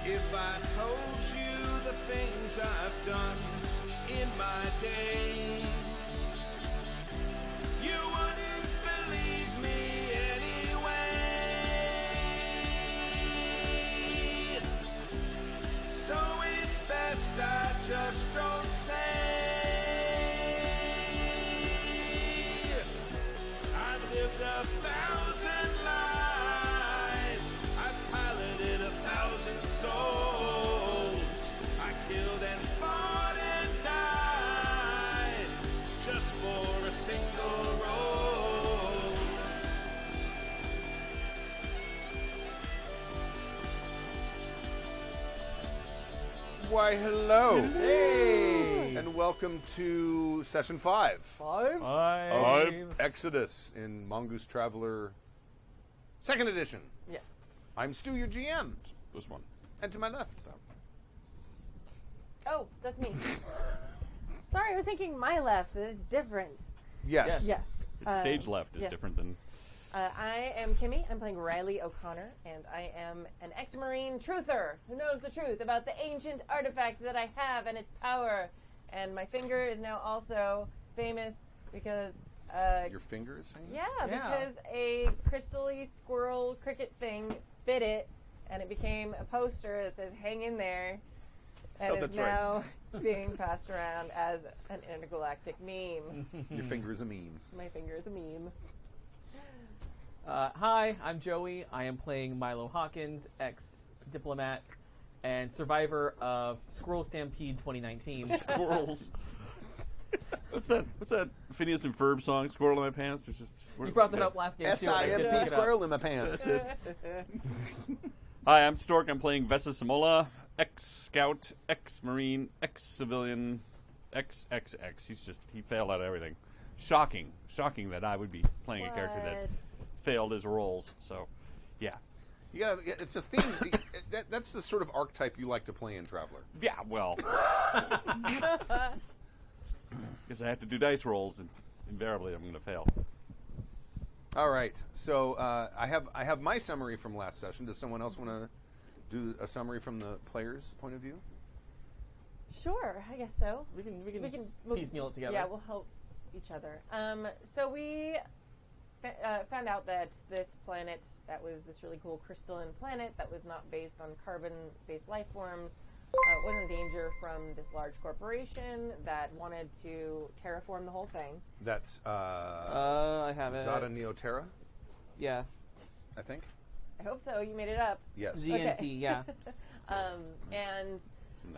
If I told you the things I've done in my days, you wouldn't believe me anyway. So it's best I just don't say. I've lived 1,000 lives. I've piloted 1,000 souls. I killed and fought and died just for a single role. Why, hello. Hey! And welcome to session 5 Five. of Exodus in Mongoose Traveler 2nd edition. Yes. I'm Stu, your GM. This one. And to my left. Oh, that's me. Sorry, I was thinking my left. It's different. Yes. Yes. It's stage left is yes. different than. I am Kimi. I'm playing Riley O'Connor, and I am an ex-Marine truther who knows the truth about the ancient artifact that I have and its power. And my finger is now also famous because... Your finger is hanging? Yeah, because a crystally squirrel cricket thing bit it, and it became a poster that says "Hang in there," and is that's right. now being passed around as an intergalactic meme. Your finger is a meme. My finger is a meme. Hi, I'm Joey. I am playing Milo Hawkins, ex-Diplomat, and survivor of Squirrel Stampede 2019. Squirrels. What's that Phineas and Ferb song? Squirrel in my pants? There's just You brought that up last game, too. I did SIMP pick it up. squirrel in my pants. Hi, I'm Stork. I'm playing Vesa Simola, ex-scout, ex-marine, ex-civilian, ex-ex-ex. He failed at everything. Shocking that I would be playing a character that failed his roles. So, yeah. You gotta, it's a theme. That's the sort of archetype you like to play in Traveler. Yeah, well. Because I have to do dice rolls, and invariably I'm going to fail. All right. So I have my summary from last session. Does someone else want to do a summary from the player's point of view? Sure, I guess so. We can piecemeal it together. Yeah, we'll help each other. So we found out that this planet, that was this really cool crystalline planet that was not based on carbon-based life forms, was in danger from this large corporation that wanted to terraform the whole thing. That's I have it. Zada Neoterra, Yeah. I think. I hope so. You made it up. Yes. ZNT, yeah. And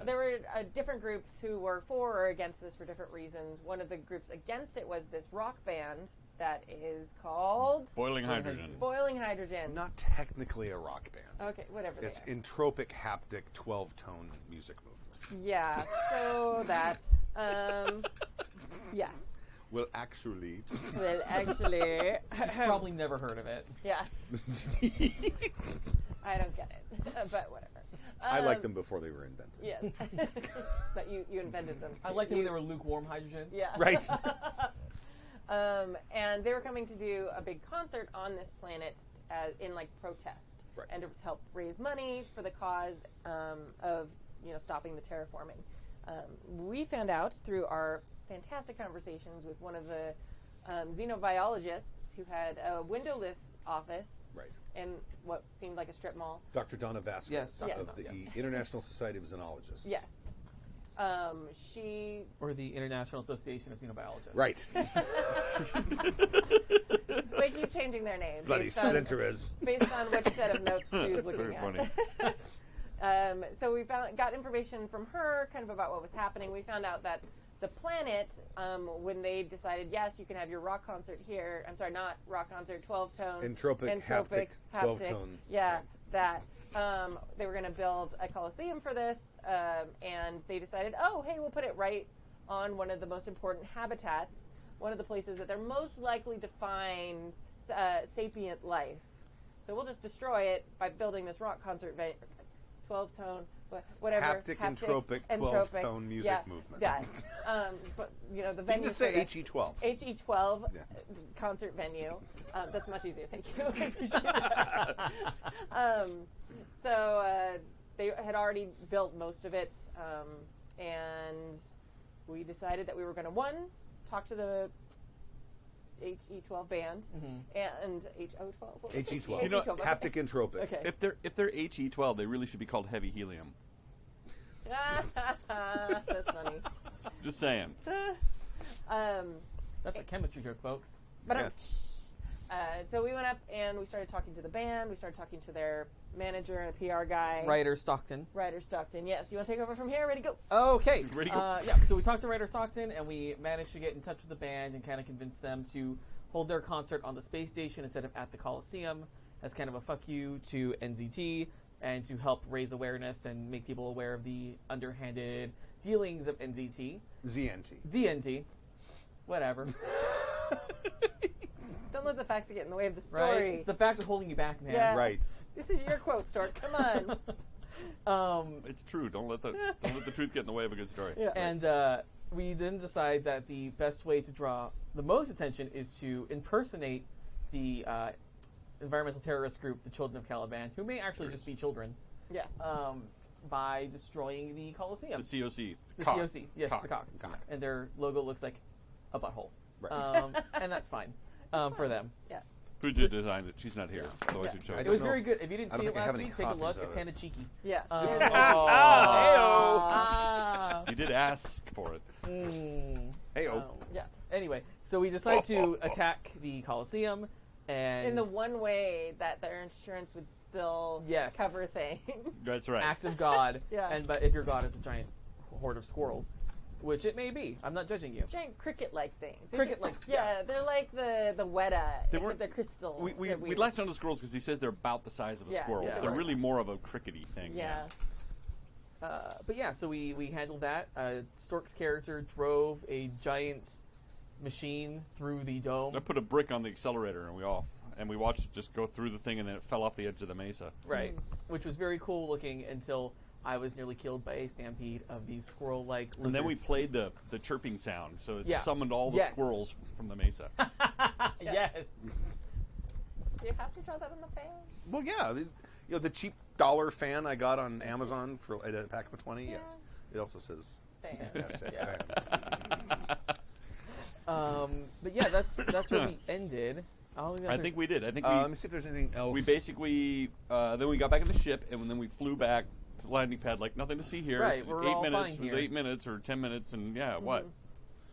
there were different groups who were for or against this for different reasons. One of the groups against it was this rock band that is called Boiling hydrogen. Boiling Hydrogen. Not technically a rock band. Okay, whatever It's they are. entropic haptic 12-tone music movement. Yeah, so that, yes. Well, actually, Well, actually, Probably never heard of it. yeah. I don't get it, but whatever. I liked them before they were invented. Yes. But you invented them, Steve. I like them when they were lukewarm hydrogen. Yeah. Right. And they were coming to do a big concert on this planet in like protest, Right. and it was help raise money for the cause of stopping the terraforming. We found out through our fantastic conversations with one of the xenobiologists who had a windowless office Right. in what seemed like a strip mall. Dr. Donna Vasquez Yes, of Yes. the yeah. International Society of Xenologists. Yes. She Or the International Association of Xenobiologists. Right. they keep changing their name Bloody based on which set of notes Stu's looking Very at. funny. So we got information from her kind of about what was happening. We found out that the planet, when they decided, yes, you can have your rock concert here. I'm sorry, not rock concert, 12-tone. Entropic haptic 12-tone. Yeah, that. They were going to build a coliseum for this, and they decided, oh, hey, we'll put it right on one of the most important habitats, one of the places that they're most likely to find sapient life. So we'll just destroy it by building this rock concert 12-tone, whatever. Haptic, entropic 12-tone music movement. Yeah. But, the venue. You can just say for this- HE12. HE12 Yeah. concert venue. That's much easier. Thank you. I appreciate that. So they had already built most of it, and we decided that we were going to talk to the HE12 band and HO12. HE12. You know, HE12, okay. Haptic entropic. Okay. If they're HE12, they really should be called heavy helium. That's funny. Just saying. That's a chemistry joke, folks. But so we went up and we started talking to the band. We started talking to their manager and a PR guy. Ryder Stockton. Ryder Stockton. Yes. You want to take over from here? Ready, go. Okay. Ready, go. Yeah, so we talked to Ryder Stockton, and we managed to get in touch with the band and kind of convince them to hold their concert on the space station instead of at the Coliseum as kind of a fuck you to NZT and to help raise awareness and make people aware of the underhanded dealings of NZT. ZNT. Whatever. Don't let the facts get in the way of the story. Right? The facts are holding you back, man. Yeah. Right. This is your quote, Stork. Come on. It's true. Don't let the truth get in the way of a good story. Yeah. And we then decide that the best way to draw the most attention is to impersonate the environmental terrorist group, the Children of Caliban, who may actually just be children, Yes. by destroying the Coliseum. The COC. The Cock. COC, yes, Cock. the cock. Cock. And their logo looks like a butthole. Right. And that's fine for them. Yeah. Pooja designed it. She's not here. Otherwise Yeah. you'd show I it. It don't was know very if- good. If you didn't I don't see it think I have last any week, take a copies look. of It's it. kind of cheeky. Yeah. Ah. You did ask for it. Hey-o. Yeah. Anyway, so we decide to attack the Coliseum, and In the one way that their insurance would still Yes. cover things. That's right. act of God. Yeah. But if your God is a giant horde of squirrels, which it may be, I'm not judging you. Giant cricket-like things. Cricket-like, Yeah, they're like the Weta, except weren't- they're crystal. We They're latched onto squirrels because he says they're about the size of a Yeah, squirrel. yeah. They're really more of a crickety thing. Yeah. But yeah, so we handled that. Stork's character drove a giant machine through the dome. I put a brick on the accelerator and we watched it just go through the thing and then it fell off the edge of the mesa. Right. Which was very cool looking until I was nearly killed by a stampede of these squirrel-like lizards. And then we played the chirping sound, so it Yeah. summoned all the Yes. squirrels from the mesa. Yes. Do you have to draw that on the fan? Well, yeah. The cheap dollar fan I got on Amazon for a pack of 20. Yeah. Yes. It also says. Fan. But yeah, that's where we ended. I think we did. I think Let me see if there's anything else. we basically then we got back in the ship and then we flew back to the landing pad like nothing to see here. Right, It's we're 8 all minutes. fine It was here. 8 minutes or 10 minutes, and what?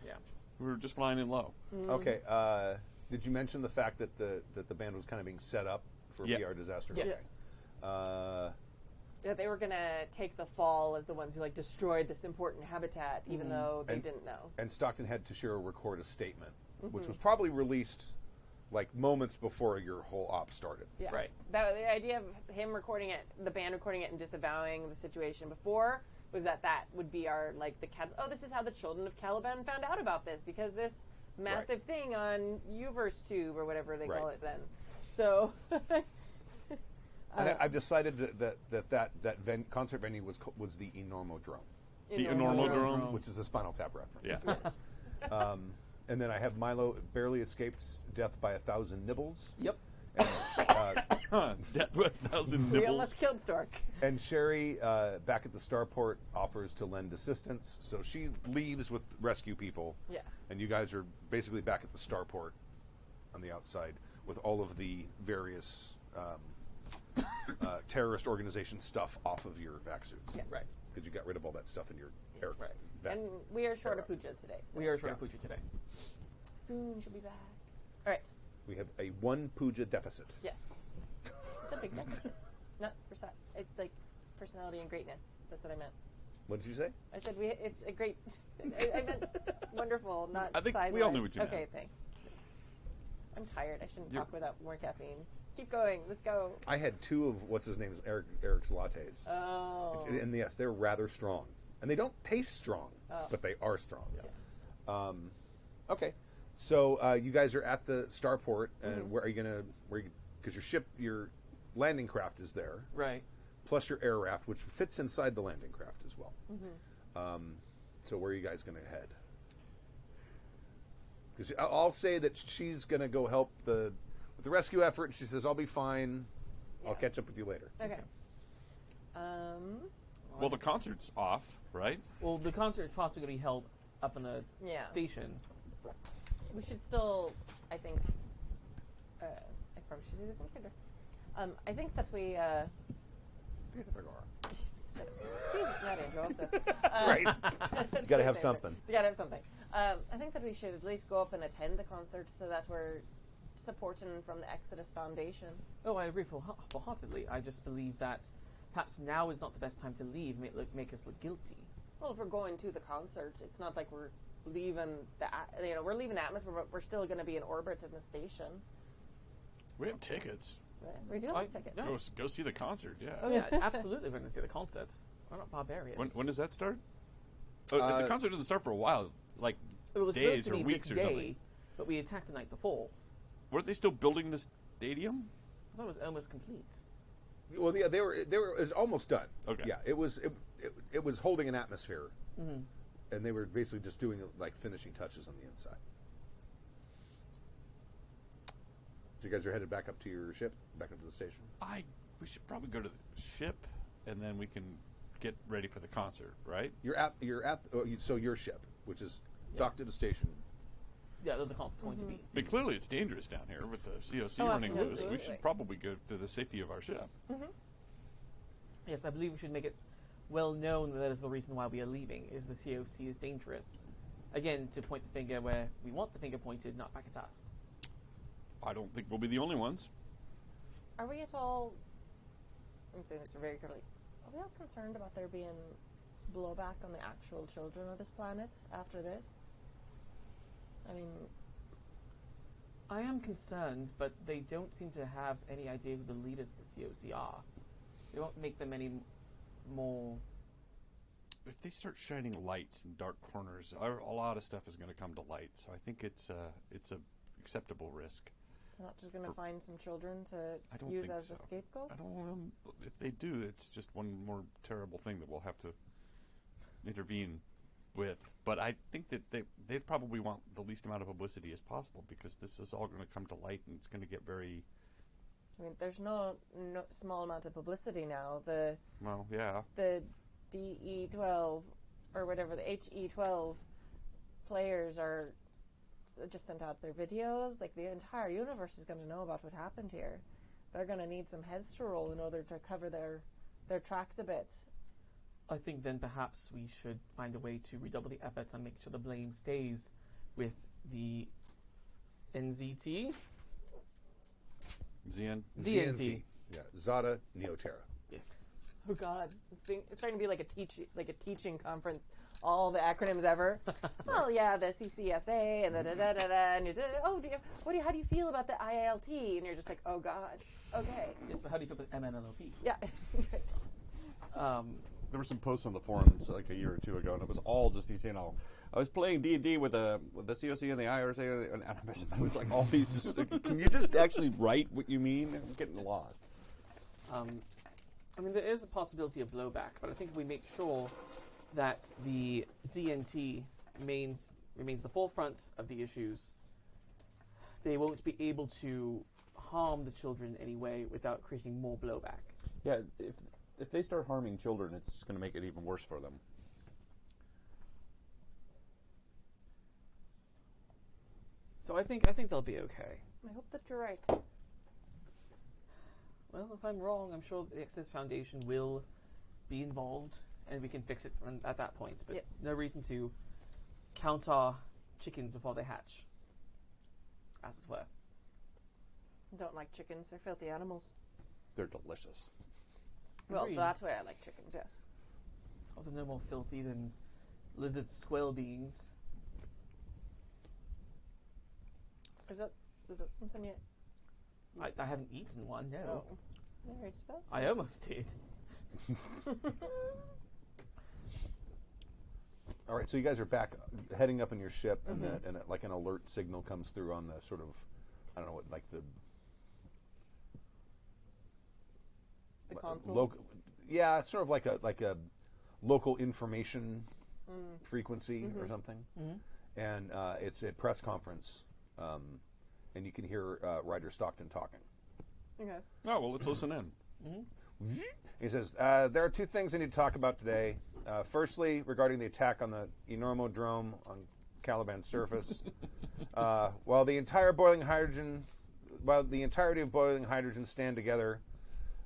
Yeah. We were just flying in low. Okay. Did you mention the fact that the band was kind of being set up for a Yeah. PR disaster? Yes. Yeah, they were gonna take the fall as the ones who destroyed this important habitat, even though they didn't know. And Stockton had to record a statement, which was probably released like moments before your whole op started. Yeah. Right. The idea of him recording it, the band recording it, and disavowing the situation before was that would be our the cats. Oh, this is how the Children of Caliban found out about this because this massive thing on Uverse Tube or whatever they call Right. it then. So. And I've decided that concert venue was the Enormodrome, The Enormodrome. which is a Spinal Tap reference. Yeah. And then I have Milo barely escapes death by 1,000 nibbles. Yep. And, Death with 1,000 We nibbles. almost killed Stork. and Shari, back at the starport, offers to lend assistance. So she leaves with rescue people. Yeah. And you guys are basically back at the starport on the outside with all of the various terrorist organization stuff off of your vac suits. Yeah. Right. Because you got rid of all that stuff in your air. Right. vac. And we are short of Pooja today. So We are trying Yeah. to put you today. soon she'll be back. All right. We have a 1 Pooja deficit. Yes. It's a big deficit. Not for it's like personality and greatness. That's what I meant. What did you say? I said it's a great. I meant wonderful, not I think size. we all knew what you meant. Okay, thanks. I'm tired. I shouldn't You're- talk without more caffeine. Keep going. Let's go. I had 2 of what's his name, Eric's lattes. Oh. And yes, they're rather strong. And they don't taste strong, but they are strong. Okay. So you guys are at the starport, and where are you going to, because your landing craft is there, Right. plus your air raft, which fits inside the landing craft as well. So where are you guys going to head? Because I'll say that she's going to go help with the rescue effort, and she says, I'll be fine. I'll Yeah. catch up with you later. Okay. Well, the concert's off, right? Well, the concert is possibly going to be held up in the Yeah. station. We should still, I think, I probably should say this in kinder. I think that we, Jesus, not Andrew, also. Right. You got to have something. You got to have something. I think that we should at least go up and attend the concert so that we're supporting from the Exodus Foundation. Oh, I agree full-heartedly. I just believe that perhaps now is not the best time to leave, make us look guilty. Well, if we're going to the concert, it's not like we're leaving we're leaving the atmosphere, but we're still going to be in orbit in the station. We have tickets. We do have tickets. no. Go see the concert, yeah. Oh, yeah, absolutely. We're going to see the concert. We're not barbarians. When does that start? Oh, the concert doesn't start for a while, like It was days supposed to or be weeks this or day, something. but we attacked the night before. Weren't they still building the stadium? I thought it was almost complete. Well, yeah, they were. It was almost done. Okay. Yeah, it was holding an atmosphere, and they were basically just doing like finishing touches on the inside. So you guys are headed back up to your ship, back up to the station. We should probably go to the ship, and then we can get ready for the concert, right? So your ship, which is Yes. docked at the station. Yeah, the concert's going to be. But clearly it's dangerous down here with the COC Oh, running loose. absolutely. We should probably go to the safety of our ship. Yes, I believe we should make it well known that is the reason why we are leaving, is the COC is dangerous. Again, to point the finger where we want the finger pointed, not back at us. I don't think we'll be the only ones. Are we at all, I'm saying this very carefully, are we all concerned about there being blowback on the actual children of this planet after this? I mean, I am concerned, but they don't seem to have any idea who the leaders of the COC are. They won't make them any more. If they start shining lights in dark corners, a lot of stuff is going to come to light. So I think it's a acceptable risk. they're not just going to find some children to I don't use think as the so. scapegoats? I don't know. If they do, it's just one more terrible thing that we'll have to intervene with. But I think that they'd probably want the least amount of publicity as possible, because this is all going to come to light, and it's going to get very... I mean, there's no small amount of publicity now. Well, yeah. The DE12 or whatever, the HE12 players are just sent out their videos. Like, the entire universe is going to know about what happened here. They're going to need some heads to roll in order to cover their tracks a bit. I think then perhaps we should find a way to redouble the efforts and make sure the blame stays with the NZT. ZNT. Yeah, Zada Neoterra. Yes. Oh God, it's starting to be like a teaching conference. All the acronyms ever. Well, yeah, the CCSA and and how do you feel about the IALT? And you're just like, oh God, okay, Yes, so how do you feel about MNLOP? yeah. There were some posts on the forums like a year or two ago, and it was all just these, I was playing D&D with the COC and the IRSA, and I was like, all these. Just, can you just actually write what you mean? I'm getting lost. I mean, there is a possibility of blowback, but I think if we make sure that the ZNT remains the forefront of the issues, they won't be able to harm the children in any way without creating more blowback. Yeah, if they start harming children, it's going to make it even worse for them. So I think they'll be okay. I hope that you're right. Well, if I'm wrong, I'm sure the Exodus Foundation will be involved, and we can fix it at that point. But Yes. no reason to count our chickens before they hatch, as it were. Don't like chickens. They're filthy animals. They're delicious. Well, Agreed. that's why I like chickens. Yes. Also, no more filthy than lizard squirrel beings. Is that something you? I haven't eaten one, no. Oh. There it's about. I almost did. All right, so you guys are back, heading up in your ship, and like an alert signal comes through on the sort of, I don't know what, like the console. Yeah, it's sort of like a local information frequency or something, and it's a press conference, and you can hear Ryder Stockton talking. Okay. Oh, well, let's listen in. He says, there are two things I need to talk about today. Firstly, regarding the attack on the Enormodrome on Caliban's surface. While the entirety of boiling hydrogen stand together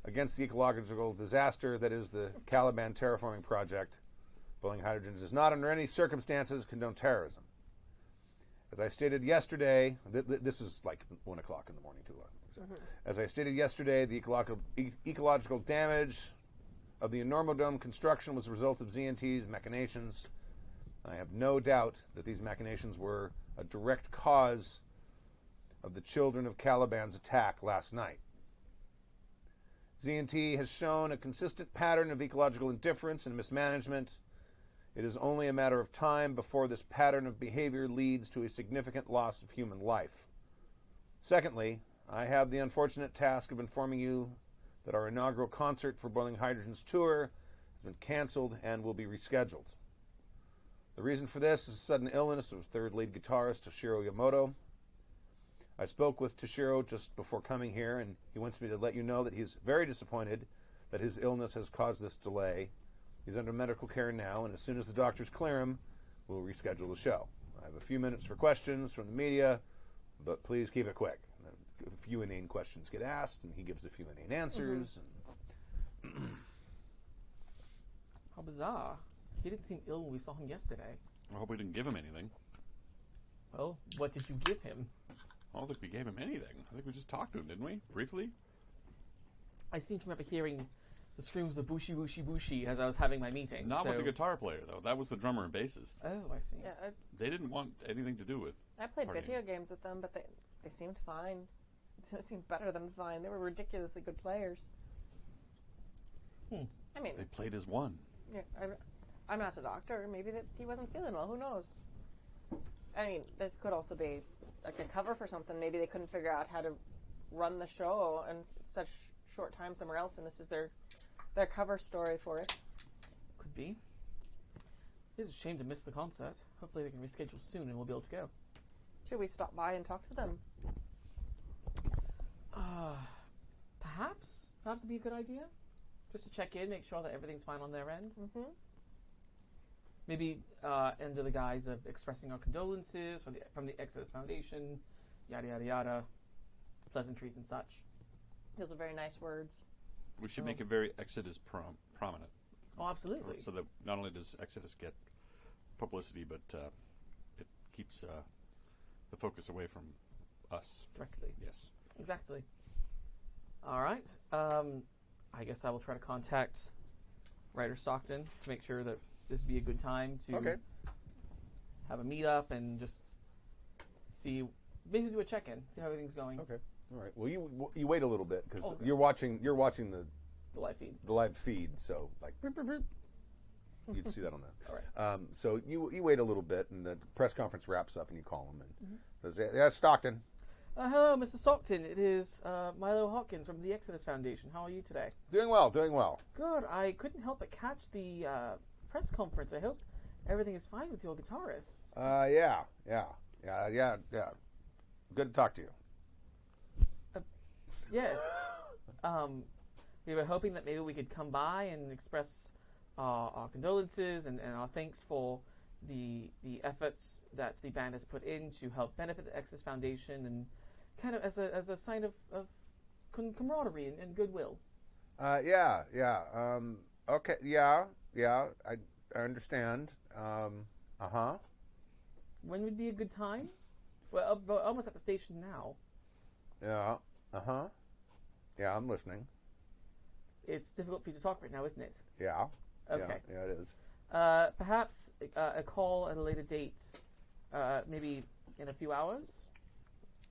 against the ecological disaster that is the Caliban terraforming project, boiling hydrogen does not under any circumstances condone terrorism. As I stated yesterday, this is like 1 o'clock in the morning, too long. As I stated yesterday, the ecological damage of the Enormodrome construction was a result of ZNT's machinations. I have no doubt that these machinations were a direct cause of the children of Caliban's attack last night. ZNT has shown a consistent pattern of ecological indifference and mismanagement. It is only a matter of time before this pattern of behavior leads to a significant loss of human life. Secondly, I have the unfortunate task of informing you that our inaugural concert for Boiling Hydrogen's tour has been canceled and will be rescheduled. The reason for this is a sudden illness of third lead guitarist Toshiro Yamamoto. I spoke with Toshiro just before coming here, and he wants me to let you know that he's very disappointed that his illness has caused this delay. He's under medical care now, and as soon as the doctors clear him, we'll reschedule the show. I have a few minutes for questions from the media, but please keep it quick. A few inane questions get asked, and he gives a few inane answers. How bizarre. He didn't seem ill when we saw him yesterday. I hope we didn't give him anything. Well, what did you give him? I don't think we gave him anything. I think we just talked to him, didn't we? Briefly? I seem to remember hearing the screams of "Bushi, Bushi, Bushi" as I was having my meeting. Not with the guitar player, though. That was the drummer and bassist. Oh, I see. Yeah, They didn't want anything to do with I played partying. video games with them, but they seemed fine. They seemed better than fine. They were ridiculously good players. I mean, They played as one. yeah, I'm not a doctor. Maybe that he wasn't feeling well. Who knows? I mean, this could also be like a cover for something. Maybe they couldn't figure out how to run the show in such short time somewhere else, and this is their cover story for it. Could be. It is a shame to miss the concert. Hopefully they can reschedule soon and we'll be able to go. Should we stop by and talk to them? Perhaps? Perhaps it'd be a good idea? Just to check in, make sure that everything's fine on their end. Mm-hmm. Maybe under the guise of expressing our condolences from the Exodus Foundation, yada yada yada, pleasantries and such. Those are very nice words. We should make it very Exodus prominent. Oh, absolutely. So that not only does Exodus get publicity, but it keeps the focus away from us. Directly. Yes. Exactly. All right. I guess I will try to contact Writer Stockton to make sure that this would be a good time to have a meetup and just see, basically do a check-in, see how everything's going. Okay. All right. Well, you wait a little bit because Okay. you're watching the The live feed. so like beep, beep, beep. You'd see that on that. All right. So you wait a little bit, and the press conference wraps up, and you call him and says, "Yeah, Stockton." Hello, Mr. Stockton. It is Milo Hawkins from the Exodus Foundation. How are you today? Doing well, doing well. Good. I couldn't help but catch the press conference. I hope everything is fine with your guitarist. Yeah. Good to talk to you. Yes. We were hoping that maybe we could come by and express our condolences and our thanks for the efforts that the band has put in to help benefit the Exodus Foundation and kind of as a sign of camaraderie and goodwill. Yeah. Okay. Yeah. I understand. When would be a good time? Well, we're almost at the station now. Yeah. Yeah, I'm listening. It's difficult for you to talk right now, isn't it? Yeah. Okay. Yeah, it is. Perhaps a call at a later date, maybe in a few hours.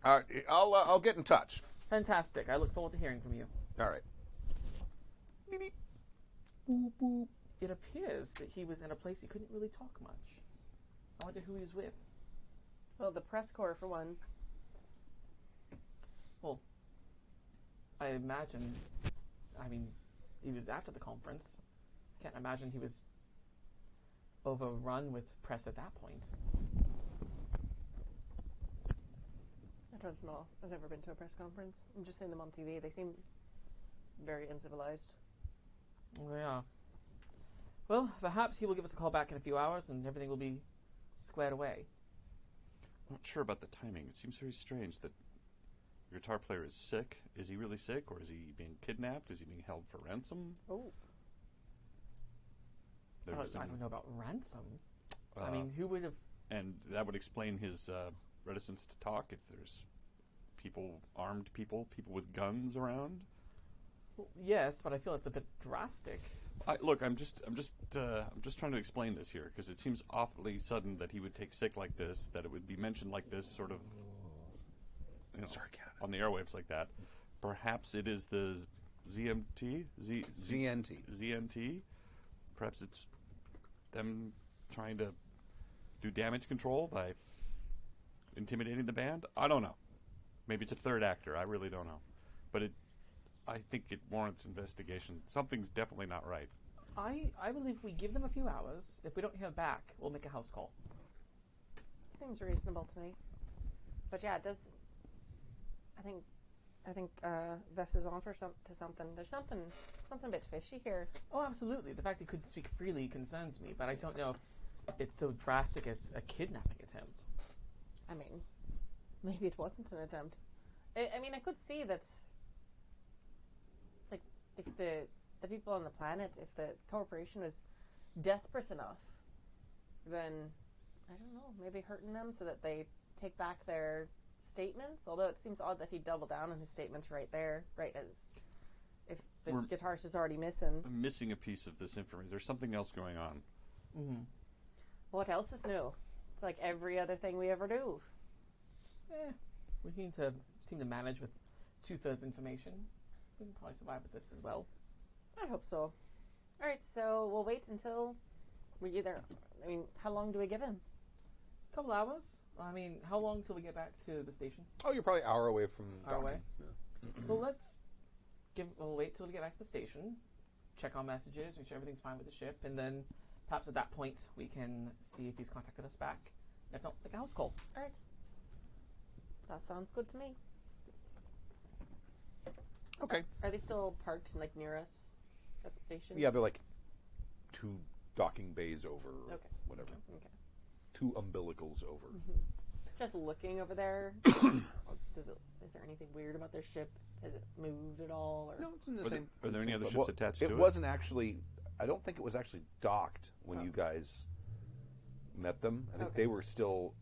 All right. I'll get in touch. Fantastic. I look forward to hearing from you. All right. Boop, boop. It appears that he was in a place he couldn't really talk much. I wonder who he was with. Well, the press corps, for one. Well, I imagine, he was after the conference. Can't imagine he was overrun with press at that point. I don't know. I've never been to a press conference. I'm just seeing them on TV. They seem very uncivilized. Yeah. Well, perhaps he will give us a call back in a few hours and everything will be squared away. I'm not sure about the timing. It seems very strange that your guitar player is sick. Is he really sick, or is he being kidnapped? Is he being held for ransom? Oh. There was I some- don't know about ransom. I mean, who would have... And that would explain his reticence to talk if there's armed people with guns around. Well, yes, but I feel it's a bit drastic. Look, I'm just trying to explain this here because it seems awfully sudden that he would take sick like this, that it would be mentioned like this, sort of, on the airwaves like that. Perhaps it is the ZMT, ZNT. Perhaps it's them trying to do damage control by intimidating the band. I don't know. Maybe it's a third actor. I really don't know, but I think it warrants investigation. Something's definitely not right. I believe we give them a few hours. If we don't hear back, we'll make a house call. Seems reasonable to me. But yeah, it does. I think Vesa's on to something. There's something a bit fishy here. Oh, absolutely. The fact he couldn't speak freely concerns me, but I don't know if it's so drastic as a kidnapping attempt. I mean, maybe it wasn't an attempt. I mean, I could see that. Like, if the people on the planet, if the corporation was desperate enough, then I don't know, maybe hurting them so that they take back their statements. Although it seems odd that he doubled down on his statements right there, right as if the guitarist is already missing. I'm missing a piece of this information. There's something else going on. Mm-hmm. What else is new? It's like every other thing we ever do. We seem to manage with 2/3 information. We can probably survive with this as well. I hope so. All right, so we'll wait until we either. I mean, how long do we give him? A couple hours. I mean, how long till we get back to the station? Oh, you're probably an hour away from Hour away? docking. Well, we'll wait till we get back to the station, check our messages, make sure everything's fine with the ship, and then perhaps at that point we can see if he's contacted us back. If not, make a house call. All right. That sounds good to me. Okay. Are they still parked like near us at the station? Yeah, they're like 2 docking bays over, or Okay. whatever. Okay. 2 umbilicals over. Just looking over there. Is there anything weird about their ship? Has it moved at all? Or? No, it's in the Are same. there any same other boat. ships attached to it? It wasn't actually. I don't think it was actually docked when you guys met them. I think Okay. they were still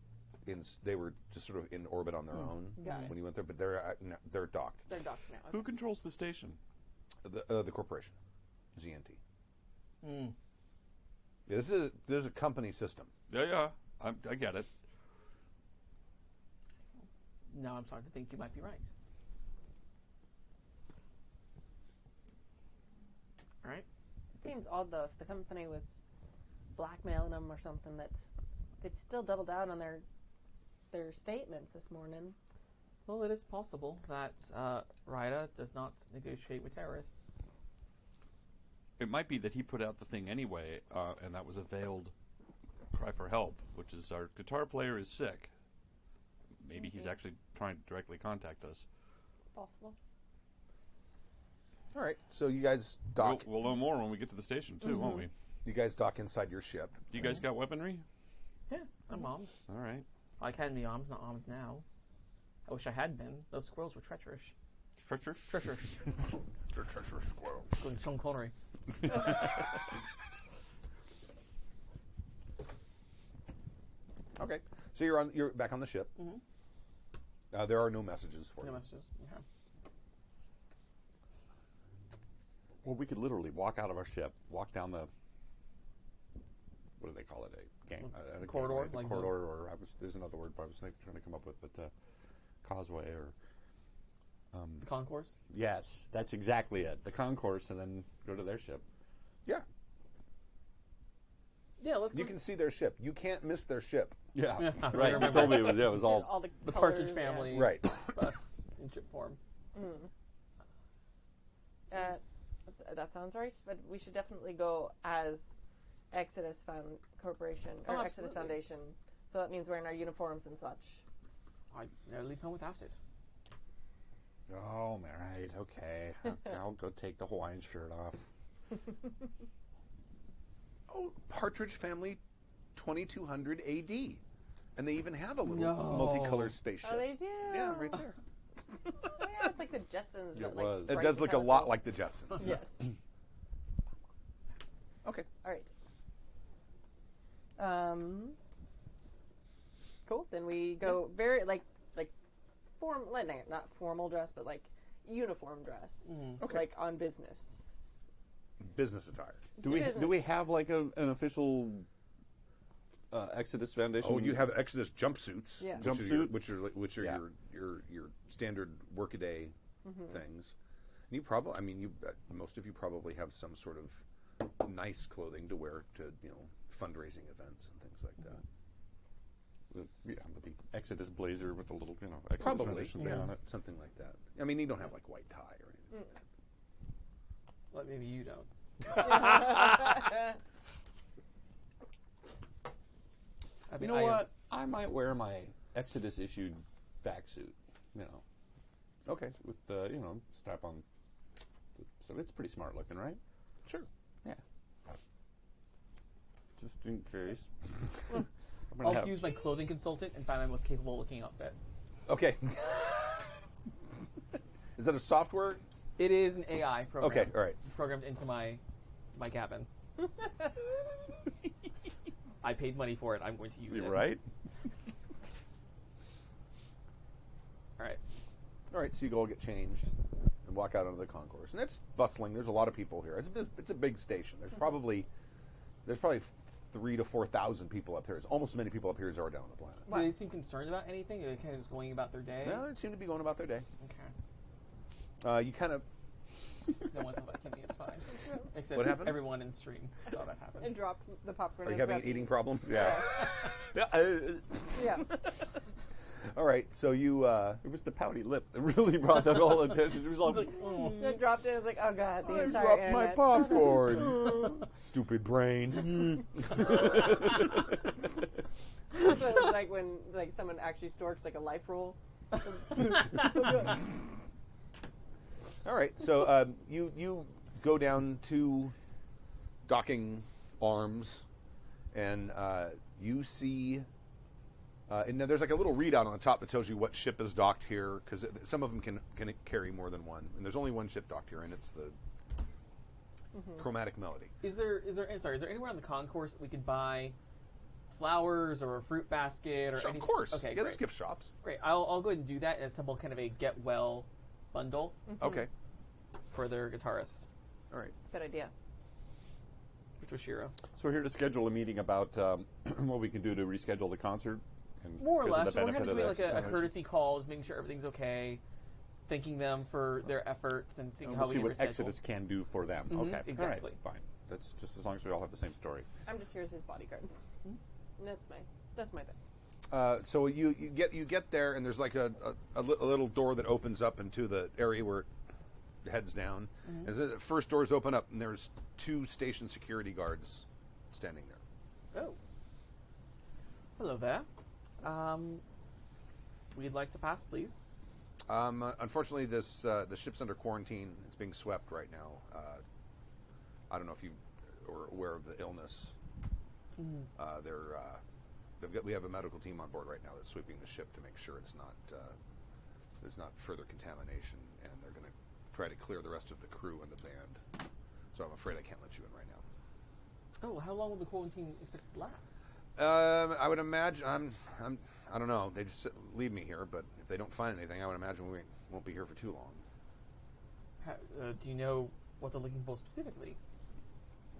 in. They were just sort of in orbit on their own Got it. when you went there. But they're docked. They're docked now. Who controls the station? The corporation, ZNT. Mm. Yeah, there's a company system. Yeah, I get it. Now I'm starting to think you might be right. All right. It seems odd though if the company was blackmailing them or something. They'd still double down on their statements this morning. Well, it is possible that Ryder does not negotiate with terrorists. It might be that he put out the thing anyway, and that was a veiled cry for help, which is our guitar player is sick. Maybe he's actually trying to directly contact us. It's possible. All right, so you guys dock. We'll know more when we get to the station, too, won't we? You guys dock inside your ship. Do you guys got weaponry? Yeah, I'm armed. All right. I can be armed, not armed now. I wish I had been. Those squirrels were treacherous. Treacherous? Treacherous. They're treacherous squirrels. Going Sean Connery. Okay, so you're back on the ship. Mm-hmm. There are no messages for No you. messages. Okay. Well, we could literally walk out of our ship, walk down the, what do they call it, a gang, a corridor, gangway, the like corridor, or there's another word I was trying to come up with, but causeway or. The concourse. Yes, that's exactly it. The concourse, and then go to their ship. Yeah, Yeah, let's. you can see their ship. You can't miss their ship. Yeah, Yeah, I right. You remember. told me it was all. All the the colors, Partridge yeah. Family. Right. Bus in ship form. That sounds right, but we should definitely go as Exodus Corporation or Oh, Exodus absolutely. Foundation. So that means wearing our uniforms and such. I never leave home without it. Oh, right. Okay. I'll go take the Hawaiian shirt off. Oh, Partridge Family 2200 AD. And they even have a little No. multicolored spaceship. Oh, they do. Yeah, right there. Oh, yeah, it's like the Jetsons. It but was. like It does look a colorful. lot like the Jetsons. Yes. Okay. All right. Cool. Then we go very like not formal dress, but like uniform dress. Okay. Like on business. Business attire. Do we have like an official Exodus Foundation? Oh, you have Exodus jumpsuits. Yeah. Jumpsuit? which are Yeah. your standard workaday things. And you probably, most of you probably have some sort of nice clothing to wear to fundraising events and things like that. Yeah, with the Exodus blazer with the little Exodus Probably, Foundation thing on it. something like that. I mean, you don't have like white tie or anything. Like that. Well, maybe you don't. I You mean, know I am- what? I might wear my Exodus issued vac suit. Okay, With the strap on. So it's pretty smart looking, right? sure. Yeah. Just in case. I'll use my clothing consultant and find my most capable looking outfit. Okay. Is that a software? It is an AI program. Okay, all right. Programmed into my cabin. I paid money for it. I'm going to use it. Right? All right. All right, so you go get changed and walk out onto the concourse, and it's bustling. There's a lot of people here. It's a big station. There's probably 3,000 to 4,000 people up here. There's almost as many people up here as there are down on the planet. Do they seem concerned about anything? Are they kind of just going about their day? Well, they seem to be going about their day. Okay. You kind of No one saw that, Kimmy. It's fine. Except What happened? everyone in stream saw that happen. And drop the popcorn. are you as having well. an eating problem? Yeah. Yeah. All right, so you It was the pouty lip that really brought that whole attention. It was like, I dropped it. I was like, oh god, the I entire dropped my internet. popcorn. Stupid brain. That's what it was like when someone actually storks like a life roll. All right, so you go down to docking arms, and you see. And there's like a little readout on the top that tells you what ship is docked here, because some of them can carry more than one. And there's only one ship docked here, and it's the Chromatic Melody. Is there anywhere on the concourse that we could buy flowers or a fruit basket or Sure, anything? of course. Okay, Yeah, great. there's gift shops. Great. I'll go ahead and do that and assemble kind of a get well bundle Okay. for their guitarists, All right. Good idea. which was Shiro. so we're here to schedule a meeting about what we can do to reschedule the concert. And More or because of less. the So we're kind benefit of doing like the a Exodus courtesy call, just making sure everything's okay, thanking them for their efforts and seeing Foundation. how We'll we see can what reschedule. Exodus can do for them. Mhm, Okay. exactly. All right, fine. That's just as long as we all have the same story. I'm just here as his bodyguard. And that's my thing. So you get there, and there's like a little door that opens up into the area where it heads down. And the first doors open up, and there's 2 station security guards standing there. Oh. Hello there. We'd like to pass, please. Unfortunately, the ship's under quarantine. It's being swept right now. I don't know if you are aware of the illness. We have a medical team on board right now that's sweeping the ship to make sure it's not there's not further contamination, and they're going to try to clear the rest of the crew and the band. So I'm afraid I can't let you in right now. Oh, how long will the quarantine expected to last? I would imagine I don't know. They just leave me here, but if they don't find anything, I would imagine we won't be here for too long. Do you know what they're looking for specifically?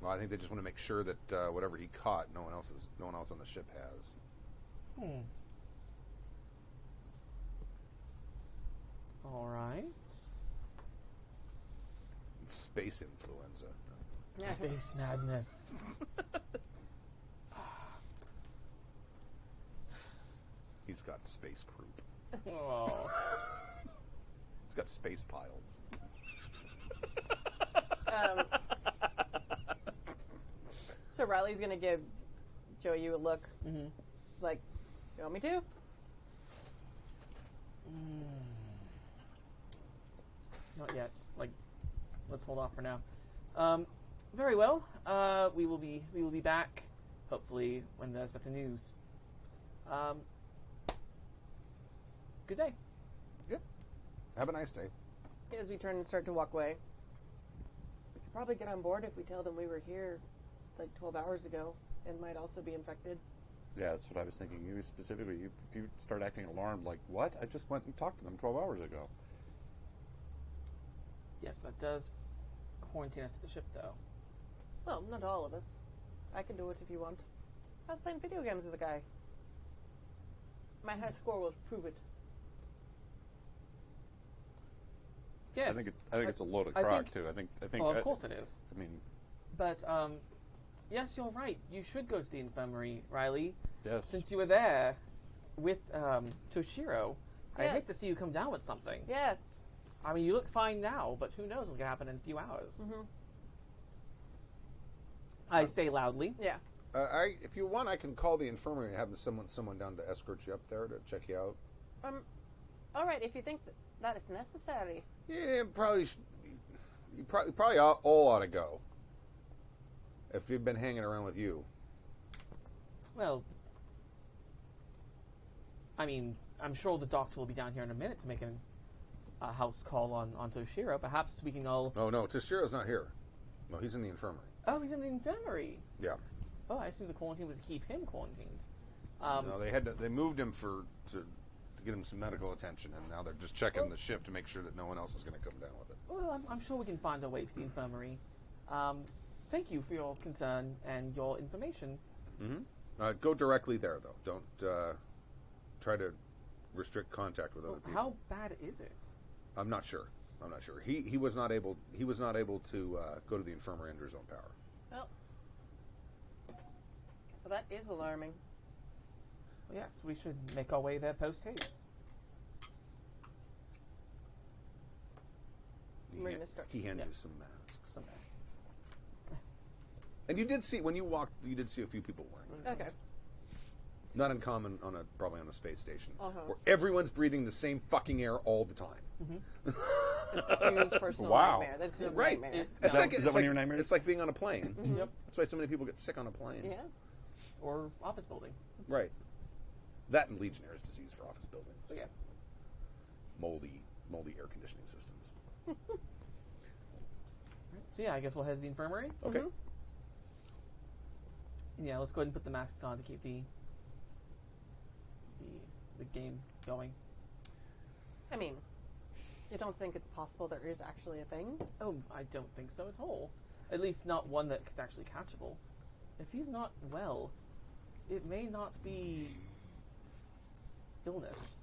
Well, I think they just want to make sure that whatever he caught, no one else on the ship has. All right. Space influenza. Space madness. He's got space croup. Oh. He's got space piles. So Riley's gonna give Joey you a look, like, you want me to? Not yet. Like, let's hold off for now. Very well. We will be back, hopefully, when there's better news. Good day. Yep. Have a nice day. As we turn and start to walk away, we could probably get on board if we tell them we were here like 12 hours ago and might also be infected. Yeah, that's what I was thinking. You specifically, if you start acting alarmed, like, what? I just went and talked to them 12 hours ago. Yes, that does quarantine us at the ship, though. Well, not all of us. I can do it if you want. I was playing video games with a guy. My high score will prove it. Yes. I think it's a load of I crock think- too. I think. Oh, of course it is. I mean, But, yes, you're right. You should go to the infirmary, Riley. yes. Since you were there with Toshiro, I hate Yes. to see you come down with something. Yes. I mean, you look fine now, but who knows what can happen in a few hours. Mm-hmm. I say loudly. Yeah. If you want, I can call the infirmary and have someone down to escort you up there to check you out. All right, if you think that it's necessary. Yeah, you probably all ought to go. If you've been hanging around with you. Well, I mean, I'm sure the doctor will be down here in a minute to make a house call on Toshiro. Perhaps we can all... Oh, no, Toshiro's not here. No, he's in the infirmary. Oh, he's in the infirmary. Yeah. Oh, I assume the quarantine was to keep him quarantined. No, they moved him to get him some medical attention, and now they're just checking the ship to make sure that no one else is going to come down with it. Well, I'm sure we can find our way to the infirmary. Thank you for your concern and your information. Mm-hmm. Go directly there, though. Don't try to restrict contact with other people. How bad is it? I'm not sure. He was not able to go to the infirmary under his own power. Well, that is alarming. Well, yes, we should make our way there post haste. Marina Stark. He handed you some masks. Someday. And you did see, when you walked, you did see a few people wearing them. Okay. Not uncommon probably on a space station, Uh-huh. where everyone's breathing the same fucking air all the time. It's Stu's personal Wow. nightmare. That's his Right. nightmare. It's It's So- like, is it's that one like, of your nightmares? It's like being on a plane. Yep. That's why so many people get sick on a plane. Yeah. Or office building. Right. That and Legionnaire's disease for office buildings. So, yeah. Moldy air conditioning systems. So yeah, I guess we'll head to the infirmary. Okay. Mhm. Yeah, let's go ahead and put the masks on to keep the game going. I mean, you don't think it's possible there is actually a thing? Oh, I don't think so at all. At least not one that is actually catchable. If he's not well, it may not be illness.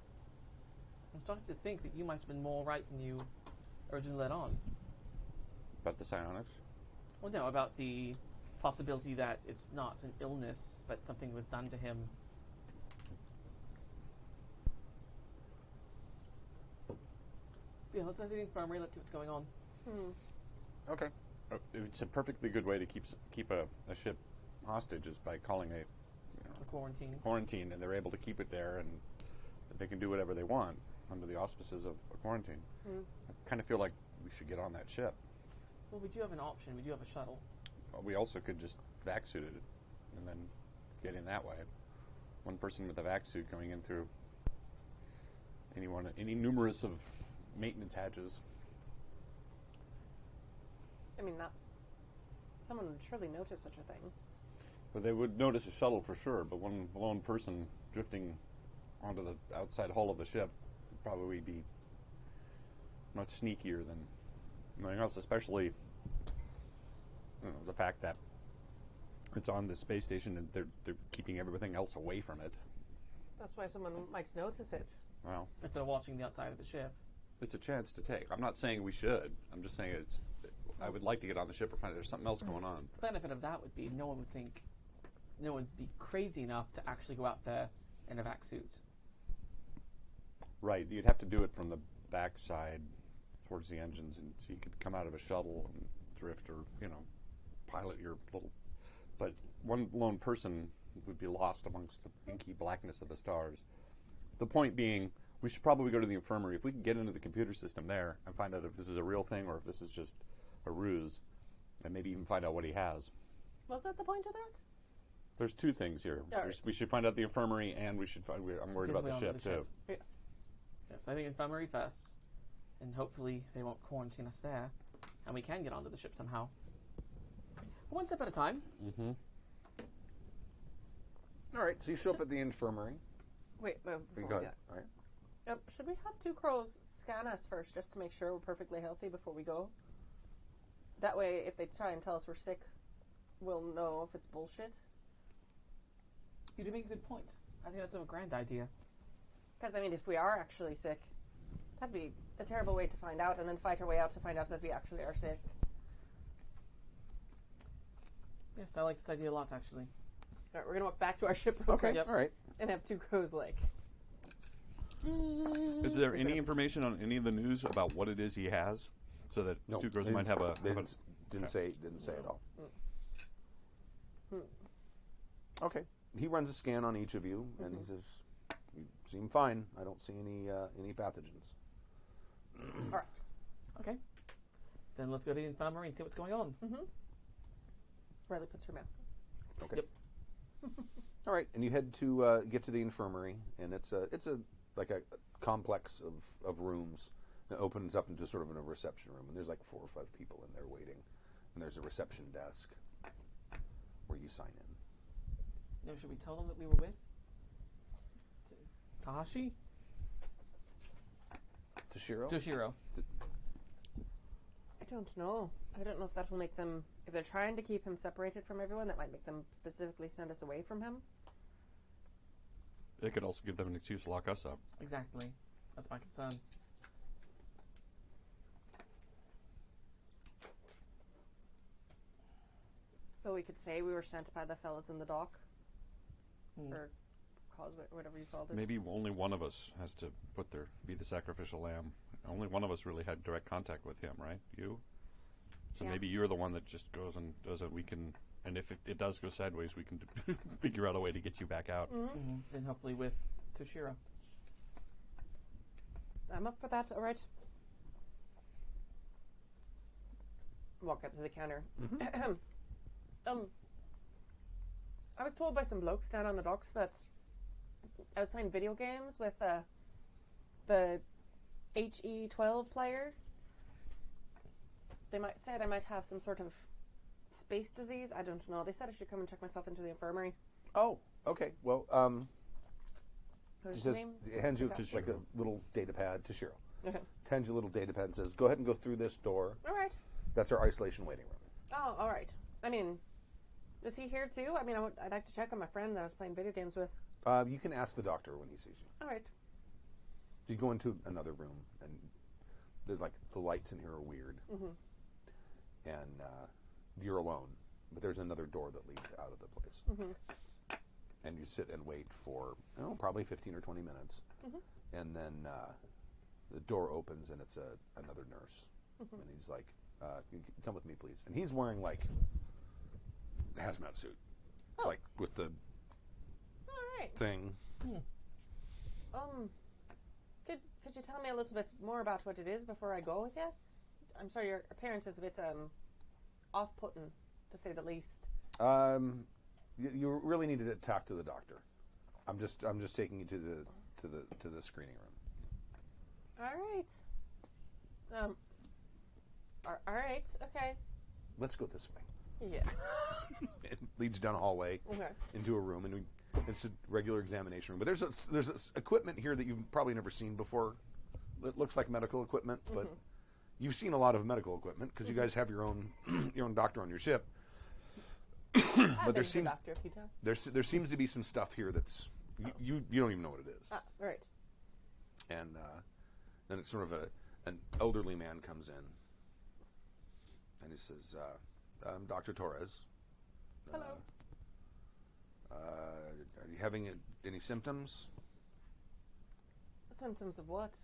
I'm starting to think that you might have been more right than you originally let on. About the psionics? Well, no, about the possibility that it's not an illness, but something was done to him. Yeah, let's head to the infirmary. Let's see what's going on. Okay. It's a perfectly good way to keep a ship hostage is by calling a The quarantine. quarantine, and they're able to keep it there, and they can do whatever they want under the auspices of a quarantine. I kind of feel like we should get on that ship. Well, we do have an option. We do have a shuttle. We also could just vac suit it and then get in that way. One person with a vac suit going in through any numerous of maintenance hatches. I mean, that someone would surely notice such a thing. But they would notice a shuttle for sure, but one lone person drifting onto the outside hull of the ship would probably be much sneakier than anything else, especially the fact that it's on the space station and they're keeping everything else away from it. That's why someone might notice it. Well, If they're watching the outside of the ship. it's a chance to take. I'm not saying we should. I'm just saying I would like to get on the ship or find there's something else going on. The benefit of that would be no one would be crazy enough to actually go out there in a vac suit. Right. You'd have to do it from the backside towards the engines, and so you could come out of a shuttle and drift, or pilot your little. But one lone person would be lost amongst the inky blackness of the stars. The point being, we should probably go to the infirmary. If we can get into the computer system there and find out if this is a real thing or if this is just a ruse, And maybe even find out what he has. Was that the point of that? There's two things here. All right. We should find out the infirmary, and we should find. I'm worried about the Definitely ship on too. the Yes. Yes, I think infirmary first, and hopefully they won't quarantine us there, and we can get onto the ship somehow. One step at a time. Mm-hmm. All right, so you show up at the infirmary. Wait, You before go we ahead. All right. should we have two crows scan us first just to make sure we're perfectly healthy before we go? That way, if they try and tell us we're sick, we'll know if it's bullshit. You do make a good point. I think that's a grand idea. Because, I mean, if we are actually sick, that'd be a terrible way to find out, and then fight our way out to find out that we actually are sick. Yes, I like this idea a lot, actually. All right, we're going to walk back to our ship real Okay. quick Yep. All right. and have two crows, like... Is there any information on any of the news about what it is he has, so that No, Two Crows they might have a? They have a- didn't say at all. Hmm. Okay. He runs a scan on each of you, and he says, "You seem fine. I don't see any pathogens." All right. Okay. Then let's go to the infirmary and see what's going on. Riley puts her mask on. Okay. Yep. All right, and you head to get to the infirmary, and it's a like a complex of rooms that opens up into sort of a reception room, and there's like 4 or 5 people in there waiting, and there's a reception desk where you sign in. Now, should we tell them that we were with Tahashi? Toshiro? Toshiro. I don't know. I don't know if that will make them... If they're trying to keep him separated from everyone, that might make them specifically send us away from him. It could also give them an excuse to lock us up. Exactly. That's my concern. So we could say we were sent by the fellas in the dock. Hmm. Or causeway, or whatever you called it. Maybe only one of us has to be the sacrificial lamb. Only one of us really had direct contact with him, right? You? So Yeah. maybe you're the one that just goes and does it. We can, and if it does go sideways, we can figure out a way to get you back out. Mm-hmm. And hopefully with Toshiro. I'm up for that, alright. Walk up to the counter. I was told by some blokes down on the docks that I was playing video games with the HE12 player. They said I might have some sort of space disease. I don't know. They said I should come and check myself into the infirmary. Oh, okay. Well, What he was his says, name? he hands you Okay. like a little data pad, Toshiro. Okay. Hands you a little data pad and says, "Go ahead and go through this door. All right. That's our isolation waiting room." Oh, all right. I mean, is he here too? I mean, I'd like to check on my friend that I was playing video games with. You can ask the doctor when he sees you. All right. You go into another room, and the lights in here are weird, and you're alone. But there's another door that leads out of the place, and you sit and wait for probably 15 or 20 minutes, and then the door opens, and it's another nurse, and he's like, "You can come with me, please." And he's wearing like a hazmat suit, like with the All right. thing. Could you tell me a little bit more about what it is before I go with you? I'm sorry, your appearance is a bit off-putting, to say the least. You really needed to talk to the doctor. I'm just taking you to the screening room. All right. All right. Okay. Let's go this way. Yes. It leads down a hallway Okay. into a room, and it's a regular examination room. But there's equipment here that you've probably never seen before. It looks like medical equipment, but you've seen a lot of medical equipment because you guys have your own doctor on your ship. But there seems after a few times. there seems to be some stuff here that's you don't even know what it is. Ah, all right. And then it's sort of an elderly man comes in, and he says, "I'm Dr. Torres. Hello. Are you having any symptoms?" Symptoms of what?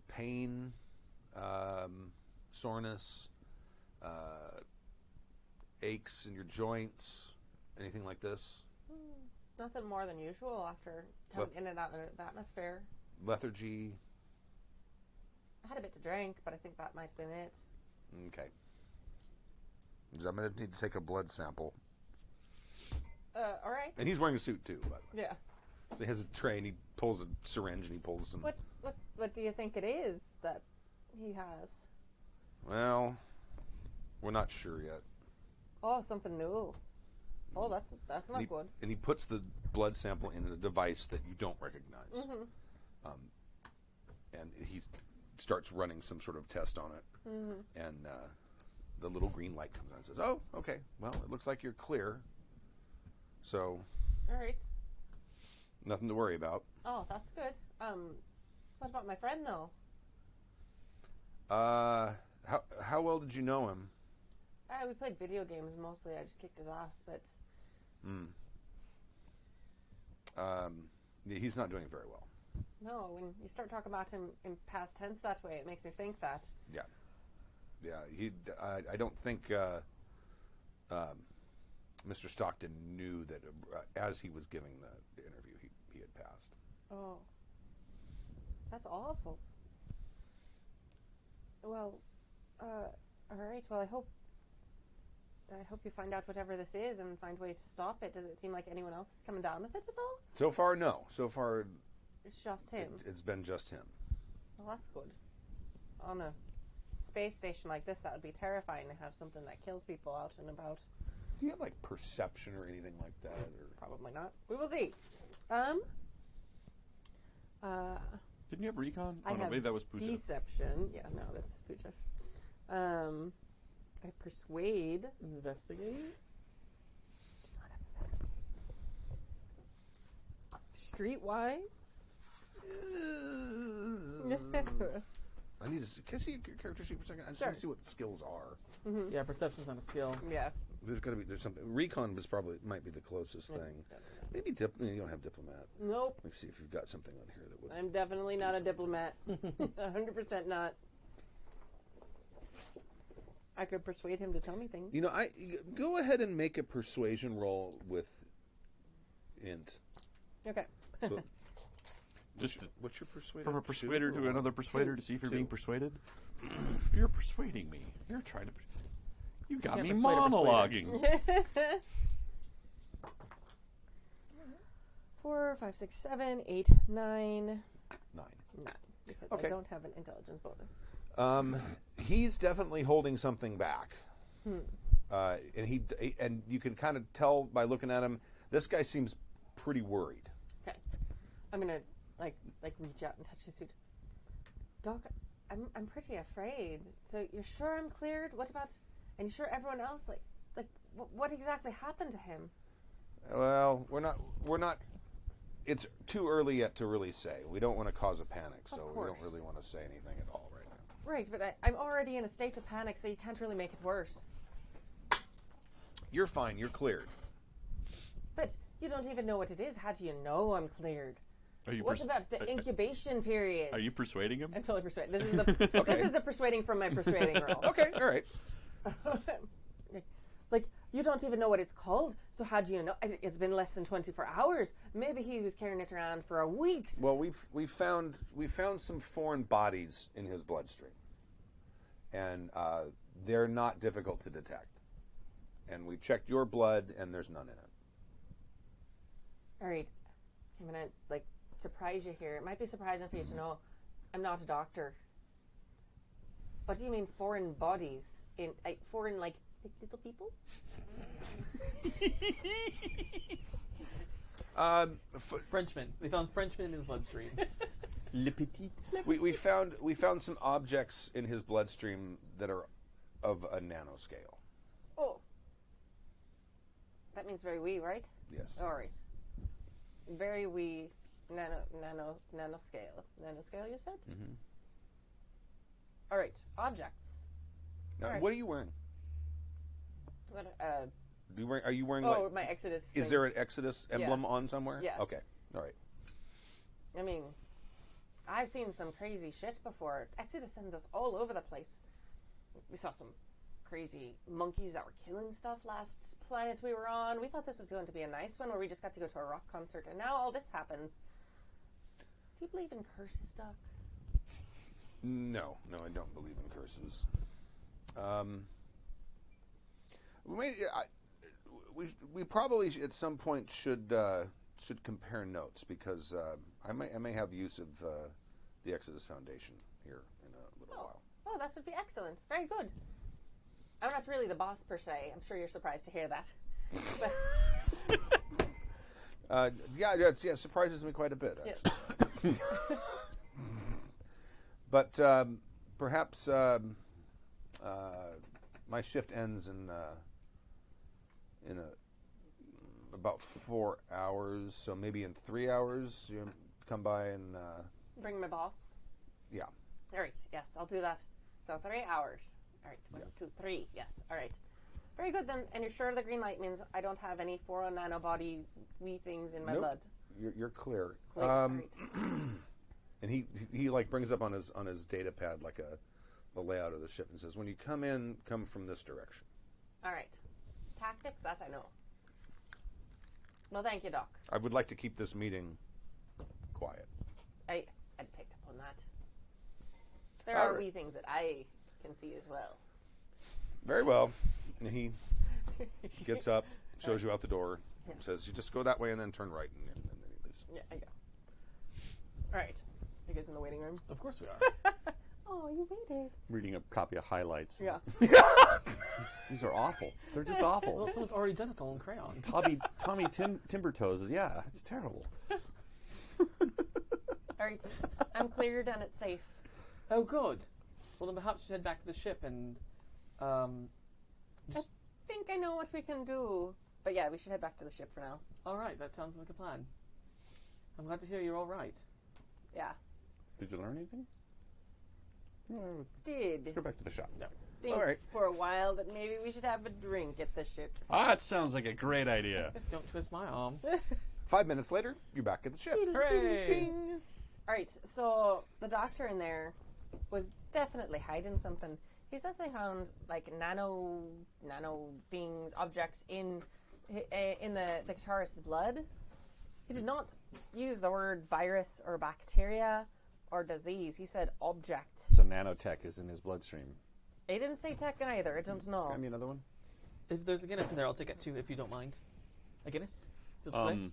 Pain, soreness, aches in your joints, anything like this? Nothing more than usual after coming in and out of the atmosphere. Lethargy, I had a bit to drink, but I think that might have been it. Okay. 'Cause I'm going to need to take a blood sample. All right. And he's wearing a suit, too, by the way. Yeah. So he has a tray, and he pulls a syringe, and he pulls some... What do you think it is that he has? Well, we're not sure yet. Oh, something new. Oh, that's not good. And he puts the blood sample in a device that you don't recognize. Mm-hmm. And he starts running some sort of test on it. Mm-hmm. And the little green light comes on and says, "Oh, okay. Well, it looks like you're clear. So, All right. nothing to worry about." Oh, that's good. What about my friend though? How well did you know him? We played video games mostly. I just kicked his ass, but Yeah, he's not doing very well. no. When you start talking about him in past tense that way, it makes me think that. Yeah. I don't think Mr. Stockton knew that as he was giving the interview, he had passed. Oh, that's awful. Well, all right. Well, I hope you find out whatever this is and find a way to stop it. Does it seem like anyone else is coming down with it at all? So far, no. So far, It's just him. it's been just him. Well, that's good. On a space station like this, that would be terrifying to have something that kills people out and about. Do you have like perception or anything like that? Or? Probably not. We will see. Didn't you have recon? I Oh, no, have maybe that was Pooja. deception. Yeah, no, that's Pooja. I have persuade. Investigate. Do not have investigate. Streetwise. I need to. Can I see your character sheet for a second? I just want to see what the skills are. Yeah, perception's not a skill. Yeah. There's something. Recon might be the closest thing. Maybe you don't have diplomat. Nope. Let's see if you've got something on here that would. I'm definitely not a diplomat. 100% not. I could persuade him to tell me things. You know, go ahead and make a persuasion roll with int. Okay. So, Just what's your persuader? from a persuader to another persuader to see if you're being Two. persuaded. You're persuading me. You're trying to. You got Can't me persuade a monologuing. 4, 5, 6, 7, 8, 9. 9. 9. Because Okay. I don't have an intelligence bonus. He's definitely holding something back. And you can kind of tell by looking at him. This guy seems pretty worried. Okay. I'm gonna like reach out and touch his suit. Doc, I'm pretty afraid. So you're sure I'm cleared? What about? And you sure everyone else? Like what exactly happened to him? Well, we're not. It's too early yet to really say. We don't want to cause a panic, so we don't really want to say anything at all right now. Right, but I'm already in a state of panic, so you can't really make it worse. You're fine. You're cleared. But you don't even know what it is. How do you know I'm cleared? Are you What about the incubation period? Are you persuading him? I'm totally persuaded. This is the this is the persuading from my persuading roll. Okay. All right. Like, you don't even know what it's called, so how do you know? It's been less than 24 hours. Maybe he was carrying it around for weeks. Well, we found some foreign bodies in his bloodstream, and they're not difficult to detect. And we checked your blood, and there's none in it. All right. I'm going to, surprise you here. It might be surprising for you to know I'm not a doctor. What do you mean foreign bodies? Foreign, like little people? Frenchman. We found Frenchman in his bloodstream. Le petit. We found some objects in his bloodstream that are of a nanoscale. Oh. That means very wee, right? Yes. All right. Very wee nanoscale. Nanoscale, you said? Mm-hmm. All right. Objects. Now, All right. what are you wearing? What, Are you wearing my Exodus Is thing. there an Exodus emblem on somewhere? Yeah. Okay. All right. I mean, I've seen some crazy shit before. Exodus sends us all over the place. We saw some crazy monkeys that were killing stuff last planet we were on. We thought this was going to be a nice one where we just got to go to a rock concert, and now all this happens. Do you believe in curses, Doc? No, I don't believe in curses. We probably at some point should compare notes because I may have use of the Exodus Foundation here in a little while. Oh, that would be excellent. Very good. I'm not really the boss per se. I'm sure you're surprised to hear that. But Yeah, surprises me quite a bit, yes. actually. But perhaps my shift ends in about 4 hours, so maybe in 3 hours you come by and Bring my boss. yeah. All right. Yes, I'll do that. So 3 hours. All right. 1, 2, 3. Yes. All right. Very good then. And you're sure the green light means I don't have any 4 nanobody wee things in my Nope. blood? You're clear. Clear. All right. And he like brings up on his data pad like a layout of the ship and says, when you come in, come from this direction. All right. Tactics, that I know. Well, thank you, Doc. I would like to keep this meeting quiet. I'd picked up on that. There All are right. wee things that I can see as well. Very well. And he gets up, shows you out the door, says, you just go that way and then turn right, and then he leaves. Yeah, I go. All right. You guys in the waiting room? Of course we are. Oh, you waited. Reading a copy of highlights. Yeah. These are awful. They're just awful. Well, someone's already done it all in crayon. Tommy Timbertoes. Yeah, it's terrible. All right. I'm cleared and it's safe. Oh, good. Well, then perhaps we should head back to the ship and I think I know what we can do. But yeah, we should head back to the ship for now. all right, that sounds like a plan. I'm glad to hear you're all right. Yeah. Did you learn anything? No, Did let's go back to the shop. think All right. for a while that maybe we should have a drink at the ship. That sounds like a great idea. Don't twist my arm. 5 minutes later, you're back at the ship. Hooray! All right, so the doctor in there was definitely hiding something. He said they found like nano things, objects in the guitarist's blood. He did not use the word virus or bacteria or disease. He said object. So nanotech is in his bloodstream. He didn't say tech either. I don't know. Give me another one. If there's a Guinness in there, I'll take it too, if you don't mind. A Guinness? Still to play?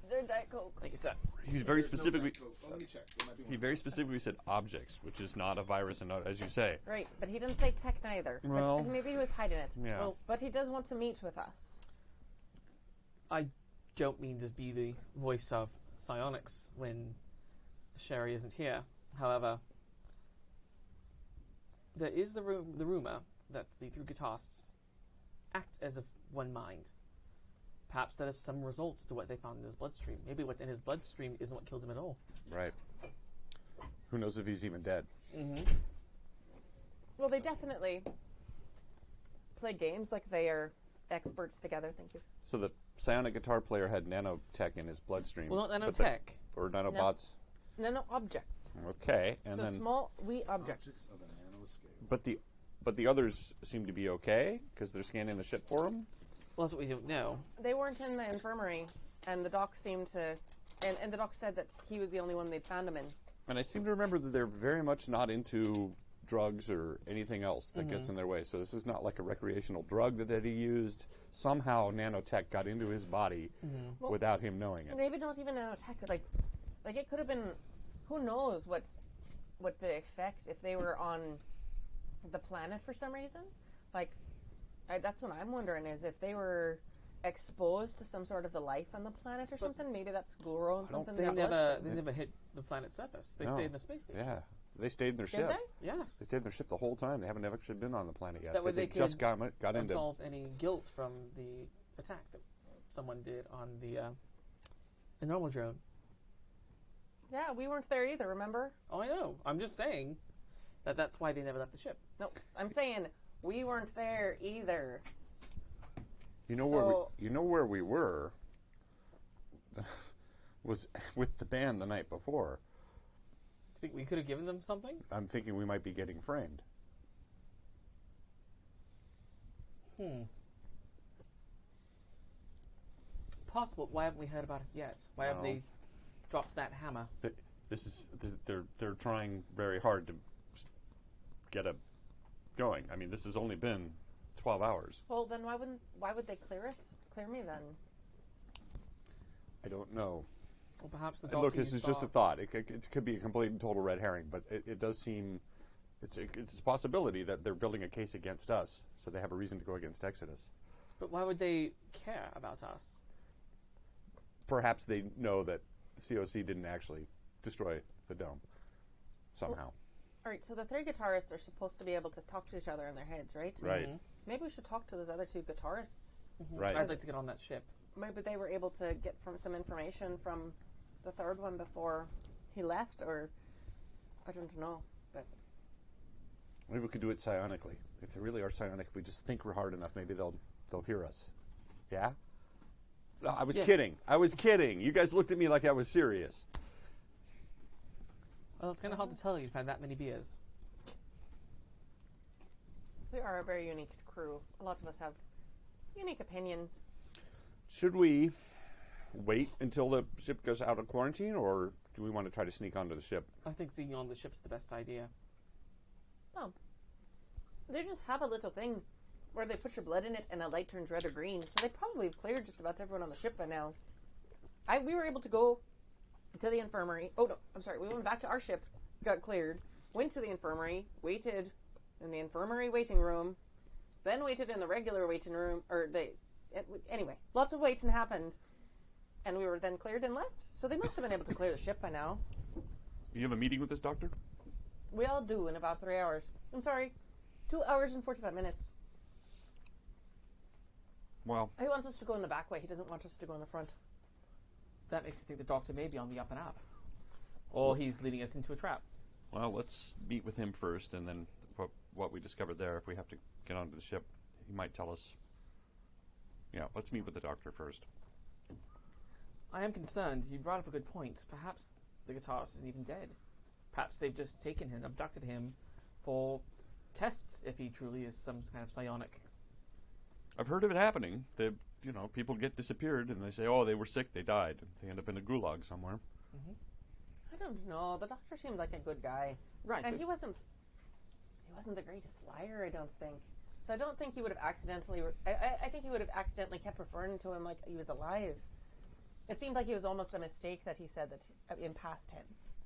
They're Diet Coke. Thank you, sir. He very specifically. Let me check. There might be He very specifically said objects, which is not a virus, and not, as you say. Right, but he didn't say tech neither. Well- But maybe he was hiding it. Yeah. Well, But he does want to meet with us. I don't mean to be the voice of psionics when Shari isn't here. However, there is the rumor that the three guitarists act as if one mind. Perhaps that is some results to what they found in his bloodstream. Maybe what's in his bloodstream isn't what killed him at all. Right. Who knows if he's even dead? Well, they definitely play games like they are experts together. Thank you. So the psionic guitar player had nanotech in his bloodstream. Well, not but nanotech. or nanobots. Nano objects. Okay, and So then small, wee objects. of a nanoscale. but the others seem to be okay because they're scanning the ship for him. Well, that's what we don't know. They weren't in the infirmary, and the doc seemed to, and the doc said that he was the only one they'd found him in. And I seem to remember that they're very much not into drugs or anything else that gets in their way. So this is not like a recreational drug that he used. Somehow nanotech got into his body without him knowing it. Maybe not even nanotech. Like it could have been. Who knows what the effects if they were on the planet for some reason? Like that's what I'm wondering is if they were exposed to some sort of the life on the planet or something. Maybe that's grown something in They their bloodstream. never hit the planet's surface. They No. stayed in the space station. Yeah, they stayed in their Did ship. they? Yes. They stayed in their ship the whole time. They haven't actually been on the planet yet. That way because they just could got into. Absolve any guilt from the attack that someone did on the normal drone. Yeah, we weren't there either. Remember? Oh, I know. I'm just saying that's why they never left the ship. No, I'm saying we weren't there either. You know where we were was with the band the night before. Think we could have given them something? I'm thinking we might be getting framed. Possible. Why haven't we heard about it yet? Why haven't No. they dropped that hammer? they're trying very hard to get a going. I mean, this has only been 12 hours. Well, then why would they clear us? Clear me then. I don't know. Well, perhaps the Look, doctor this you is just saw- a thought. It could be a complete and total red herring, but it does seem it's a possibility that they're building a case against us, so they have a reason to go against Exodus. But why would they care about us? Perhaps they know that the COC didn't actually destroy the dome somehow. All right, so the 3 guitarists are supposed to be able to talk to each other in their heads, right? Right. Maybe we should talk to those other 2 guitarists. Right. I'd like to get on that ship. Maybe they were able to get some information from the 3rd one before he left, or I don't know. But Maybe we could do it psionically. If they really are psionic, if we just think we're hard enough, maybe they'll hear us. Yeah? No, I was Yes. kidding. I was kidding. You guys looked at me like I was serious. Well, it's kind of hard to tell you've had that many beers. we are a very unique crew. A lot of us have unique opinions. Should we wait until the ship goes out of quarantine, or do we want to try to sneak onto the ship? I think seeing you on the ship's the best idea. Oh, they just have a little thing where they put your blood in it and a light turns red or green. So they probably have cleared just about everyone on the ship by now. We were able to go to the infirmary. Oh no, I'm sorry. We went back to our ship, got cleared, went to the infirmary, waited in the infirmary waiting room, then waited in the regular waiting room. Anyway, lots of waiting happened, and we were then cleared and left. So they must have been able to clear the ship by now. You have a meeting with this doctor? We all do in about 3 hours. I'm sorry, 2 hours and 45 minutes. Well, He wants us to go in the back way. He doesn't want us to go in the front. That makes you think the doctor may be on the up and up. Or he's leading us into a trap. let's meet with him first, and then what we discovered there. If we have to get onto the ship, he might tell us. Yeah, let's meet with the doctor first. I am concerned. You brought up a good point. Perhaps the guitarist isn't even dead. Perhaps they've just taken him, abducted him for tests if he truly is some kind of psionic. I've heard of it happening. People get disappeared, and they say, "Oh, they were sick, they died." They end up in a gulag somewhere. I don't know. The doctor seemed like a good guy. Right. And but he wasn't the greatest liar, I don't think. So I don't think he would have accidentally... I think he would have accidentally kept referring to him like he was alive. It seemed like it was almost a mistake that he said that in past tense.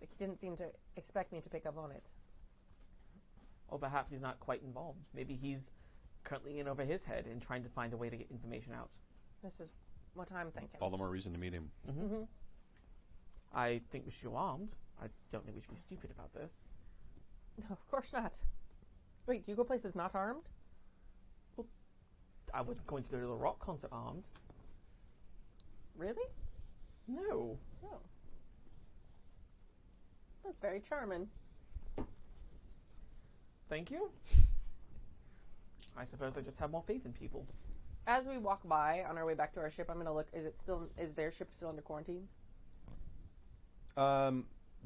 Like he didn't seem to expect me to pick up on it. Or perhaps he's not quite involved. Maybe he's currently in over his head and trying to find a way to get information out. This is what I'm thinking. All the more reason to meet him. I think we should go armed. I don't think we should be stupid about this. No, of course not. Wait, do you go places not armed? I wasn't going to go to the rock concert armed. Really? No. No. That's very charming. Thank you. I suppose I just have more faith in people. As we walk by on our way back to our ship, I'm going to look. Is their ship still under quarantine? The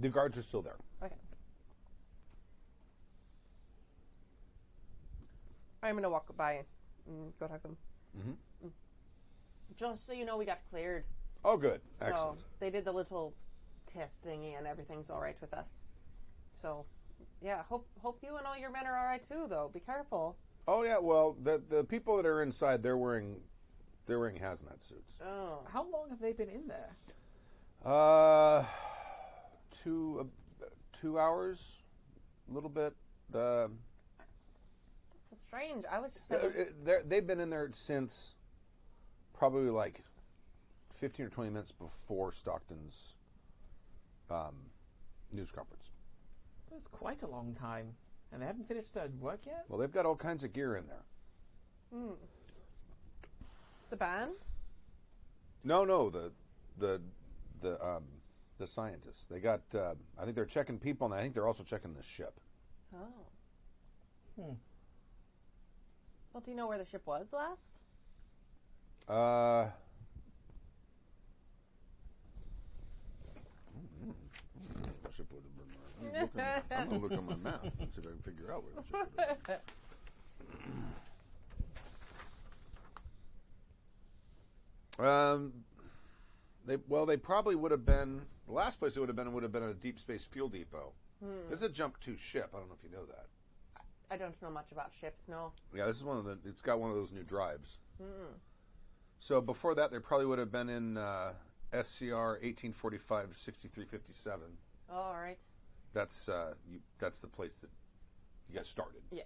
guards are still there. Okay. I'm going to walk by and go talk to them. Just so you know, we got cleared. Oh, good. So Excellent. they did the little test thingy and everything's all right with us. So, yeah, hope you and all your men are all right too, though. Be careful. Oh, yeah, well, the people that are inside, they're wearing hazmat suits. Oh. How long have they been in there? 2 hours, a little bit. That's so strange. I was just... They've been in there since probably like 15 or 20 minutes before Stockton's news conference. That's quite a long time. And they haven't finished their work yet? Well, they've got all kinds of gear in there. The band? No, the scientists. They got. I think they're checking people, and I think they're also checking the ship. Oh. Well, do you know where the ship was last? The ship would have been there. I'm gonna look on my map and see if I can figure out where the ship is. They probably would have been the last place it would have been a deep space fuel depot. This is a Jump 2 ship. I don't know if you know that. I don't know much about ships, no. Yeah, this is it's got one of those new drives. So before that, they probably would have been in SCR 1845-6357. Oh, all right. That's the place that you guys started. Yeah.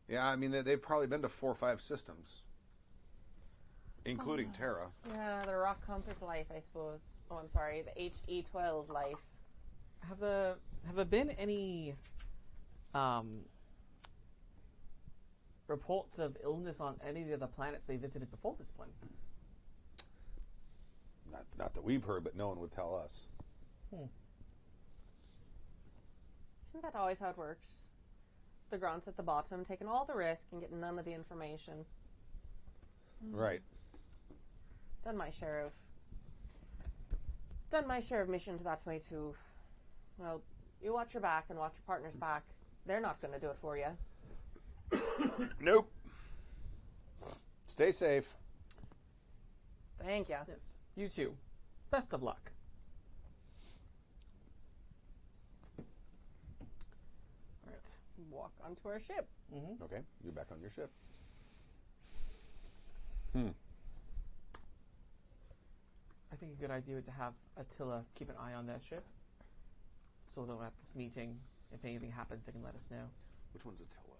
Yeah, I mean they've probably been to 4 or 5 systems, including Terra. Yeah, the rock concert life, I suppose. Oh, I'm sorry, the HE12 life. Have there been any reports of illness on any of the other planets they visited before this one? Not that we've heard, but no one would tell us. Isn't that always how it works? The grunts at the bottom taking all the risk and getting none of the information. Right. Done my share of missions that way too. Well, you watch your back and watch your partner's back. They're not going to do it for you. Nope. Stay safe. Thank you. Yes. You too. Best of luck. All right. Walk onto our ship. Okay, you're back on your ship. I think a good idea would to have Attila keep an eye on that ship. So that at this meeting, if anything happens, they can let us know. Which one's Attila?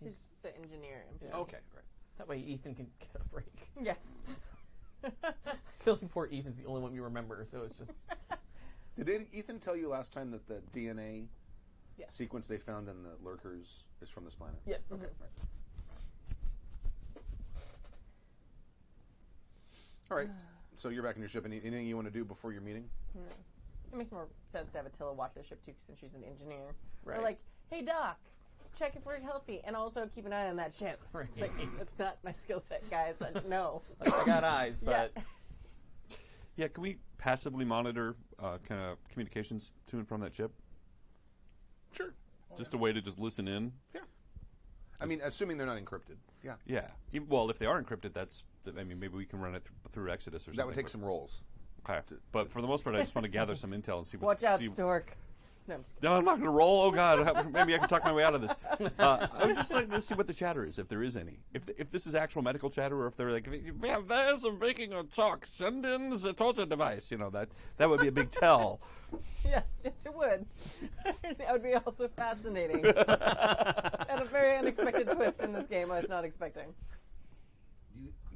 She's the engineer. Yeah. Okay, right. That way Ethan can get a break. Yeah. I feel like poor Ethan's the only one we remember, so it's just... Did Ethan tell you last time that the DNA Yes. sequence they found in the lurkers is from this planet? Yes. Okay, right. All right. So you're back on your ship. Anything you want to do before your meeting? It makes more sense to have Attila watch the ship too, since she's an engineer. Right. We're like, hey Doc, check if we're healthy, and also keep an eye on that ship. Right. It's like, that's not my skill set, guys. No. Like, I got eyes, but... Yeah, can we passively monitor kind of communications to and from that ship? Sure. Just a way to just listen in? Yeah. I mean, assuming they're not encrypted. Yeah. Yeah. Well, if they are encrypted, maybe we can run it through Exodus or something. That would take some rolls. Okay. But for the most part, I just want to gather some intel and see Watch what's... out, Stork. No, I'm just kidding. No, I'm not going to roll. Oh, God. Maybe I can talk my way out of this. I would just like to see what the chatter is, if there is any. If this is actual medical chatter, or if they're like, yeah, there's a making a talk. Send in the torture device. You know, that would be a big tell. Yes, it would. That would be also fascinating. And a very unexpected twist in this game I was not expecting.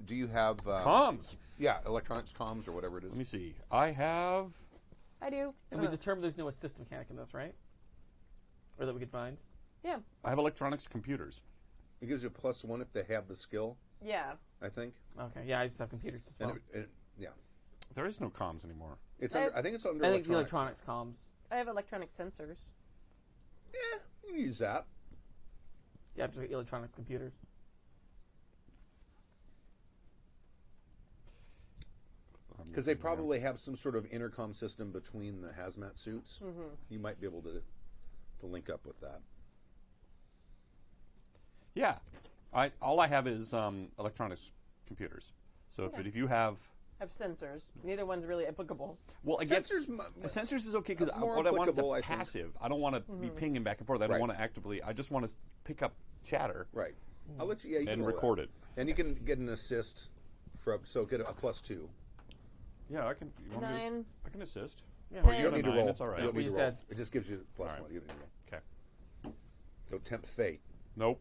Do you have... Comms. Yeah, electronics comms or whatever it is. Let me see. I have... I do. And we determined there's no assist mechanic in this, right? Or that we could find? Yeah. I have electronics computers. It gives you a +1 if they have the skill, Yeah. I think. Okay, yeah, I just have computers as well. And yeah. There is no comms anymore. It's under, I think it's under I think electronics. the electronics comms. I have electronic sensors. Yeah, you can use that. Yeah, just like electronics computers. Because they probably have some sort of intercom system between the hazmat suits. You might be able to link up with that. Yeah. All I have is electronics computers. So if you have... I have sensors. Neither one's really applicable. Well, again, Sensors, sensors is okay because more what I want is applicable, I think. passive. I don't want to be pinging back and forth. I don't Right. want to actively... I just want to pick up chatter right. I'll let you. Yeah, you can and roll record that. it. And you can get an assist so get a +2. Yeah, I can... you want me to- 9. I can assist. You got don't a need to 9, roll. that's all right. You don't We need to just roll. said- It just gives you +1. right. You don't need to roll. Okay. So tempt fate. Nope.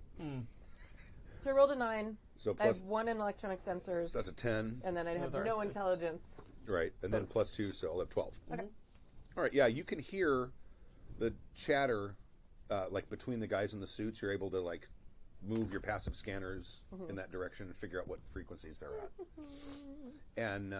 So I rolled a 9. So I have 1 in electronic sensors. that's a 10, and then I have With our no assists. intelligence. right? And then +2, so I'll have 12. Okay. All right. Yeah, you can hear the chatter like between the guys in the suits. You're able to like move your passive scanners in that direction and figure out what frequencies they're at. And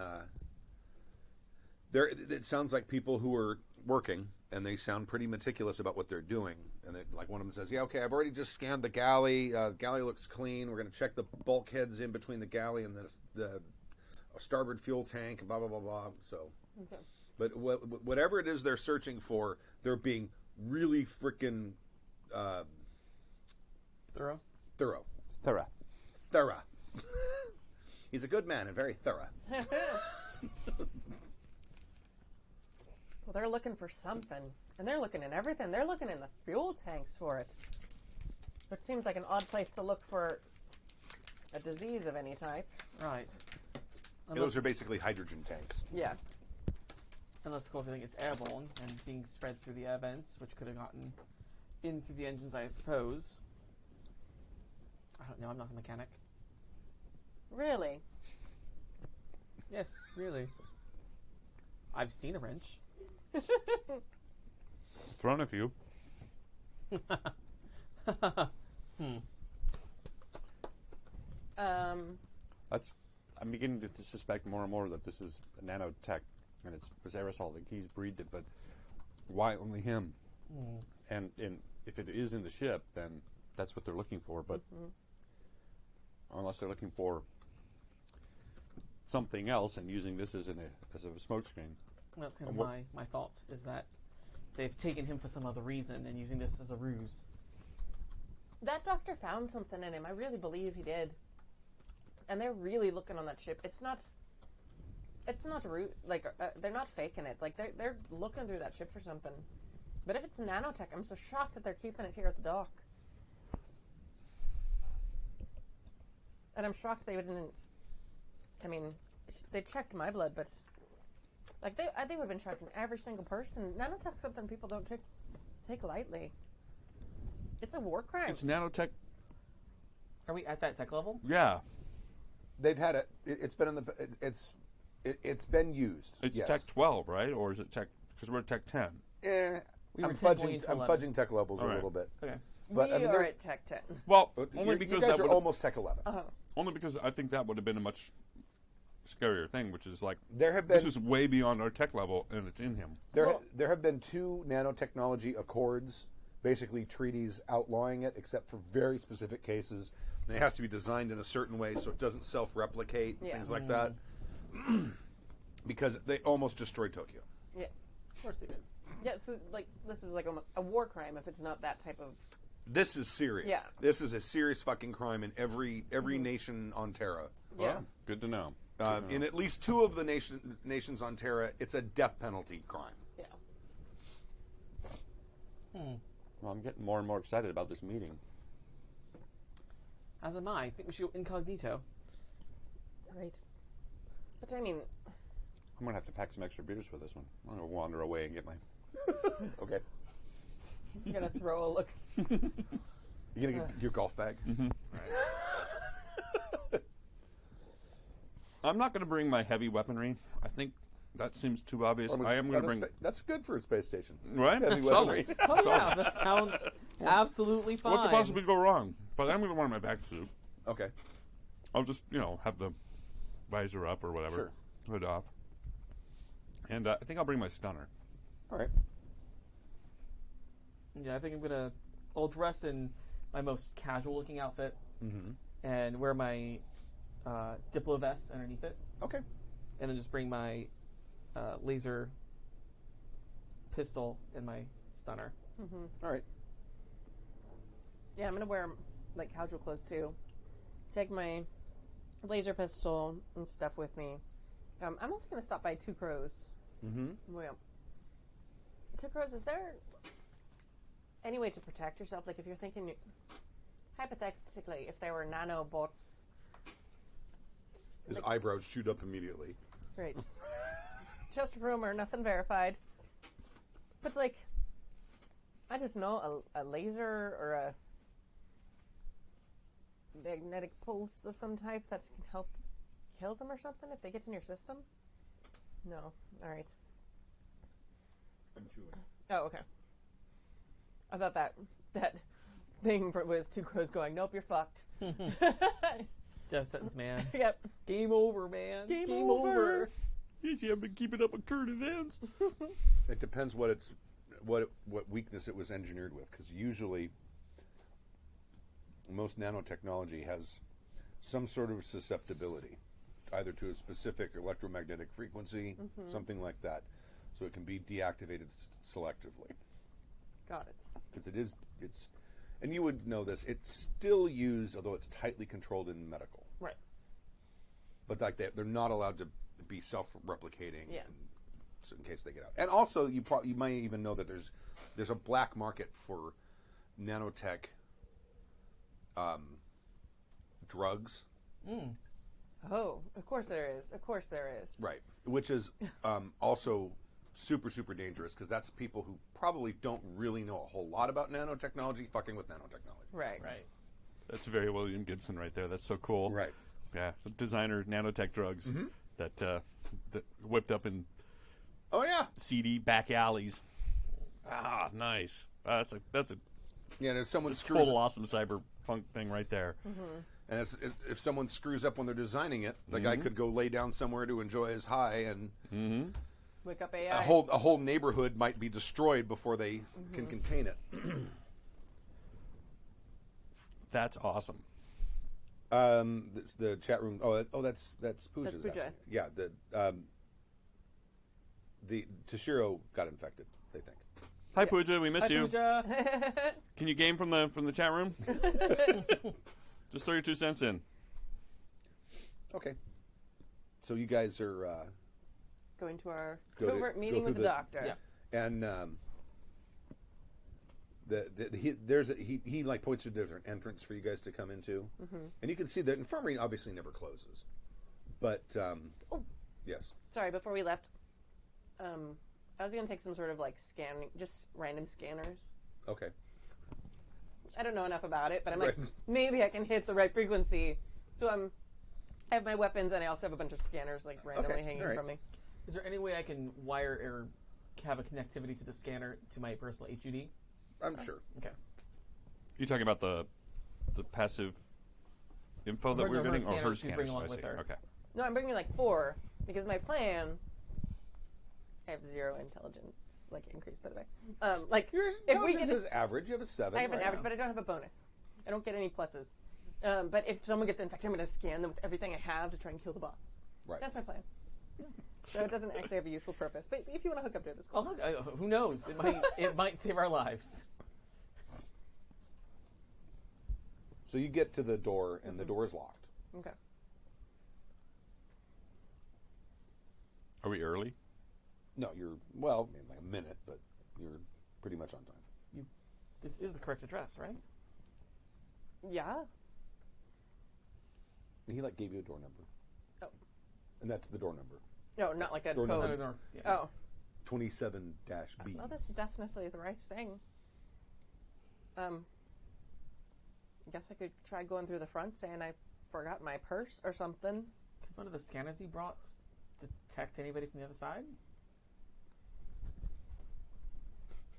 it sounds like people who are working, and they sound pretty meticulous about what they're doing. And like one of them says, "Yeah, okay, I've already just scanned the galley. Galley looks clean. We're going to check the bulkheads in between the galley and the starboard fuel tank. Blah blah blah blah." So, Okay. but whatever it is they're searching for, they're being really freaking Thorough? thorough. Thera. Thorough. He's a good man and very thorough. Well, they're looking for something, and they're looking in everything. They're looking in the fuel tanks for it. It seems like an odd place to look for a disease of any type. Right. Those are basically hydrogen tanks. Yeah. Unless, of course, I think it's airborne and being spread through the air vents, which could have gotten in through the engines, I suppose. I don't know. I'm not a mechanic. Really? Yes, really. I've seen a wrench. Thrown a few. I'm beginning to suspect more and more that this is nanotech, and it's aerosol. Like he's breathed it, but why only him? And if it is in the ship, then that's what they're looking for. But unless they're looking for something else and using this as a smokescreen. That's kind of my thought, is that they've taken him for some other reason and using this as a ruse. That doctor found something in him. I really believe he did. And they're really looking on that ship. It's not they're not faking it. Like they're looking through that ship for something. But if it's nanotech, I'm so shocked that they're keeping it here at the dock. And I'm shocked they didn't. I mean, they checked my blood, but like they would have been checking every single person. Nanotech's something people don't take lightly. It's a war crime. It's nanotech. Are we at that tech level? Yeah. They've had it. It's been in the. It's been used. It's yes. Tech 12, right? Or is it Tech? Because we're at Tech 10. We I'm were 10 going fudging. into I'm 11. fudging tech levels All a right. little bit. Okay. But we I mean, are they're- at Tech 10. Well, you only because guys that are would almost tech 11. only because I think that would have been a much scarier thing, which is like There have been this is way beyond our tech level, and it's in him. there have been 2 nanotechnology accords, basically treaties outlawing it, except for very specific cases. And it has to be designed in a certain way so it doesn't self-replicate, Yeah. things like that. Because they almost destroyed Tokyo. Yeah. Of course they did. Yeah, so like this is like a war crime if it's not that type of. This is serious. Yeah. This is a serious fucking crime in every nation on Terra. Yeah. Oh, good to know. In at least 2 of the nations on Terra, it's a death penalty crime. Yeah. Well, I'm getting more and more excited about this meeting. As am I. I think we should go incognito. Right. But I mean, I'm gonna have to pack some extra beers for this one. I'm gonna wander away and get my. Okay. you're gonna throw a look. You gonna get your golf bag? I'm not going to bring my heavy weaponry. I think that seems too obvious. I am going to bring. That's good for a space station. Right? Heavy Solid. weaponry. Oh yeah, that sounds absolutely fine. What could possibly go wrong? But I'm going to wear my back suit. Okay. I'll just, have the visor up or whatever. Sure. Hood off. And I think I'll bring my stunner. All right. Yeah, I think I'll dress in my most casual-looking outfit and wear my Diplo vest underneath it, Okay. and then just bring my laser pistol and my stunner. All right. Yeah, I'm gonna wear like casual clothes too. Take my laser pistol and stuff with me. I'm also gonna stop by Two Crows. Well, Two Crows, is there any way to protect yourself? Like if you're thinking, hypothetically, if there were nanobots. His eyebrows shoot up immediately. Great. Just a rumor, nothing verified. But like, I just know a laser or a magnetic pulse of some type that can help kill them or something if they get in your system? No. Alright. I'm chewing. Oh, okay. I thought that thing was Two Crows going, nope, you're fucked. Death sentence, man. Yep. Game over, man. Game over. Easy, I've been keeping up with current events. It depends what weakness it was engineered with, because usually most nanotechnology has some sort of susceptibility, either to a specific electromagnetic frequency, something like that, so it can be deactivated selectively. Got it. Because it's, and you would know this, it's still used, although it's tightly controlled in medical. Right. but like they're not allowed to be self-replicating. Yeah. So in case they get out. And also, you might even know that there's a black market for nanotech drugs. Oh, of course there is. Of course there is. Right. Which is also super, super dangerous because that's people who probably don't really know a whole lot about nanotechnology fucking with nanotechnology. Right. Right. That's very William Gibson right there. That's so cool. Right. Yeah, the designer nanotech drugs that whipped up in Oh, yeah. seedy back alleys. Ah, nice. That's a Yeah, and if someone It's a screws total awesome cyberpunk thing right there. and if someone screws up when they're designing it, the guy could go lay down somewhere to enjoy his high, and Wake up AI. a whole neighborhood might be destroyed before they can contain it. That's awesome. It's the chat room. Oh, that's Pooja's. That's Pooja. asking. Yeah, the Toshiro got infected. They think. Hi, Pooja. We miss Hi, you. Pooja. Can you game from the chat room? Just throw your 2 cents in. Okay. So you guys are Going to our Go to- covert go meeting through with the the- doctor. Yeah. and he like points to a different entrance for you guys to come into, and you can see that infirmary obviously never closes, but yes. Sorry, before we left, I was going to take some sort of like scanning, just random scanners. Okay. I don't know enough about it, but I'm like, Right. maybe I can hit the right frequency. So I have my weapons, and I also have a bunch of scanners like randomly hanging all right. from me. Is there any way I can wire or have a connectivity to the scanner to my personal HUD? I'm sure. Okay. You talking about the passive info that Her- we were no, her getting, or scanner her she'd scanners? bring along I with see. her. Okay. No, I'm bringing like 4 because my plan. I have 0 intelligence, like increase by the way. Like Your if we intelligence get, is average. You have a 7. I have an right average, now. but I don't have a bonus. I don't get any pluses. But if someone gets infected, I'm going to scan them with everything I have to try and kill the bots. Right. That's my plan. So it doesn't actually have a useful purpose. But if you want to hook up to it, it's Oh, cool. look, who knows? It might save our lives. So you get to the door, and the door is locked. Okay. Are we early? No, you're like a minute, but you're pretty much on time. This is the correct address, right? Yeah. He gave you a door number, Oh. and that's the door number, No, not like a Door code. number. No. Yeah. Oh. 27-B. Well, this is definitely the right thing. I guess I could try going through the front, saying I forgot my purse or something. Could one of the scanners he brought detect anybody from the other side?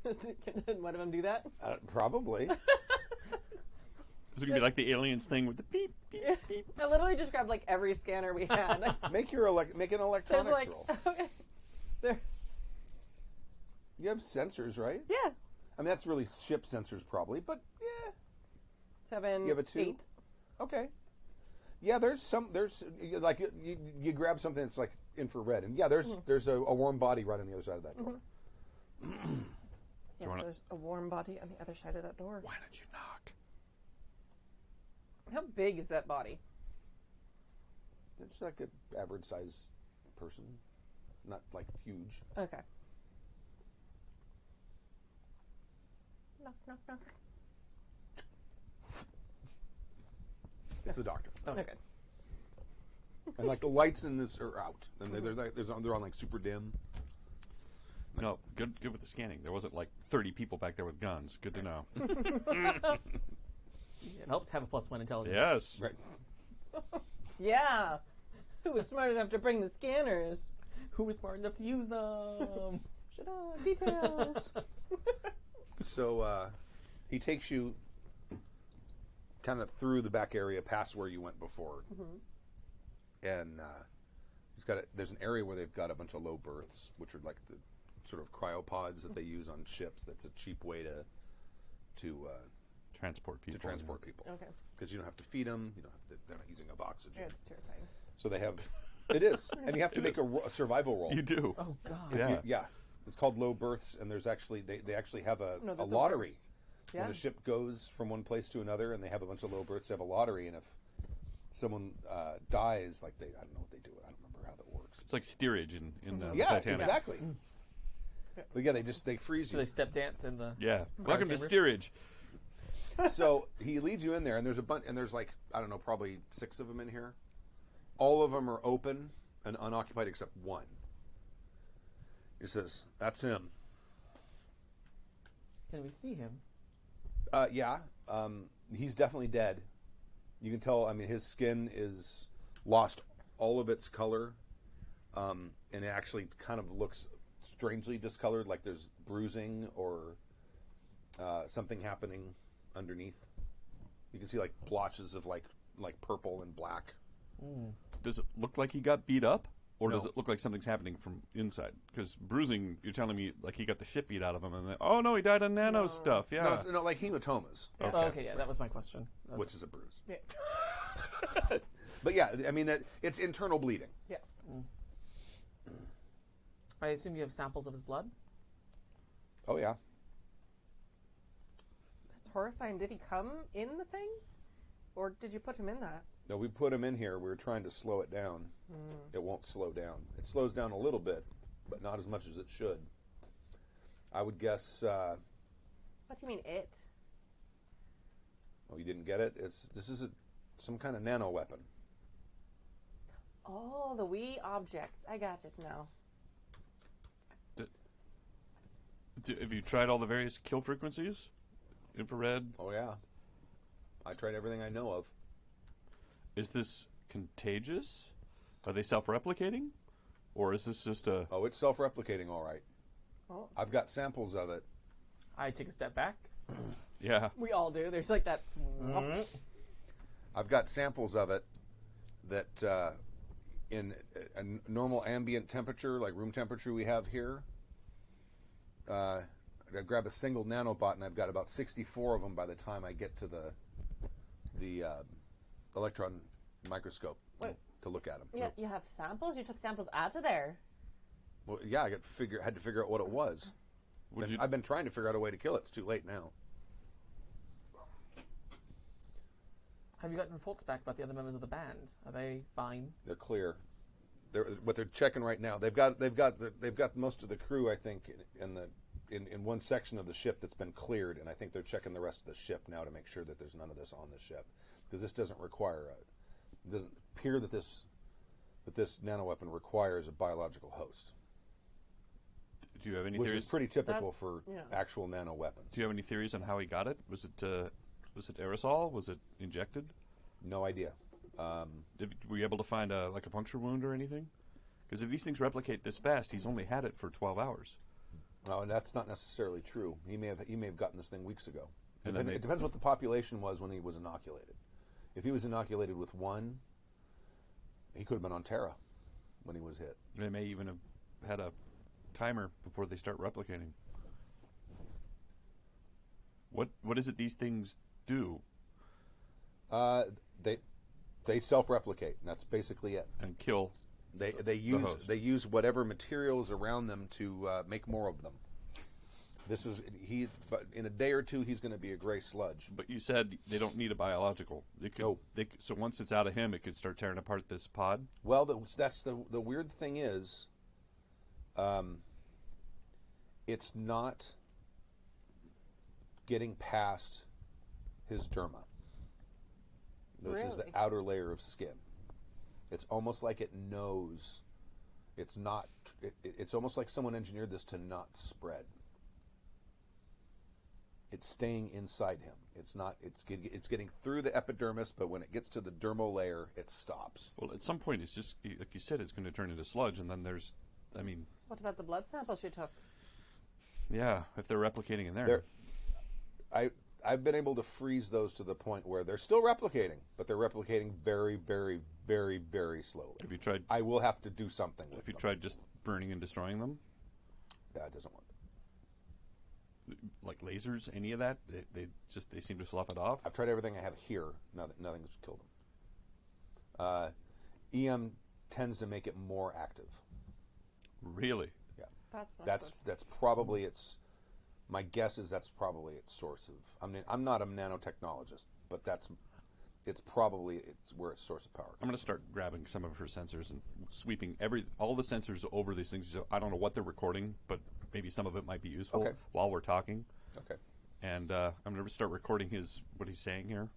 Can one of them do that? Probably. Is it gonna be like the aliens thing with the beep, beep, beep? I literally just grabbed like every scanner we had. Make an There's electronics like, roll. okay. There's, You have sensors, right? yeah. I mean, that's really ship sensors, probably, but yeah. 7, You have a 2? 8. Okay. Yeah, there's like you grab something that's like infrared, and yeah, there's a warm body right on the other side of that door. Yes, there's a warm body on the other side of that door. Why don't you knock? How big is that body? It's like an average size person, not like huge. Okay. Knock, knock, knock. It's the doctor, Okay. and like the lights in this are out, and they're on like super dim. No, good with the scanning. There wasn't like 30 people back there with guns. Good to know. It helps have a +1 intelligence. Yes. Right. Yeah. Who was smart enough to bring the scanners? Who was smart enough to use them? Shut up, details. So he takes you kind of through the back area, past where you went before, and there's an area where they've got a bunch of low berths, which are like the sort of cryopods that they use on ships. That's a cheap way to Transport people. transport people. Okay. Because you don't have to feed them. They're not using up oxygen. It's terrifying. So they have. It is, and you have to make a survival roll. You do. Oh God. Yeah. It's called low berths, and there's actually they actually have a No, they're the lottery. worst. When Yeah. a ship goes from one place to another, and they have a bunch of low berths, they have a lottery, and if someone dies, like I don't know what they do. I don't remember how that works. It's like steerage in the Yeah, Titanic. exactly. But yeah, they freeze So you. they step dance in the. Yeah. Welcome to chambers. steerage. So he leads you in there, and there's a bunch, and there's like I don't know, probably 6 of them in here. All of them are open and unoccupied except one. He says, "That's him." Can we see him? Yeah, he's definitely dead. You can tell. I mean, his skin is lost all of its color, and it actually kind of looks strangely discolored, like there's bruising or something happening underneath. You can see like blotches of like purple and black. Does it look like he got beat up? Or No. does it look like something's happening from inside? Because bruising, you're telling me like he got the shit beat out of him, and then, oh no, he died of nano stuff. Yeah. No, it's, no, like hematomas, Oh, okay, yeah, that was my question. That was- which is a bruise. Yeah. But yeah, I mean that it's internal bleeding. Yeah. I assume you have samples of his blood. Oh yeah. That's horrifying. Did he come in the thing? Or did you put him in that? No, we put him in here. We were trying to slow it down. It won't slow down. It slows down a little bit, but not as much as it should. I would guess. What do you mean, it? Oh, you didn't get it? This is some kind of nano weapon. Oh, the wee objects. I got it now. Have you tried all the various kill frequencies? Infrared? Oh yeah. I tried everything I know of. Is this contagious? Are they self-replicating? Or is this just a... Oh, it's self-replicating, all right. Oh. I've got samples of it. I take a step back. Yeah. We all do. There's like that. I've got samples of it that in a normal ambient temperature, like room temperature we have here, I grab a single nanobot, and I've got about 64 of them by the time I get to the electron microscope Wait. to look at them. Yeah, you have samples? You took samples out of there. Well, yeah, I had to figure out what it was. Would you... I've been trying to figure out a way to kill it. It's too late now. Have you gotten reports back about the other members of the band? Are they fine? They're clear. What they're checking right now. They've got most of the crew, I think, in one section of the ship that's been cleared, and I think they're checking the rest of the ship now to make sure that there's none of this on the ship, because this doesn't require it doesn't appear that this nanoweapon requires a biological host, Do you have any which theories? is pretty typical That- for yeah. actual nanoweapons. Do you have any theories on how he got it? Was it aerosol? Was it injected? No idea. Were you able to find a puncture wound or anything? Because if these things replicate this fast, he's only had it for 12 hours. No, and that's not necessarily true. He may have gotten this thing weeks ago. And then It depends what the population was when he was inoculated. If he was inoculated with one, he could have been on Terra when he was hit. They may even have had a timer before they start replicating. What is it these things do? They self-replicate, and that's basically it. And kill. They host. use whatever materials around them to make more of them. But in a day or two he's going to be a gray sludge. But you said they don't need a biological. They could, No. So once it's out of him, it could start tearing apart this pod. Well, that's the weird thing is, it's not getting past his derma. This is the Really? outer layer of skin. It's almost like it knows. It's not. It's almost like someone engineered this to not spread. It's staying inside him. It's not. It's getting through the epidermis, but when it gets to the dermal layer, it stops. Well, at some point, it's just like you said, it's going to turn into sludge, and then there's, I mean, What about the blood samples you took? yeah, if they're replicating in there. I've been able to freeze those to the point where they're still replicating, but they're replicating very, very, very, very slowly. Have you tried? I will have to do something with Have you them. tried just burning and destroying them, Yeah, it doesn't work. like lasers? Any of that? They seem to slough it off. I've tried everything I have here. Nothing's killed them. EM tends to make it more active. Really? Yeah, That's not that's probably its. My guess is that's probably its source of. I mean, I'm not a nanotechnologist, but it's probably where its source of power. I'm going to start grabbing some of her sensors and sweeping all the sensors over these things. So I don't know what they're recording, but maybe some of it might be useful while we're talking. Okay. And I'm going to start recording what he's saying here,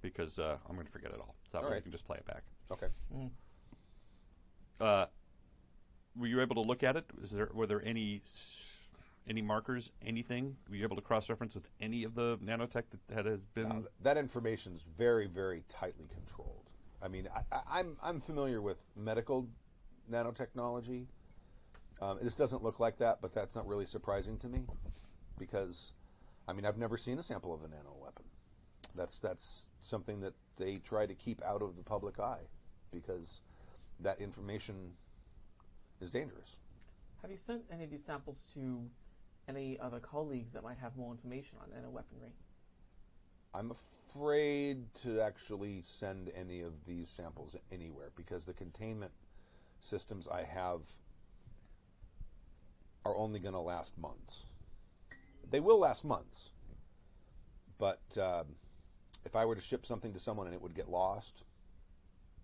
because I'm going to forget it all. So that way I can just play it back. Okay. Were you able to look at it? Were there any markers, anything? Were you able to cross-reference with any of the nanotech that has been? That information is very, very tightly controlled. I mean, I'm familiar with medical nanotechnology. This doesn't look like that, but that's not really surprising to me, because, I mean, I've never seen a sample of a nano weapon. That's something that they try to keep out of the public eye, because that information is dangerous. Have you sent any of these samples to any other colleagues that might have more information on nanoweaponry? I'm afraid to actually send any of these samples anywhere, because the containment systems I have are only going to last months. They will last months, but if I were to ship something to someone and it would get lost,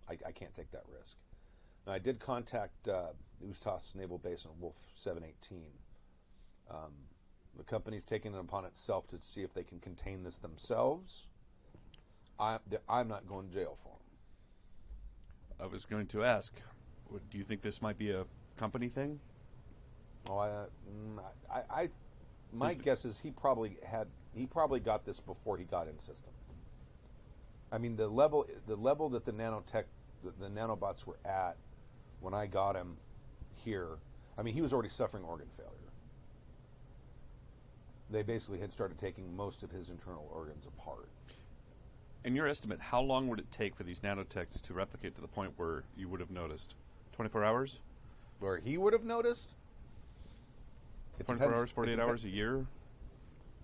I can't take that risk. Now, I did contact Ustas Naval Base on Wolf 718. The company's taken it upon itself to see if they can contain this themselves. I'm not going to jail for them. I was going to ask, do you think this might be a company thing? Oh, my guess is he probably got this before he got in system. I mean, the level that the nanobots were at when I got him here, I mean, he was already suffering organ failure. They basically had started taking most of his internal organs apart. In your estimate, how long would it take for these nanotechs to replicate to the point where you would have noticed? 24 hours? Where he would have noticed? 24 hours, 48 hours, a year?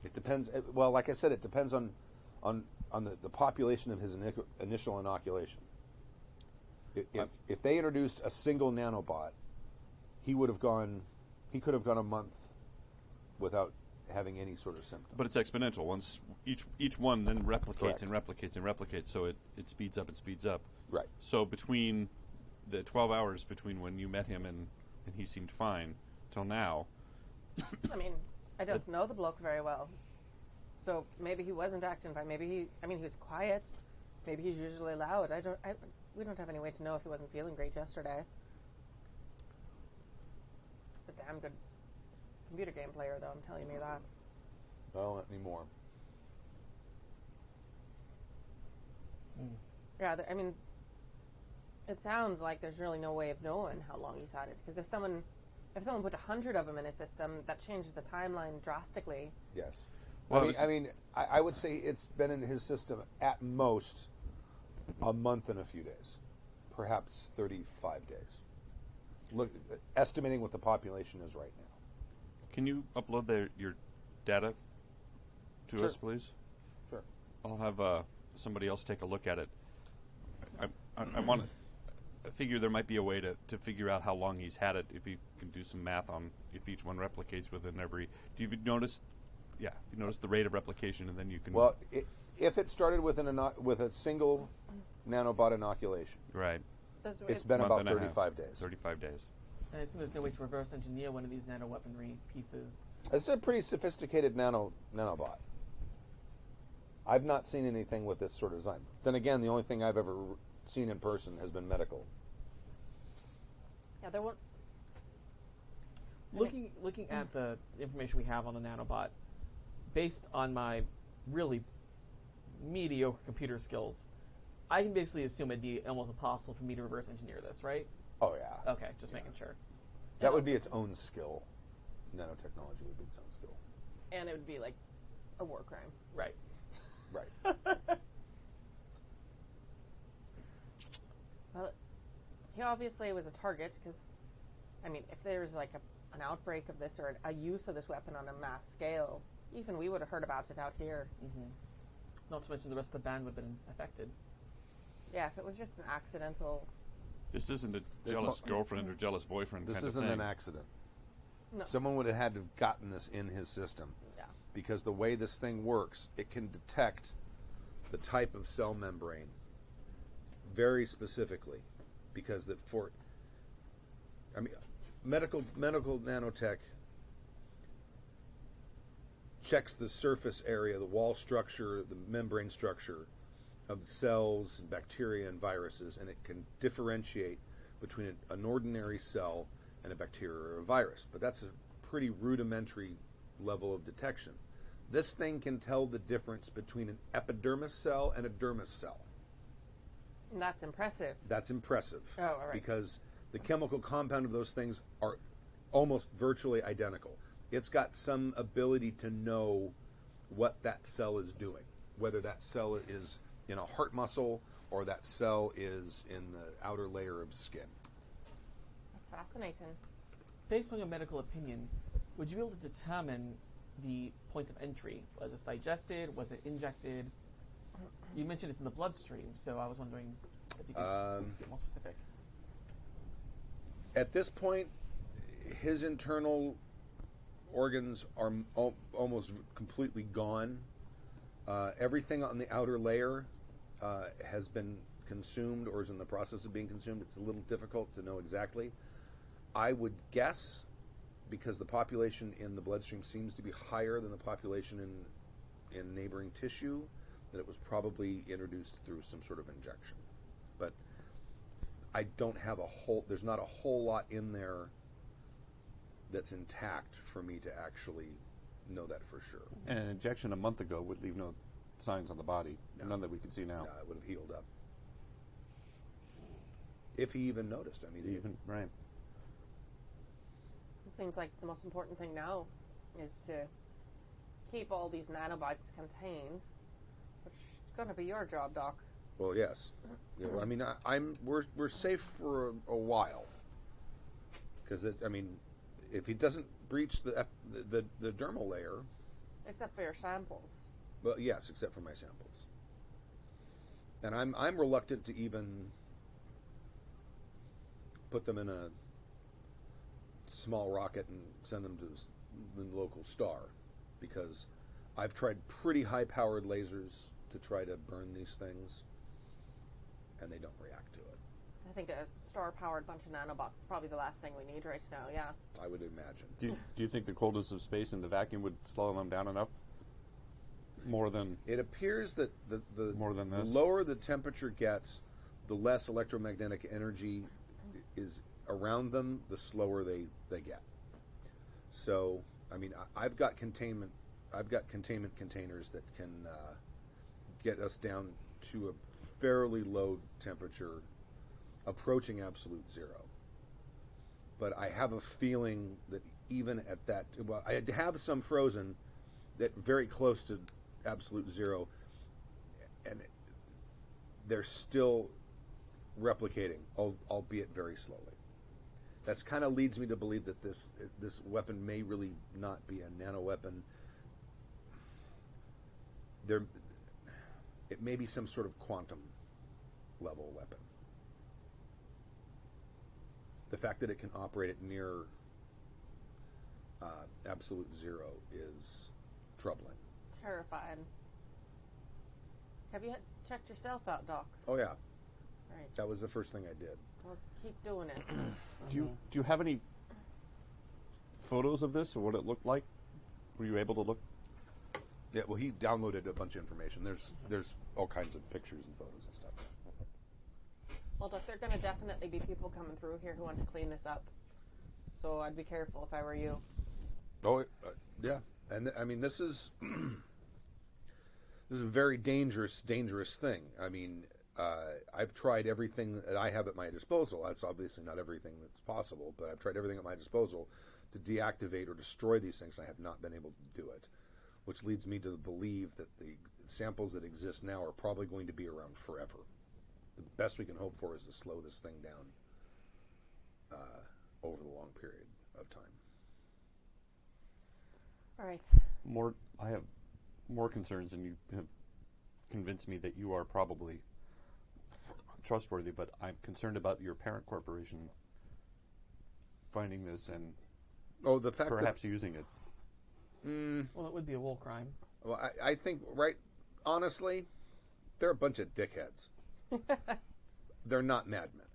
It depends. Well, like I said, it depends on the population of his initial inoculation. If they introduced a single nanobot, he could have gone a month without having any sort of symptom. But it's exponential. Once each one then replicates Correct. and replicates and replicates, so it speeds up and speeds up. Right. So between the 12 hours between when you met him and he seemed fine till now. I mean, I don't know the bloke very well. So maybe he wasn't acting fine. Maybe he was quiet. Maybe he's usually loud. We don't have any way to know if he wasn't feeling great yesterday. It's a damn good computer game player, though, I'm telling you that. Well, not anymore. Yeah, I mean, it sounds like there's really no way of knowing how long he's had it. Because if someone put 100 of them in a system, that changes the timeline drastically. Yes. Well, I would say it's been in his system at most a month and a few days, perhaps 35 days. Look, estimating what the population is right now. Can you upload your data to Sure. us, please? Sure. I'll have somebody else take a look at it. I want to. I figure there might be a way to figure out how long he's had it if you can do some math on if each one replicates within every. Do you notice? Yeah, you notice the rate of replication, and then you can. Well, if it started with a single nanobot inoculation, right. it's been Month about and a half. 35 days. 35 days. And I assume there's no way to reverse engineer one of these nanoweaponry pieces. It's a pretty sophisticated nanobot. I've not seen anything with this sort of design. Then again, the only thing I've ever seen in person has been medical. Yeah, there won't. Looking at the information we have on the nanobot, based on my really mediocre computer skills, I can basically assume it'd be almost impossible for me to reverse engineer this, right? Oh, yeah. Okay, just making sure. That would be its own skill. Nanotechnology would be its own skill. And it would be like a war crime. Right. Right. Well, he obviously was a target because, I mean, if there's like an outbreak of this or a use of this weapon on a mass scale, even we would have heard about it out here. Mm-hmm. Not to mention the rest of the band would have been affected. Yeah, if it was just an accidental. This isn't a jealous girlfriend or jealous boyfriend This kind of isn't thing. an accident. No. Someone would have had to have gotten this in his system. Yeah. Because the way this thing works, it can detect the type of cell membrane very specifically, because medical nanotech checks the surface area, the wall structure, the membrane structure of the cells, bacteria, and viruses, and it can differentiate between an ordinary cell and a bacteria or a virus. But that's a pretty rudimentary level of detection. This thing can tell the difference between an epidermis cell and a dermis cell. And that's impressive. That's impressive. Oh, all right. Because the chemical compound of those things are almost virtually identical. It's got some ability to know what that cell is doing, whether that cell is in a heart muscle or that cell is in the outer layer of skin. That's fascinating. Based on your medical opinion, would you be able to determine the points of entry? Was it digested? Was it injected? You mentioned it's in the bloodstream, so I was wondering if you could get more specific. At this point, his internal organs are almost completely gone. Everything on the outer layer has been consumed or is in the process of being consumed. It's a little difficult to know exactly. I would guess, because the population in the bloodstream seems to be higher than the population in neighboring tissue, that it was probably introduced through some sort of injection. But I don't have there's not a whole lot in there that's intact for me to actually know that for sure. And an injection a month ago would leave no signs on the body, none that we can see now. It would have healed up. If he even noticed. Right. It seems like the most important thing now is to keep all these nanobots contained, which is going to be your job, Doc. Well, yes. Yeah, well, we're safe for a while, because if he doesn't breach the dermal layer. Except for your samples. Well, yes, except for my samples. And I'm reluctant to even put them in a small rocket and send them to the local star, because I've tried pretty high-powered lasers to try to burn these things, and they don't react to it. I think a star-powered bunch of nanobots is probably the last thing we need right now, yeah. I would imagine. Do you think the coldness of space and the vacuum would slow them down enough? More than... It appears that the more than this? lower the temperature gets, the less electromagnetic energy is around them, the slower they get. So, I've got containment containers that can get us down to a fairly low temperature, approaching absolute zero. But I have a feeling that even at that, I have some frozen that very close to absolute zero, and they're still replicating, albeit very slowly. That's kind of leads me to believe that this weapon may really not be a nano weapon. It may be some sort of quantum level weapon. The fact that it can operate at near absolute zero is troubling. Terrified. Have you checked yourself out, Doc? Oh yeah, Right. that was the first thing I did. Well, keep doing it. Do you have any photos of this, or what it looked like? Were you able to look? Yeah, well, he downloaded a bunch of information. There's all kinds of pictures and photos and stuff. Well, Doc, there are going to definitely be people coming through here who want to clean this up. So I'd be careful if I were you. Oh, yeah. And this is a very dangerous thing. I've tried everything that I have at my disposal. That's obviously not everything that's possible, but I've tried everything at my disposal to deactivate or destroy these things. I have not been able to do it, which leads me to believe that the samples that exist now are probably going to be around forever. The best we can hope for is to slow this thing down over the long period of time. All right. I have more concerns, and you have convinced me that you are probably trustworthy, but I'm concerned about your parent corporation finding this and the fact perhaps using it. Well, it would be a war crime. Well, I think, honestly, they're a bunch of dickheads. They're not madmen.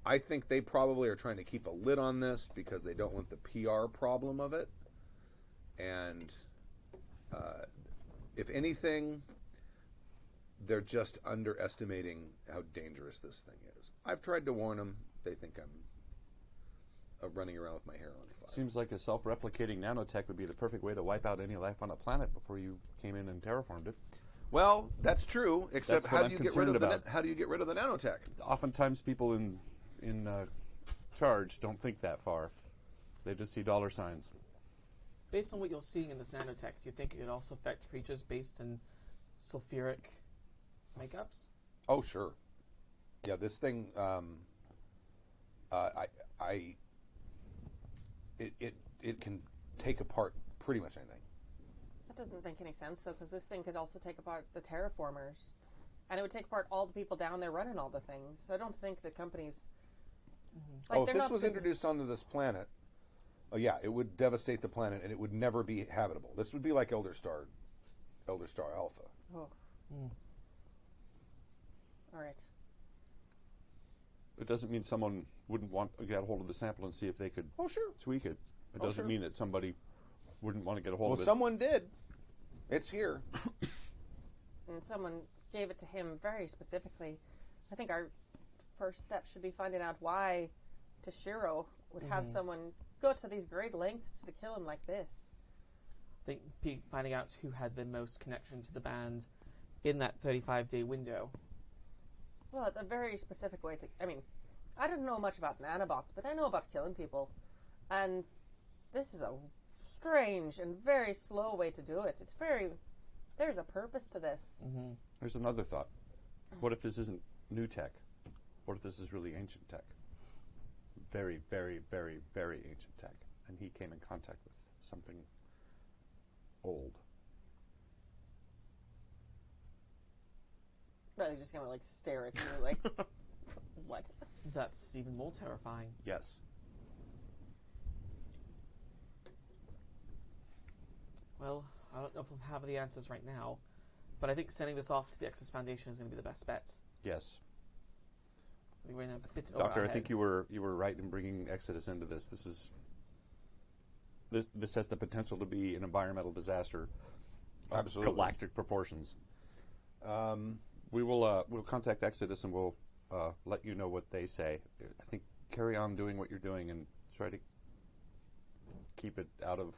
I think they probably are trying to keep a lid on this because they don't want the PR problem of it. And if anything, they're just underestimating how dangerous this thing is. I've tried to warn them. They think I'm running around with my hair on fire. Seems like a self-replicating nanotech would be the perfect way to wipe out any life on a planet before you came in and terraformed it. Well, that's true. Except That's what how I'm do you get rid of concerned how do you get rid of the nanotech? Oftentimes people in charge don't think that far. They just see dollar signs. Based on what you're seeing in this nanotech, do you think it could also affect creatures based in sulfuric makeups? Oh, sure. Yeah, this thing. It can take apart pretty much anything. That doesn't make any sense, though, because this thing could also take apart the terraformers. And it would take apart all the people down there running all the things. So I don't think the companies... Like, If they're this not was gonna- introduced onto this planet, oh yeah, it would devastate the planet and it would never be habitable. This would be like Elder Star Alpha. Oh. All right. It doesn't mean someone wouldn't want to get a hold of the sample and see if they could Oh, sure. tweak it. It Oh, doesn't sure. mean that somebody wouldn't want to get a hold Well, of it. someone did. It's here. And someone gave it to him very specifically. I think our first step should be finding out why Toshiro would have someone go to these great lengths to kill him like this. I think finding out who had the most connection to the band in that 35-day window. Well, it's a very specific way to... I mean, I don't know much about nanobots, but I know about killing people. And this is a strange and very slow way to do it. It's very... There's a purpose to this. There's another thought. What if this isn't new tech? What if this is really ancient tech? Very, very, very, very ancient tech. And he came in contact with something old. But he's just going to, like, stare at you like... What? That's even more terrifying. Yes. Well, I don't know if we'll have the answers right now, but I think sending this off to the Exodus Foundation is going to be the best bet. Yes. I think we're going to fit it over Doctor, our I think heads. you were right in bringing Exodus into this. This has the potential to be an environmental disaster of Absolutely. galactic proportions. We'll contact Exodus and we'll let you know what they say. I think carry on doing what you're doing and try to keep it out of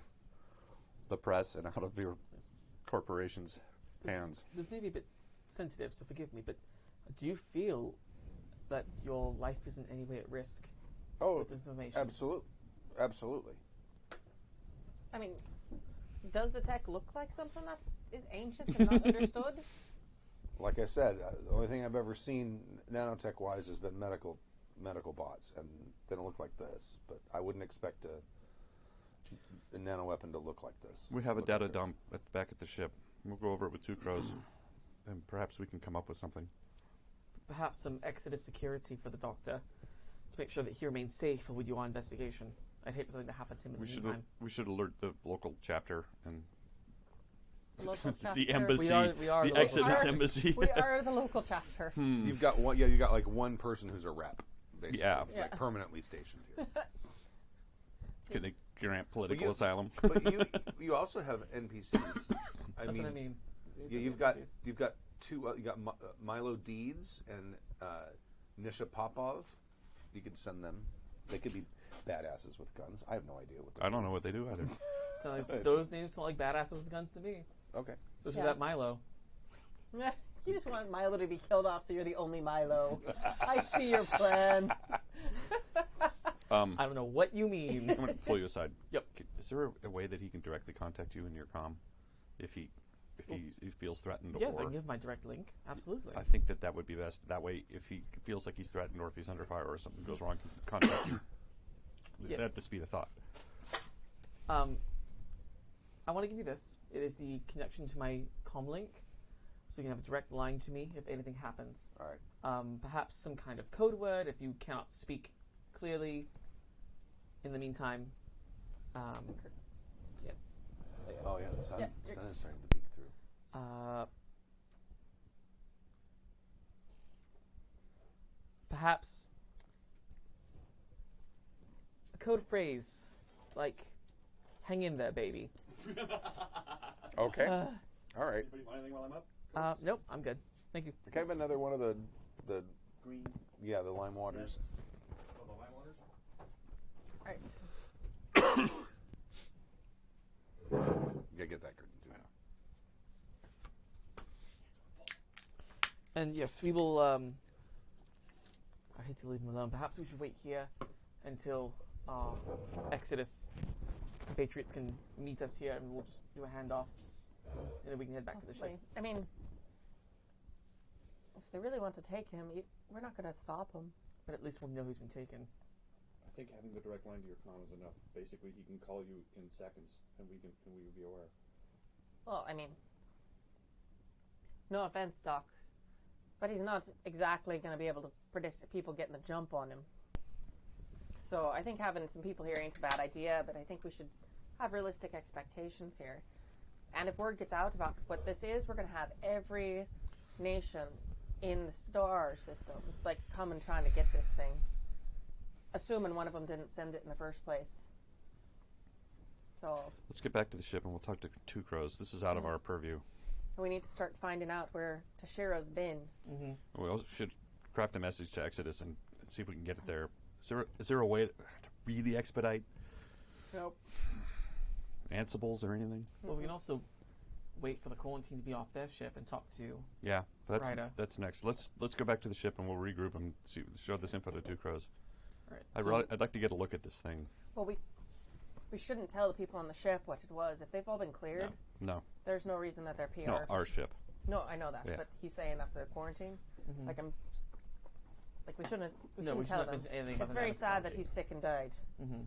the press and out of your corporation's hands. This may be a bit sensitive, so forgive me, but do you feel that your life is in any way at risk Oh, with this information? absolutely. I mean, does the tech look like something that is ancient and not understood? Like I said, the only thing I've ever seen nanotech-wise has been medical bots, and they don't look like this. But I wouldn't expect a nano weapon to look like this. We have a Look data like dump at the back at the ship. We'll go over it with Two Crows, and perhaps we can come up with something. Perhaps some Exodus security for the Doctor to make sure that he remains safe with your investigation. I'd hate for something to happen to him in the meantime. We should alert the local chapter and The local chapter. the embassy, We are the the local Exodus chapter. embassy. We are the local chapter. You've got one. Yeah, you got like one person who's a rep, basically, Yeah. who's, like, Yeah. permanently stationed here. Can they grant political you- asylum? But you also have NPCs. That's what I mean. Yeah, you've got two. You got Milo Deeds and Nisha Popov. You could send them. They could be badasses with guns. I have no idea what. I don't know what they do either. So, like, those names sound like badasses with guns to me. Okay. Especially Yeah. that Milo. You just want Milo to be killed off so you're the only Milo. I see your plan. I don't know what you mean. I'm going to pull you aside. Yep. Is there a way that he can directly contact you in your comm if he feels threatened? Yes, I or can give my direct link. Absolutely. I think that would be best. That way, if he feels like he's threatened or if he's under fire or something goes wrong, he can contact you. Yes. At the speed of thought. I want to give you this. It is the connection to my comm link, so you can have a direct line to me if anything happens. All right. Perhaps some kind of code word if you cannot speak clearly. In the meantime, yeah. Oh yeah, the sun Yeah. is starting to peek through. perhaps a code phrase like "Hang in there, baby." Okay. All right. Anybody want anything while I'm up? Nope, I'm good. Thank you. Can I have another one of the Green. yeah, the lime waters? Oh, the lime waters? All right. Yeah, get that good. And yes, we will. I hate to leave him alone. Perhaps we should wait here until our Exodus compatriots can meet us here, and we'll just do a handoff, and then we can head back to the Possibly. ship. I mean, if they really want to take him, we're not going to stop them. But at least we'll know who's been taken. I think having the direct line to your con is enough. Basically, he can call you in seconds, and we will be aware. Well, I mean, no offense, Doc, but he's not exactly going to be able to predict people getting the jump on him. So I think having some people here ain't a bad idea, but I think we should have realistic expectations here. And if word gets out about what this is, we're going to have every nation in the star systems come and trying to get this thing, assuming one of them didn't send it in the first place. So Let's get back to the ship and we'll talk to Two Crows. This is out of our purview. we need to start finding out where Tashiro's been. We also should craft a message to Exodus and see if we can get it there. Is there a way to really expedite Nope. Ansibles or anything? Well, we can also wait for the quarantine to be off their ship and talk to. Yeah, Righto. that's next. Let's go back to the ship and we'll regroup and show this info to Two Crows. All right. I'd like to get a look at this thing. Well, we shouldn't tell the people on the ship what it was. If they've all been cleared, No, there's no reason that their PR. no, our ship. No, I know that, Yeah. but he's saying after the quarantine, we shouldn't No, we should tell not them. mention anything about It's the very medical sad that quarantine. he's sick and died. Mm-hmm.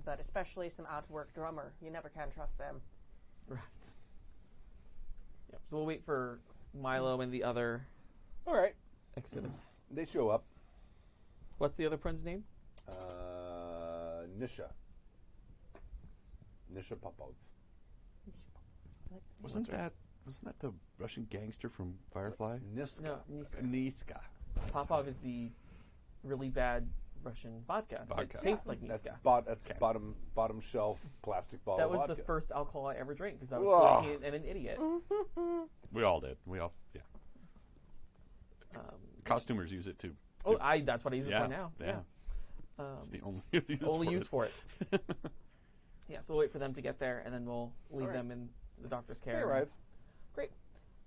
But especially some out-of-work drummer, you never can trust them. Right. Yep. So we'll wait for Milo and the other All right. Exodus. They show up. What's the other friend's name? Nisha. Nisha Popov. Wasn't that the Russian gangster from Firefly? Niska. No, Niska. Niska. Popov is the really bad Russian vodka. Vodka. It tastes like That's, Niska. that's Okay. bottom shelf plastic bottle That was vodka. the first alcohol I ever drank because I was Ugh. 14 and an idiot. We all did. Yeah. Costumers use it too. That's what I use it for now. Yeah. It's the only use Only for use it. for it. Yeah, so we'll wait for them to get there, and then we'll leave them in the doctor's care. They arrive. Great.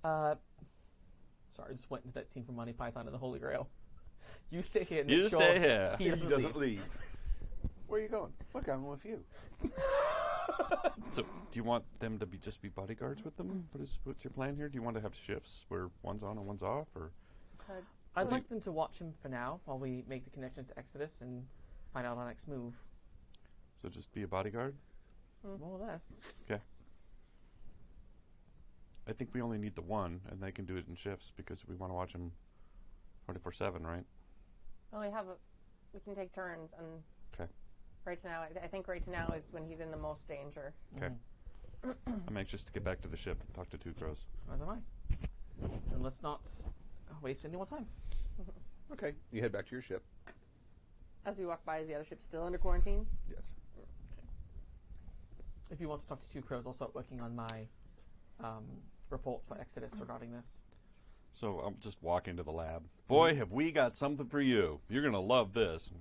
Sorry, I just went into that scene from Monty Python and the Holy Grail. You stay here. And You make sure stay here. He doesn't leave. Where are you going? Look, I'm with you. So, do you want them to just be bodyguards with them? What's your plan here? Do you want to have shifts where one's on and one's off, or? I'd like them to watch him for now while we make the connections to Exodus and find out our next move. So just be a bodyguard? More or less. Okay. I think we only need the one, and they can do it in shifts because we want to watch him 24/7, right? Well, we can take turns, and Okay. right now, I think right now is when he's in the most danger. Okay. I'm anxious to get back to the ship and talk to Two Crows. As am I. And let's not waste any more time. Okay. You head back to your ship. As we walk by, is the other ship still under quarantine? Yes. If you want to talk to Two Crows, I'll start working on my report for Exodus regarding this. So I'll just walk into the lab. Boy, have we got something for you. You're going to love this.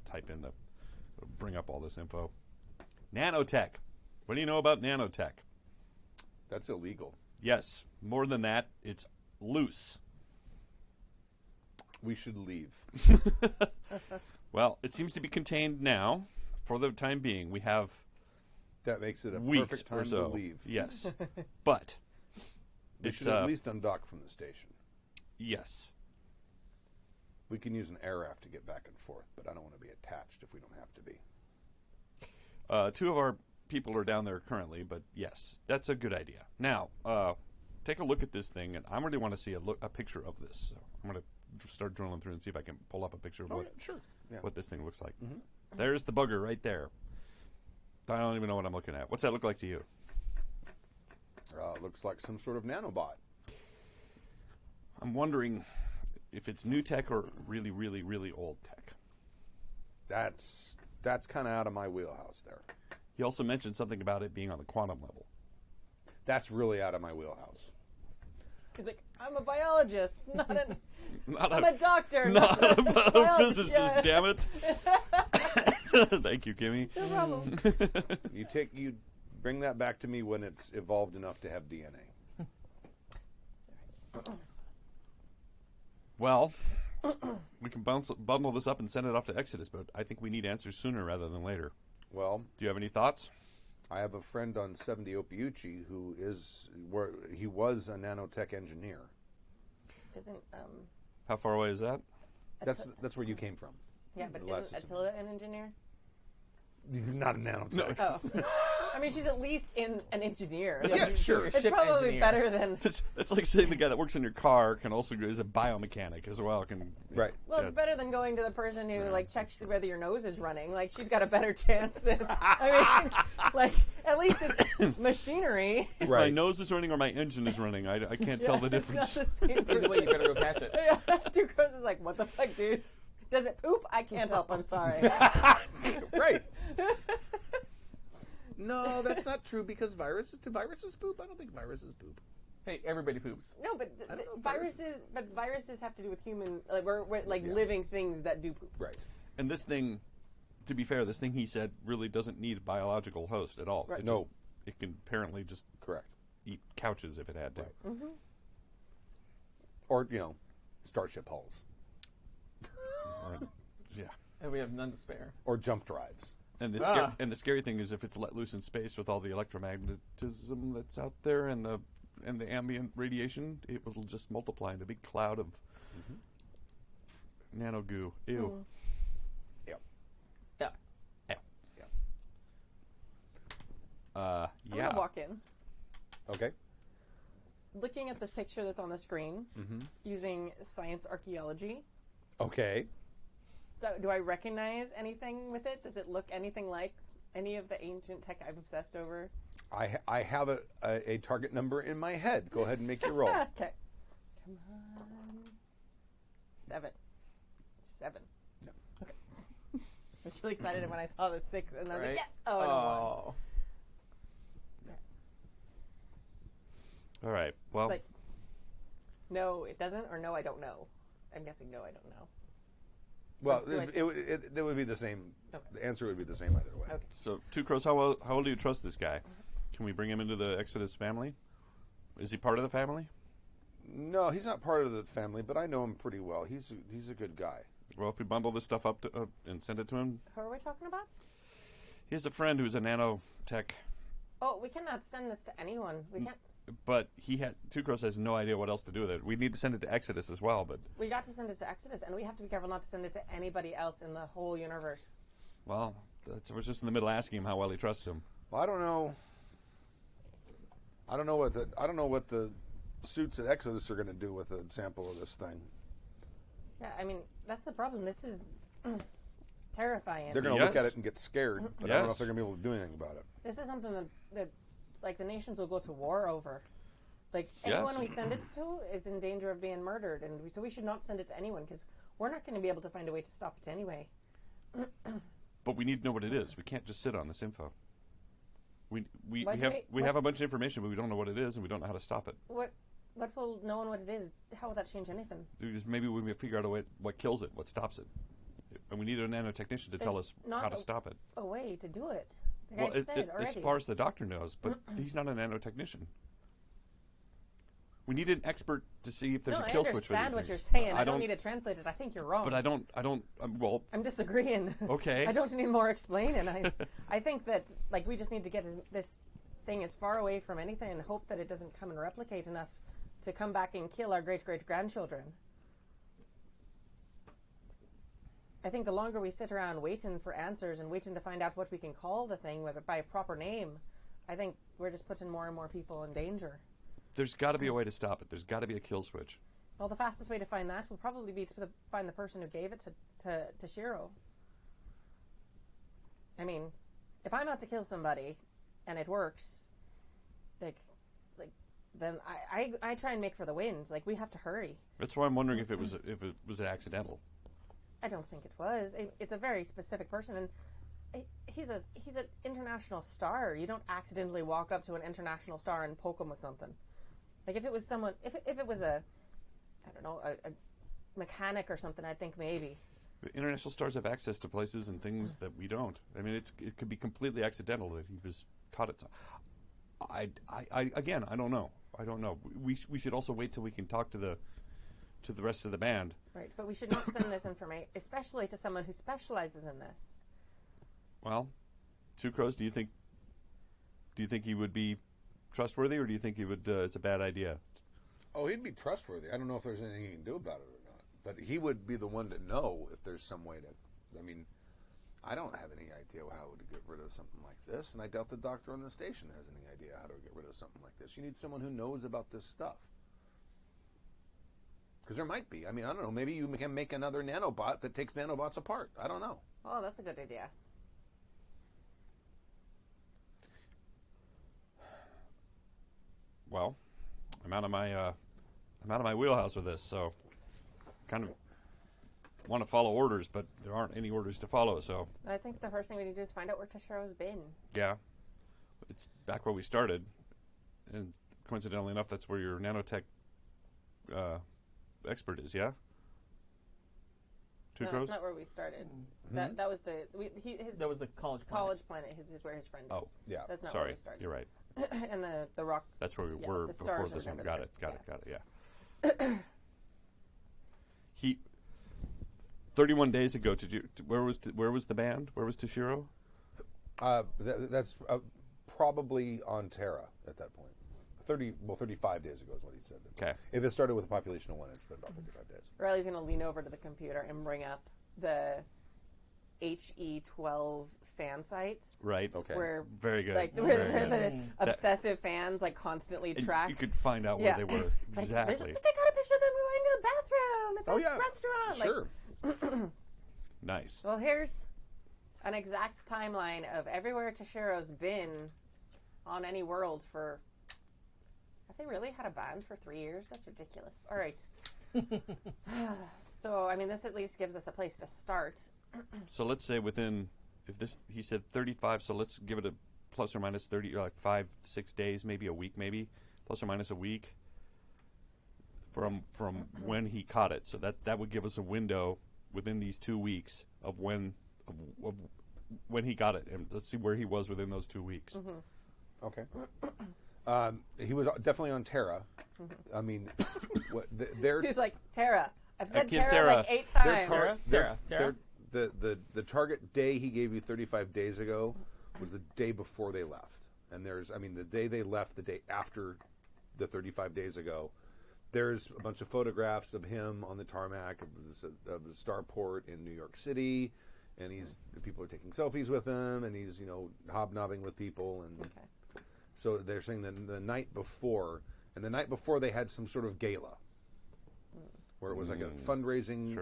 Type in bring up all this info. Nanotech. What do you know about nanotech? That's illegal. Yes. More than that, it's loose. We should leave. Well, it seems to be contained now for the time being. We have That makes it a weeks perfect time or so. to leave. Yes. But We it's should at least undock from the station. yes. We can use an air raft to get back and forth, but I don't want to be attached if we don't have to be. Two of our people are down there currently, but yes, that's a good idea. Now, take a look at this thing, and I really want to see a picture of this. So I'm going to start drilling through and see if I can pull up a picture of Sure. Yeah. what this thing looks like. There's the bugger right there. I don't even know what I'm looking at. What's that look like to you? Looks like some sort of nanobot. I'm wondering, if it's new tech or really, really, really old tech. That's kind of out of my wheelhouse there. He also mentioned something about it being on the quantum level. That's really out of my wheelhouse. He's like, I'm a biologist, not an. Not I'm a doctor, not a biologist. physicist, Yeah. damn it. Thank you, Kimi. No problem. You bring that back to me when it's evolved enough to have DNA. Well, we can bundle this up and send it off to Exodus, but I think we need answers sooner rather than later. Well, Do you have any thoughts? I have a friend on 70 Opiuchi who he was a nanotech engineer. Isn't How far away is that? That's where you came from. yeah, but The last isn't system. Attila an engineer? Not a nanotech. Oh, I mean, she's at least an engineer. Yeah, sure. It's Ship probably engineer. better than. It's like saying the guy that works in your car can also is a biomechanic as well. Right. Well, Yeah. it's better than going to the person who like checks whether your nose is running. Like she's got a better chance than. I mean, like at least it's machinery. If Right. my nose is running or my engine is running, I can't tell the It's not difference. the same Either way, you person. better go catch it. Yeah, Ducros is like, what the fuck, dude? Does it poop? I can't help. I'm sorry. Right. No, that's not true because do viruses poop? I don't think viruses poop. Hey, everybody poops. No, but I don't know if viruses have to do with human, like we're like Yeah. living things that do poop. Right. And this thing, to be fair, this thing he said really doesn't need a biological host at all. Right. It No. just, it can apparently just Correct. eat couches if it had to. Right. Or, starship hulls. Or- yeah. And we have none to spare. Or jump drives. And the scary thing is if it's let loose in space with all the electromagnetism that's out there and the ambient radiation, it will just multiply into a big cloud of nano goo. Ew. Yep. Yeah. Yeah. I'm Yeah. gonna walk in, Okay. looking at this picture that's on the screen, using science archaeology. Okay. So, do I recognize anything with it? Does it look anything like any of the ancient tech I've obsessed over? I have a target number in my head. Go ahead and make your roll. Okay. Come on. 7. No. Okay. I was really excited when I saw the 6, and I was Right? like, yeah. Oh, I don't want. All right. Well, Like, no, it doesn't, or no, I don't know. I'm guessing no, I don't know. Well, Do I it would be the same. Okay. The answer would be the same either way. Okay. so Two Crows, how old do you trust this guy? Can we bring him into the Exodus family? Is he part of the family? No, he's not part of the family, but I know him pretty well. He's a good guy. Well, if we bundle this stuff up and send it to him, Who are we talking about? he has a friend who's a nanotech, Oh, we cannot send this to anyone. We can't. but Two Crows has no idea what else to do with it. We need to send it to Exodus as well, but We got to send it to Exodus, and we have to be careful not to send it to anybody else in the whole universe. well, I was just in the middle asking him how well he trusts him. Well, I don't know. I don't know what the suits at Exodus are going to do with a sample of this thing. Yeah, I mean, that's the problem. This is terrifying. They're going to look at Yes. it and get scared, but I don't know Yes. if they're going to be able to do anything about it. This is something that like, the nations will go to war over. Like, anyone Yes. we send it to is in danger of being murdered, and so we should not send it to anyone, because we're not going to be able to find a way to stop it anyway. But we need to know what it is. We can't just sit on this info. We What do have we- we what- have a bunch of information, but we don't know what it is, and we don't know how to stop it. What will knowing what it is, how will that change anything? Because maybe we may figure out a way what kills it, what stops it, and we need a nanotechnician to tell There's us not how to a- stop it. A way to do it. The guy Well, said already. as far as the doctor knows, but he's not a nanotechnician. We need an expert to see if there's no, a I kill switch for these understand what things. you're saying. I don't don't need it translated. I think you're wrong. But I don't. Well, I'm disagreeing. Okay. I don't need more explaining. I think that we just need to get this thing as far away from anything and hope that it doesn't come and replicate enough to come back and kill our great-great-grandchildren. I think the longer we sit around waiting for answers and waiting to find out what we can call the thing, whether by a proper name, I think we're just putting more and more people in danger. there's got to be a way to stop it. There's got to be a kill switch. Well, the fastest way to find that will probably be to find the person who gave it to Shiro. I mean, if I'm out to kill somebody and it works, like then I try and make for the wind. Like, we have to hurry. That's why I'm wondering if it was accidental. I don't think it was. It's a very specific person, and he's an international star. You don't accidentally walk up to an international star and poke him with something. Like, if it was someone, if it was a mechanic or something, I think maybe. International stars have access to places and things that we don't. I mean, it could be completely accidental that he was caught at some. I don't know. I don't know. We should also wait till we can talk to the rest of the band. Right, but we should not send this information, especially to someone who specializes in this. Well, Two Crows, do you think he would be trustworthy, or do you think he would? It's a bad idea. Oh, he'd be trustworthy. I don't know if there's anything he can do about it or not, but he would be the one to know if there's some way to. I mean, I don't have any idea how to get rid of something like this, and I doubt the doctor on the station has any idea how to get rid of something like this. You need someone who knows about this stuff. Because there might be. I mean, I don't know. Maybe you can make another nanobot that takes nanobots apart. I don't know. Oh, that's a good idea. Well, I'm out of my wheelhouse with this, so kind of want to follow orders, but there aren't any orders to follow. So I think the first thing we need to do is find out where Tashiro's been. yeah, it's back where we started, and coincidentally enough, that's where your nanotech expert is. Yeah. Two No, Crows? that's not where we started. That was the That was the college planet. His is where his friend is. Oh, yeah. That's not Sorry, where we started. you're right. And the rock. That's where we Yeah, were the before stars this are one. over Got there. it. Yeah. He 31 days ago. Where was the band? Where was Toshiro? That's probably on Terra at that point. 35 days ago is what he said. Okay. If it started with a population of 1, it's been about 35 days. Riley's going to lean over to the computer and bring up the HE12 fan sites. Right. Okay. Where Very good. Like Very where good. the obsessive fans like constantly And track. you could find out Yeah. where they were Like, exactly. I think I got a picture of them going to the bathroom at the Oh yeah. restaurant. Sure. Nice. Well, here's an exact timeline of everywhere Tashiro's been on any world for. Have they really had a band for 3 years? That's ridiculous. All right. So, I mean, this at least gives us a place to start. So let's say he said 35, so let's give it a plus or minus 30, like 5-6 days, maybe a week, plus or minus a week from when he caught it. So that would give us a window within these 2 weeks of when he got it, and let's see where he was within those 2 weeks. Mm-hmm. Okay. He was definitely on Terra. I mean, She's like, Tara. I've said Kid Tara like 8 times. Terra. The target day he gave you 35 days ago was the day before they left. And the day they left, the day after the 35 days ago, there's a bunch of photographs of him on the tarmac of the starport in New York City, and people are taking selfies with him, and he's hobnobbing with people, and so they're saying that the night before they had some sort of gala where it was like a fundraising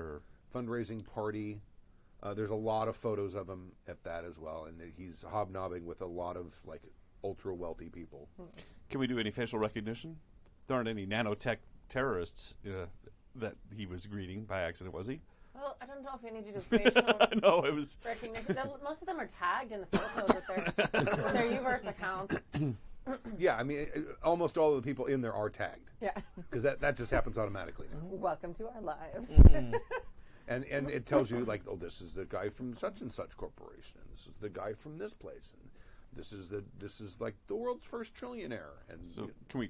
party. There's a lot of photos of him at that as well, and he's hobnobbing with a lot of like ultra wealthy people. Can we do any facial recognition? There aren't any nanotech terrorists that he was greeting by accident, was he? Well, I don't know if you need to do facial No, it was recognition. Most of them are tagged in the photos with their Uverse accounts. Yeah, I mean, almost all of the people in there are tagged. Yeah. Because that just happens automatically now. Welcome to our lives. And it tells you, like, oh, this is the guy from such and such corporation, and this is the guy from this place, and this is like the world's first trillionaire. And so can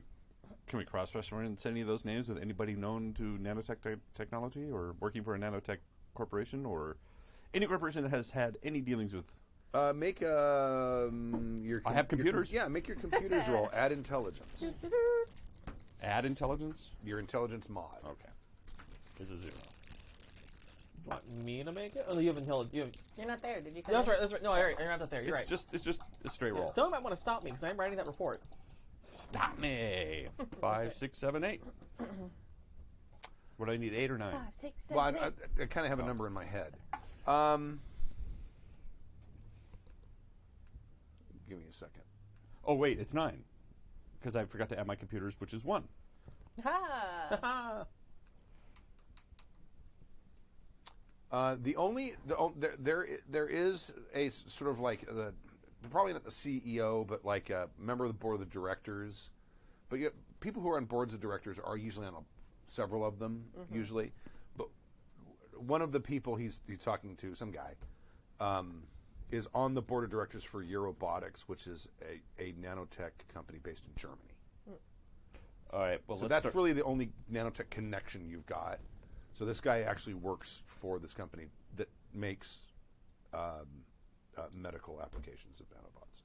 we cross-reference any of those names with anybody known to nanotech technology or working for a nanotech corporation or any corporation that has had any dealings with? Make your. I have computers. Make your computers roll. Add intelligence. Add intelligence. Your intelligence mod. Okay. This is 0. Want me to make it? Oh, you have intelligence. You're not there. Did you come That's in? right. That's right. No, you're not there. You're right. It's just a straight roll. Someone might want to stop me because I'm writing that report. Stop me. 5, 6, 7, 8. What do I need? 8 or 9? 5, 6, 7, Well, 8. I kind of have a number in my head. Give me a second. Oh wait, it's 9. because I forgot to add my computers, which is 1. Ha! There is a sort of like probably not the CEO, but like a member of the board of the directors. But people who are on boards of directors are usually on several of them, usually. But one of the people he's talking to, some guy, is on the board of directors for Eurobotics, which is a nanotech company based in Germany. All right. Well, So that's really the only nanotech connection you've got. So this guy actually works for this company that makes medical applications of nanobots.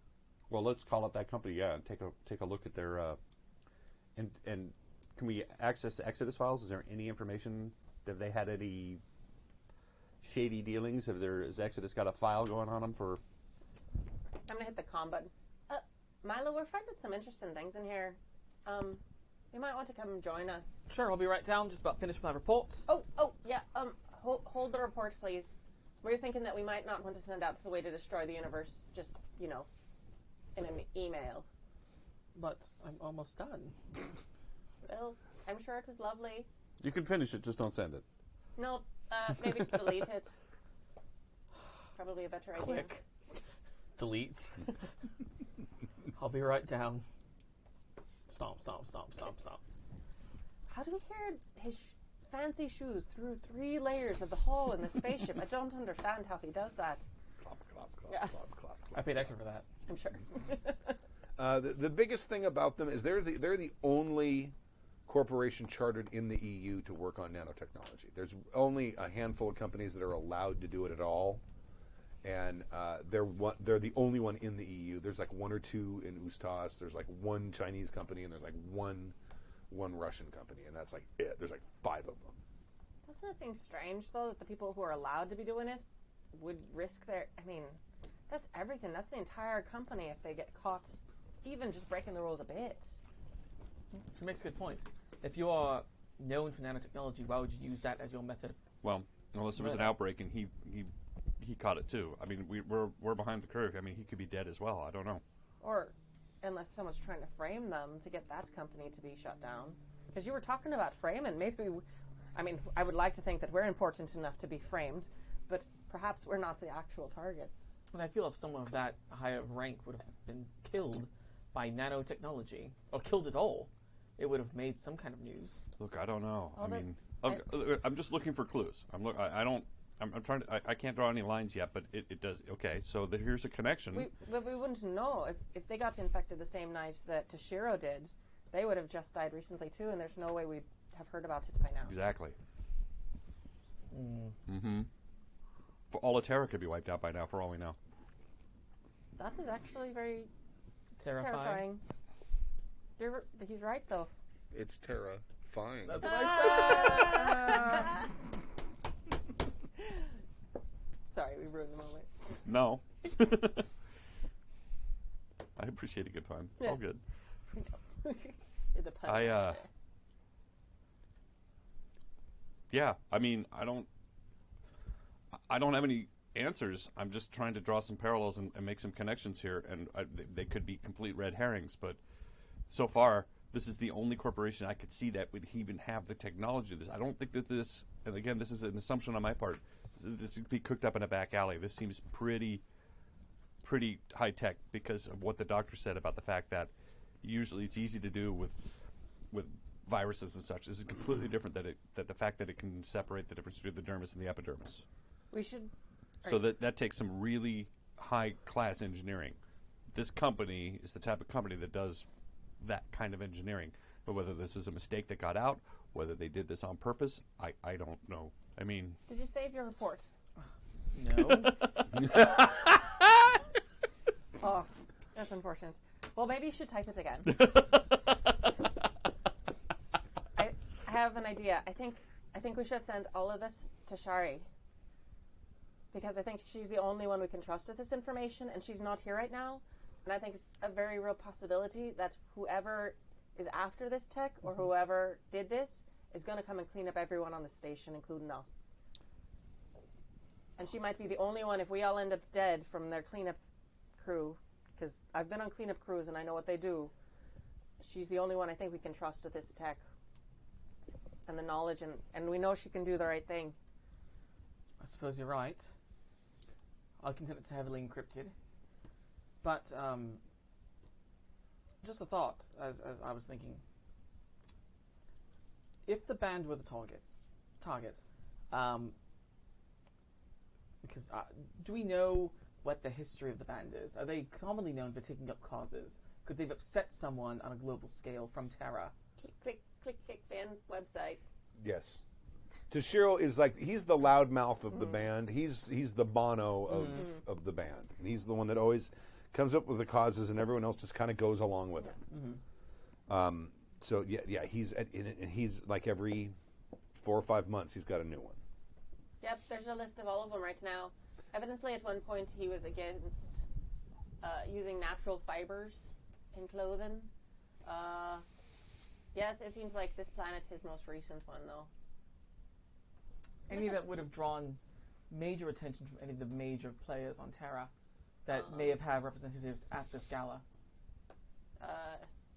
Well, let's call up that company. Yeah, and take a look at their. And can we access the Exodus files? Is there any information? Have they had any shady dealings? Has Exodus got a file going on them for? I'm gonna hit the com button. Milo, we're finding some interesting things in here. You might want to come join us. Sure, I'll be right down. Just about finished my report. Oh, yeah. Hold the report, please. We're thinking that we might not want to send out the way to destroy the universe, just, in an email. But I'm almost done. Well, I'm sure it was lovely. You can finish it, just don't send it. No, maybe just delete it. Probably a better idea. Click. Delete. I'll be right down. Stomp, stomp, stomp, stomp, stomp. How do we hear his fancy shoes through 3 layers of the hull in the spaceship? I don't understand how he does that. Clop, clop, clop, Yeah. clop, clop, I clop. paid extra for that. I'm sure. The biggest thing about them is they're the only corporation chartered in the EU to work on nanotechnology. There's only a handful of companies that are allowed to do it at all, and they're the only one in the EU. There's like 1 or 2 in Ustas. There's like 1 Chinese company, and there's like one Russian company, and that's like it. There's like 5 of them. Doesn't it seem strange, though, that the people who are allowed to be doing this would risk their... I mean, that's everything. That's the entire company if they get caught even just breaking the rules a bit. She makes a good point. If you are known for nanotechnology, why would you use that as your method of... Well, unless there was an outbreak and he caught it too. I mean, we're behind the curve. I mean, he could be dead as well. I don't know. Or unless someone's trying to frame them to get that company to be shut down. Because you were talking about framing. Maybe, I would like to think that we're important enough to be framed, but perhaps we're not the actual targets. And I feel if someone of that high of rank would have been killed by nanotechnology, or killed at all, it would have made some kind of news. Look, I don't know. Well, I'm just looking for clues. I'm trying to. I can't draw any lines yet, but it does. Okay, so here's a connection. But we wouldn't know if they got infected the same night that Toshiro did. They would have just died recently too, and there's no way we'd have heard about it by now. Exactly. Mm-hmm. For all of Terra could be wiped out by now, for all we know. That is actually very Terrifying. terrifying. He's right, though. It's terrifying. That's what I Sorry, we ruined the moment. No. I appreciate a good pun. It's all good. You're the pun master. Yeah, I mean, I don't have any answers. I'm just trying to draw some parallels and make some connections here, and they could be complete red herrings, but so far, this is the only corporation I could see that would even have the technology. I don't think that this, and again, this is an assumption on my part, this could be cooked up in a back alley. This seems pretty high tech because of what the doctor said about the fact that usually it's easy to do with viruses and such. This is completely different that the fact that it can separate the difference between the dermis and the epidermis. We should... So that takes some really high-class engineering. This company is the type of company that does that kind of engineering. But whether this is a mistake that got out, whether they did this on purpose, I don't know. I mean... Did you save your report? No. Oh, that's unfortunate. Well, maybe you should type it again. I have an idea. I think we should send all of this to Shari. Because I think she's the only one we can trust with this information, and she's not here right now. And I think it's a very real possibility that whoever is after this tech or whoever did this is going to come and clean up everyone on the station, including us. And she might be the only one, if we all end up dead from their cleanup crew, because I've been on cleanup crews and I know what they do. she's the only one I think we can trust with this tech and the knowledge, and we know she can do the right thing. I suppose you're right. I'll consider it heavily encrypted. But, just a thought, as I was thinking. If the band were the target, because do we know what the history of the band is? Are they commonly known for taking up causes? Could they have upset someone on a global scale from Terra? Click, fan website. Yes. Toshiro is like, he's the loudmouth of the band. He's the Bono of the band. And he's the one that always comes up with the causes, and everyone else just kind of goes along with it. So he's like every 4 or 5 months he's got a new one. Yep, there's a list of all of them right now. Evidently, at one point he was against using natural fibers in clothing. Yes, it seems like this planet's his most recent one, though. Any that would have drawn major attention from any of the major players on Terra that may have had representatives at this gala?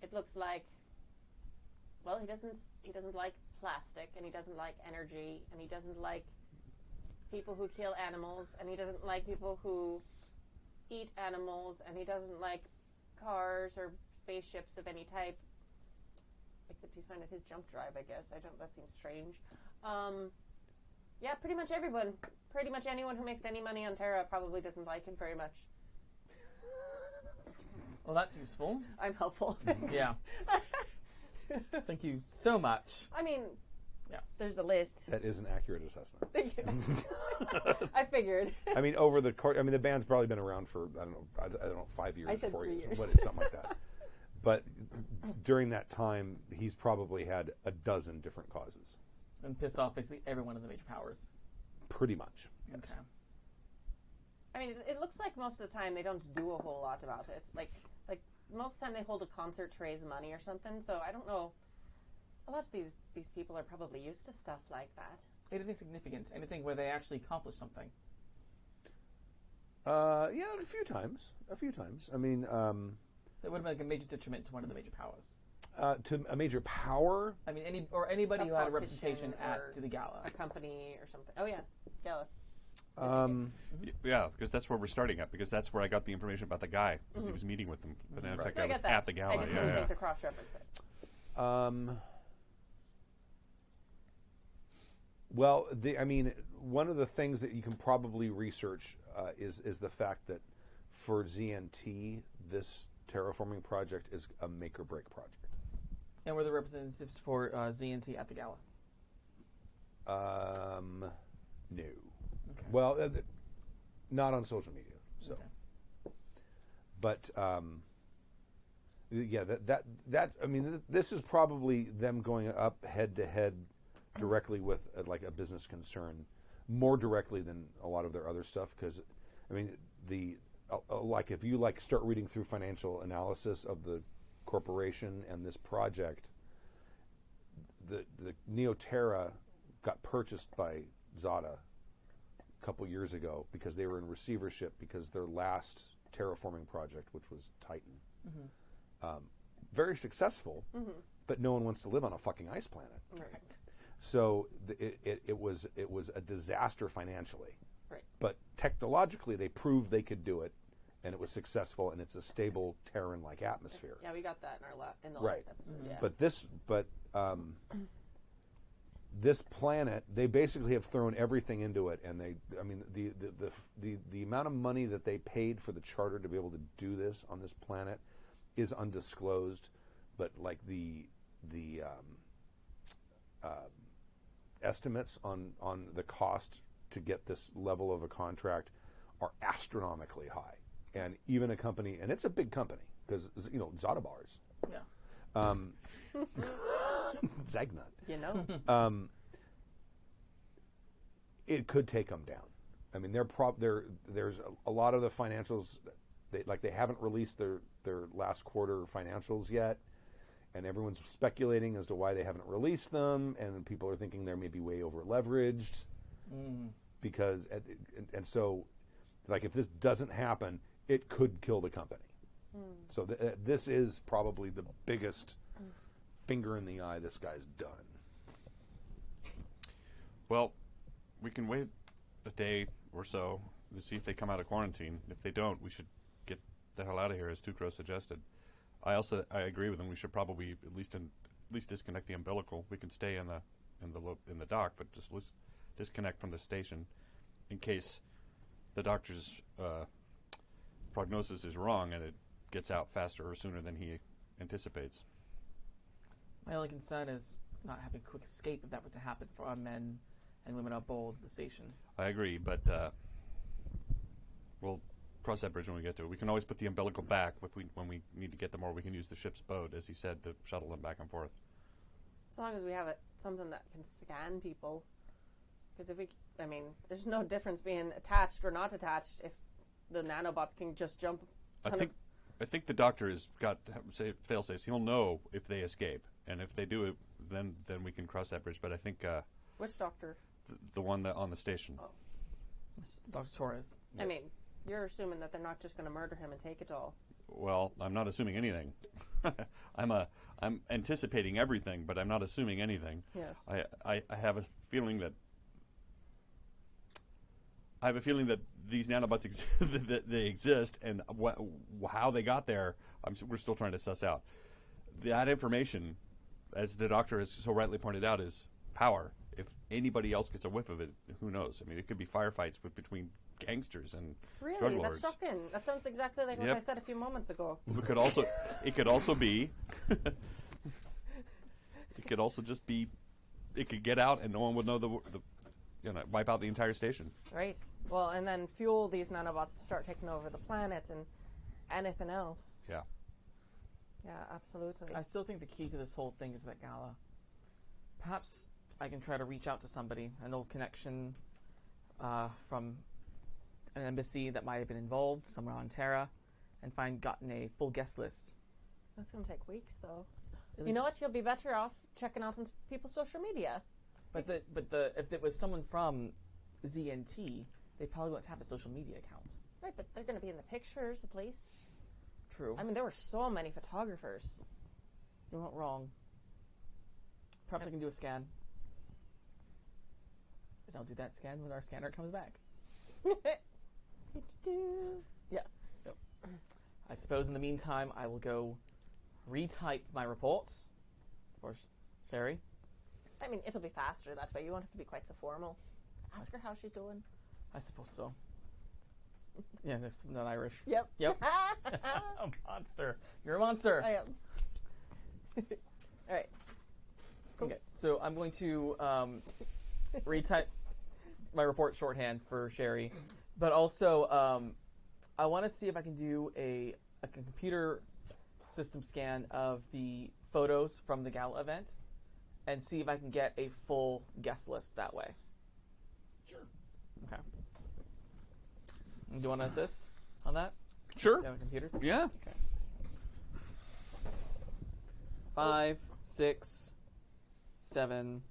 It looks like, well, he doesn't like plastic, and he doesn't like energy, and he doesn't like people who kill animals, and he doesn't like people who eat animals, and he doesn't like cars or spaceships of any type. Except he's fine with his jump drive, I guess. That seems strange. Yeah, pretty much everyone. Pretty much anyone who makes any money on Terra probably doesn't like him very much. Well, that's useful. I'm helpful. Yeah. Thank you so much. I mean, Yeah. there's the list. That is an accurate assessment. Thank you. I figured. I mean, over the course, the band's probably been around for, I don't know, 5 years, I said 4 3 years, years. something like that. But during that time, he's probably had a dozen different causes. And piss off basically every one of the major powers. Pretty much. Yes. Okay. I mean, it looks like most of the time they don't do a whole lot about it. Like most of the time they hold a concert to raise money or something. So I don't know. A lot of these people are probably used to stuff like that. Anything significant? Anything where they actually accomplish something? Yeah, a few times. I mean, That would have been like a major detriment to one of the major powers. to a major power. I mean, anybody A who had a politician representation or to the gala. A company or something. Oh, yeah. Gala. Yeah, because that's where we're starting at. Because that's where I got the information about the guy. Because he was meeting with them. But then Right. I I was got that. at the gala. I just didn't think to cross-reference it. Well, one of the things that you can probably research is the fact that for ZNT, this terraforming project is a make or break project. And were the representatives for ZNT at the gala? No. Okay. Well, not on social media. So, Okay. but yeah, this is probably them going up head to head directly with like a business concern, more directly than a lot of their other stuff. Because, like if you start reading through financial analysis of the corporation and this project, the Neoterra got purchased by Zada a couple years ago because they were in receivership because their last terraforming project, which was Titan, very successful, but no one wants to live on a fucking ice planet. Right. So it was a disaster financially. Right. But technologically, they proved they could do it, and it was successful, and it's a stable Terran-like atmosphere. Yeah, we got that in the Right. last episode. Yeah. But this planet, they basically have thrown everything into it, and the amount of money that they paid for the charter to be able to do this on this planet is undisclosed, but like the estimates on the cost to get this level of a contract are astronomically high, and even a company, and it's a big company because Zada bars. Yeah. Zagnut. It could take them down. I mean, there's a lot of the financials. They haven't released their last quarter financials yet, and everyone's speculating as to why they haven't released them. And people are thinking they're maybe way over leveraged because, and so, like if this doesn't happen, it could kill the company. So this is probably the biggest finger in the eye this guy's done. Well, we can wait a day or so to see if they come out of quarantine. If they don't, we should get the hell out of here, as Tukro suggested. I agree with him. We should probably at least disconnect the umbilical. We can stay in the dock, but just disconnect from the station in case the doctor's prognosis is wrong and it gets out faster or sooner than he anticipates. My only concern is not having a quick escape if that were to happen for our men and women aboard the station. I agree, but we'll cross that bridge when we get to it. We can always put the umbilical back when we need to get them, or we can use the ship's boat, as he said, to shuttle them back and forth. As long as we have something that can scan people. Because there's no difference being attached or not attached if the nanobots can just jump. I think the doctor has got fail-safes. He'll know if they escape, and if they do it, then we can cross that bridge. But I think Which doctor? The one on the station. Oh. Dr. Torres. I mean, you're assuming that they're not just going to murder him and take it all. Well, I'm not assuming anything. I'm anticipating everything, but I'm not assuming anything. Yes. I have a feeling that these nanobots that they exist, and how they got there, we're still trying to suss out. That information, as the doctor has so rightly pointed out, is power. If anybody else gets a whiff of it, who knows? I mean, it could be firefights between gangsters and drug Really? lords. That's shocking. That sounds exactly like what I said a few moments ago. It could also be. It could also just be. It could get out and no one would know wipe out the entire station. Right. Well, and then fuel these nanobots to start taking over the planet and anything else. Yeah. Yeah, absolutely. I still think the key to this whole thing is that gala. Perhaps I can try to reach out to somebody, an old connection from an embassy that might have been involved somewhere on Terra, and gotten a full guest list. That's going to take weeks, though. You know what? You'll be better off checking out on people's social media. But if it was someone from ZNT, they probably won't have a social media account. Right, but they're going to be in the pictures at least. True. I mean, there were so many photographers. You're not wrong. Perhaps I can do a scan. And I'll do that scan when our scanner comes back. Yeah. Yep. I suppose in the meantime, I will go retype my reports for Shari. I mean, it'll be faster that way. You won't have to be quite so formal. Ask her how she's doing. I suppose so. Yeah, that's not Irish. Yep. Yep. A monster. You're a monster. I am. All right. Okay, so I'm going to retype my report shorthand for Shari, but also I want to see if I can do a computer system scan of the photos from the gala event and see if I can get a full guest list that way. Sure. Okay. Do you want to assist on that? Sure. Scan the computers? Yeah. Okay. 5, 6, 7.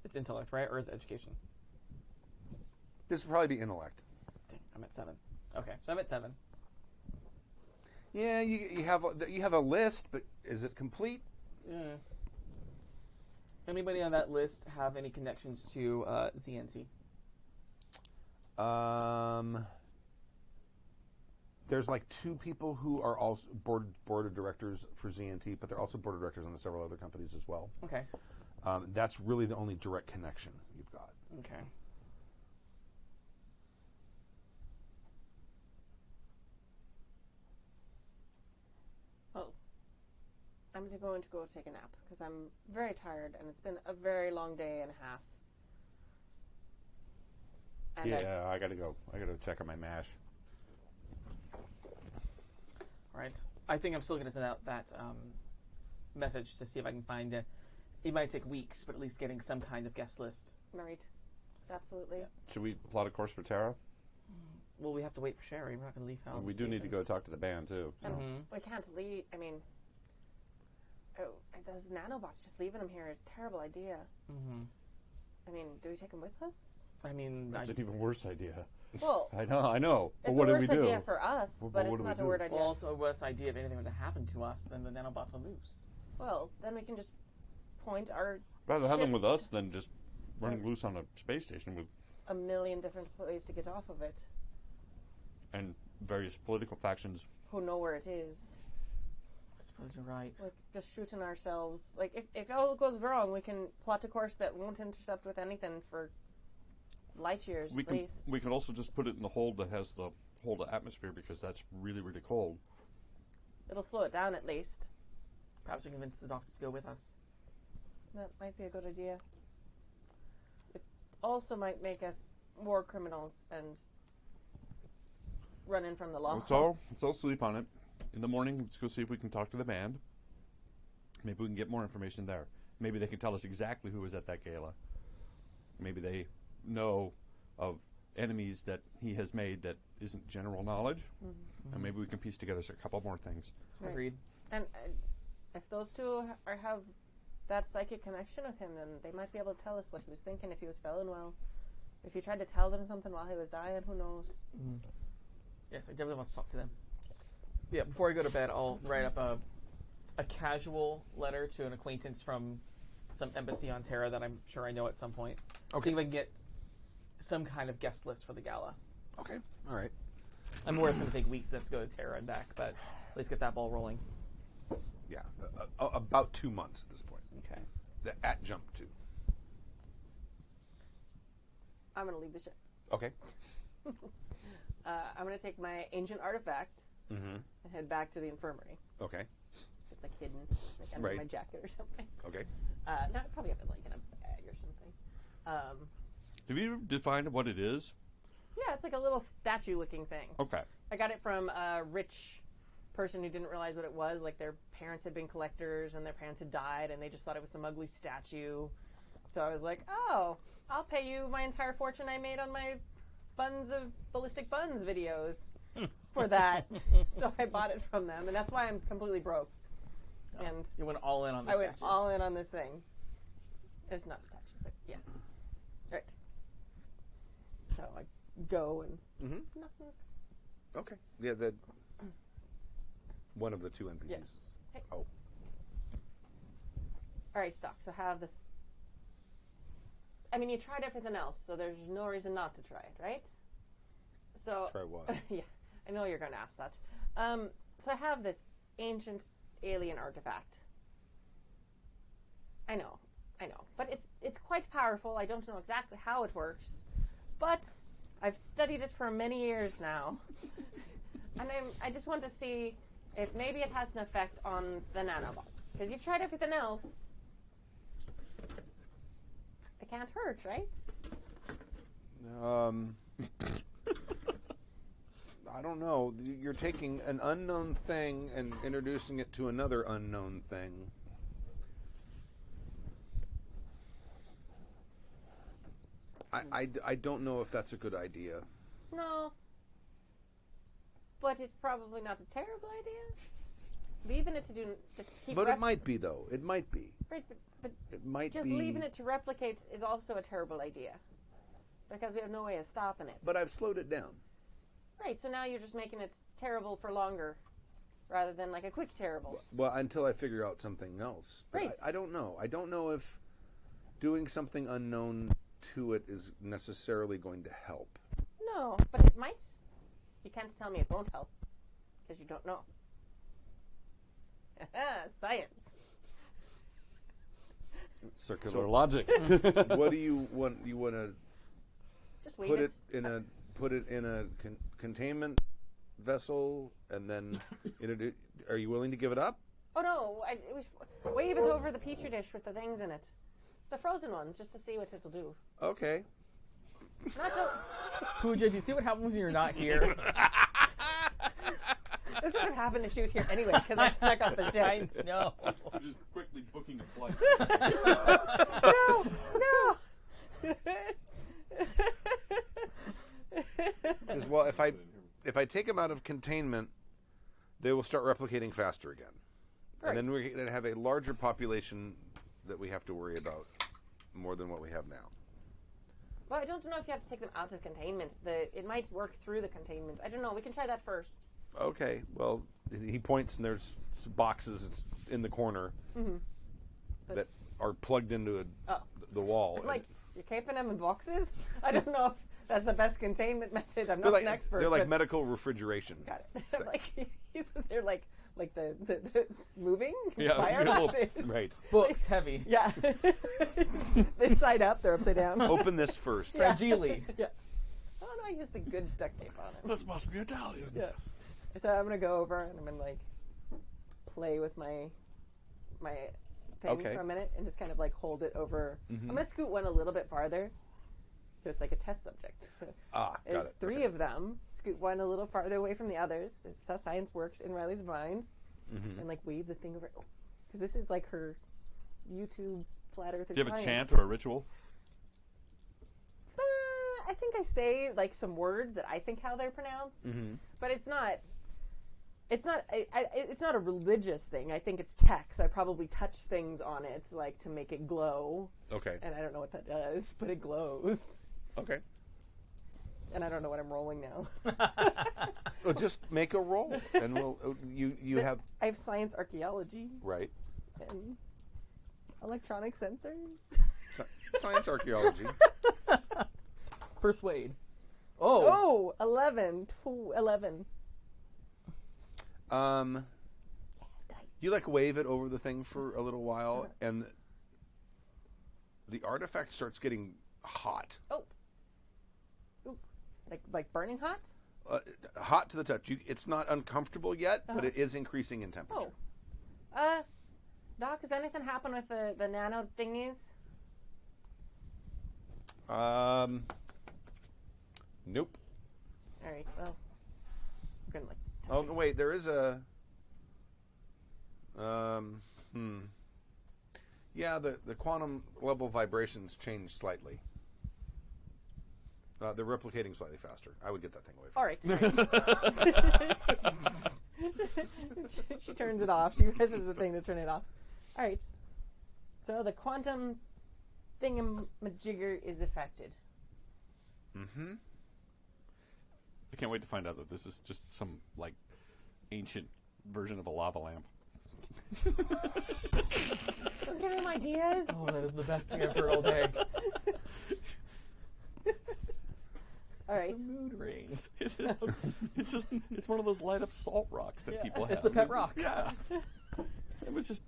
It's intellect, right? Or is it education? This would probably be intellect. Dang, I'm at 7. Okay, so I'm at 7. Yeah, you have a list, but is it complete? Yeah. Anybody on that list have any connections to ZNT? There's like 2 people who are also board of directors for ZNT, but they're also board of directors on several other companies as well. Okay. That's really the only direct connection you've got. Okay. Well, I'm just going to go take a nap because I'm very tired and it's been a very long day and a half. And Yeah, I gotta go. I gotta check on my mash. Right. I think I'm still going to send out that message to see if I can find it. It might take weeks, but at least getting some kind of guest list. Right. Absolutely. Should we plot a course for Tara? Well, we have to wait for Shari. We're not going to leave Hal. We do need to go talk to the band too. So. And we can't leave. I mean, those nanobots, just leaving them here is a terrible idea. Mm-hmm. I mean, do we take them with us? I mean, That's an even worse idea. Well, I know. But it's what a do we worse do? idea for us, Well, but what it's do we not a do? word idea. well, also a worse idea if anything were to happen to us, then the nanobots are loose. Well, then we can just point our Rather have them ship with us than just running loose on a space station with a million different ways to get off of it. and various political factions. Who know where it is? I suppose you're right. Like, just shooting ourselves. Like, if all goes wrong, we can plot a course that won't intercept with anything for light years, We at can least. we can also just put it in the hold that has the hold of atmosphere because that's really, really cold. It'll slow it down, at least. Perhaps we convince the doctor to go with us. That might be a good idea. It also might make us war criminals and running from the law. Let's all sleep on it. In the morning, let's go see if we can talk to the band. Maybe we can get more information there. Maybe they can tell us exactly who was at that gala. Maybe they know of enemies that he has made that isn't general knowledge. Mm-hmm. And maybe we can piece together a couple more things. Right. Agreed. And if those two have that psychic connection with him, then they might be able to tell us what he was thinking if he was feeling well. If he tried to tell them something while he was dying, who knows? Yes, I definitely want to talk to them. Yeah, before I go to bed, I'll write up a casual letter to an acquaintance from some embassy on Terra that I'm sure I know at some point. Okay. See if I can get some kind of guest list for the gala. Okay. All right. I'm aware it's going to take weeks to go to Terra and back, but at least get that ball rolling. Yeah. About 2 months at this point. Okay. At jump 2. I'm going to leave the ship. Okay. I'm going to take my ancient artifact and head back to the infirmary. Okay. It's like hidden, like under Right. my jacket or something. Okay. No, probably have it like in a bag or something. Have you defined what it is? Yeah, it's like a little statue-looking thing. Okay. I got it from a rich person who didn't realize what it was. Like, their parents had been collectors and their parents had died, and they just thought it was some ugly statue. So I was like, oh, I'll pay you my entire fortune I made on my ballistic buns videos for that. So I bought it from them, and that's why I'm completely broke. And You went all in on this I went statue. all in on this thing. It's not a statue, but yeah. Right. So I go and knock, knock. Okay. Yeah, one of the two NPCs. Yeah. Hey. Oh. All right, Stock. So have this. I mean, you tried everything else, so there's no reason not to try it, right? So Try what? yeah, I know you're going to ask that. So I have this ancient alien artifact. I know, but it's quite powerful. I don't know exactly how it works, but I've studied it for many years now, and I just want to see if maybe it has an effect on the nanobots, because you've tried everything else. It can't hurt, right? I don't know. You're taking an unknown thing and introducing it to another unknown thing. I don't know if that's a good idea. No. But it's probably not a terrible idea. Leaving it to do just keep. But it might be, though. It might be. Right, but It might just be. leaving it to replicate is also a terrible idea, because we have no way of stopping it. But I've slowed it down. Right, so now you're just making it terrible for longer, rather than like a quick terrible. Well, until I figure out something else. But Right. I don't know. I don't know if doing something unknown to it is necessarily going to help. No, but it might. You can't tell me it won't help, because you don't know. Science. Circular logic. What do you want? You want to Just wait. put it in a containment vessel, and then are you willing to give it up? Oh no! Wave it over the petri dish with the things in it, the frozen ones, just to see what it'll do. Okay. Not so. Pooja, do you see what happens when you're not here? This would have happened if she was here anyway, because I snuck off the ship. I know. I'm just quickly booking a flight. No. Because well, if I take them out of containment, they will start replicating faster again, Right. and then we're going to have a larger population that we have to worry about more than what we have now. Well, I don't know if you have to take them out of containment. It might work through the containment. I don't know. We can try that first. Okay. Well, he points, and there's some boxes in the corner that are plugged into the wall. Like, you're keeping them in boxes? I don't know if that's the best containment method. I'm not an expert. They're like medical refrigeration. Got it. Like, they're like the moving Yeah, fire boxes. Right. Books heavy. Yeah. They side up, they're upside down. Open this first. Fragile. Yeah. Oh, no, I used the good duct tape on it. This must be Italian. Yeah. So I'm going to go over and I'm going to, like, play with my thing for a minute and just kind of, like, hold it over. I'm going to scoot one a little bit farther. So it's like a test subject. So there's three of them. Scoot one a little farther away from the others. This is how science works in Riley's minds. And like wave the thing over. Because this is like her YouTube flat earther Do you have science. a chant or a ritual? I think I say like some words that I think how they're pronounced. But it's not. It's not a religious thing. I think it's tech, so I probably touch things on it, like to make it glow. Okay. And I don't know what that does, but it glows. Okay. And I don't know what I'm rolling now. Well, just make a roll, and you have I have science archaeology right. and electronic sensors. Science archaeology. Persuade. Oh, 11. 11. You like wave it over the thing for a little while, and the artifact starts getting hot. Oh. Ooh. Like burning hot? Hot to the touch. It's not uncomfortable yet, but it is increasing in temperature. Oh. Doc, has anything happened with the nano thingies? Nope. All right. Well, we're gonna like. Oh no, wait, there is a. Yeah, the quantum level vibrations change slightly. They're replicating slightly faster. I would get that thing away from All right. She turns it off. She presses the thing to turn it off. All right. So the quantum thingamajigger is affected. Mm-hmm. I can't wait to find out that this is just some like ancient version of a lava lamp. Don't give him ideas. Oh, that is the best thing I've heard all day. All right. It's a mood ring. It's one of those light up salt rocks that people have. It's the pet rock. Yeah. It was just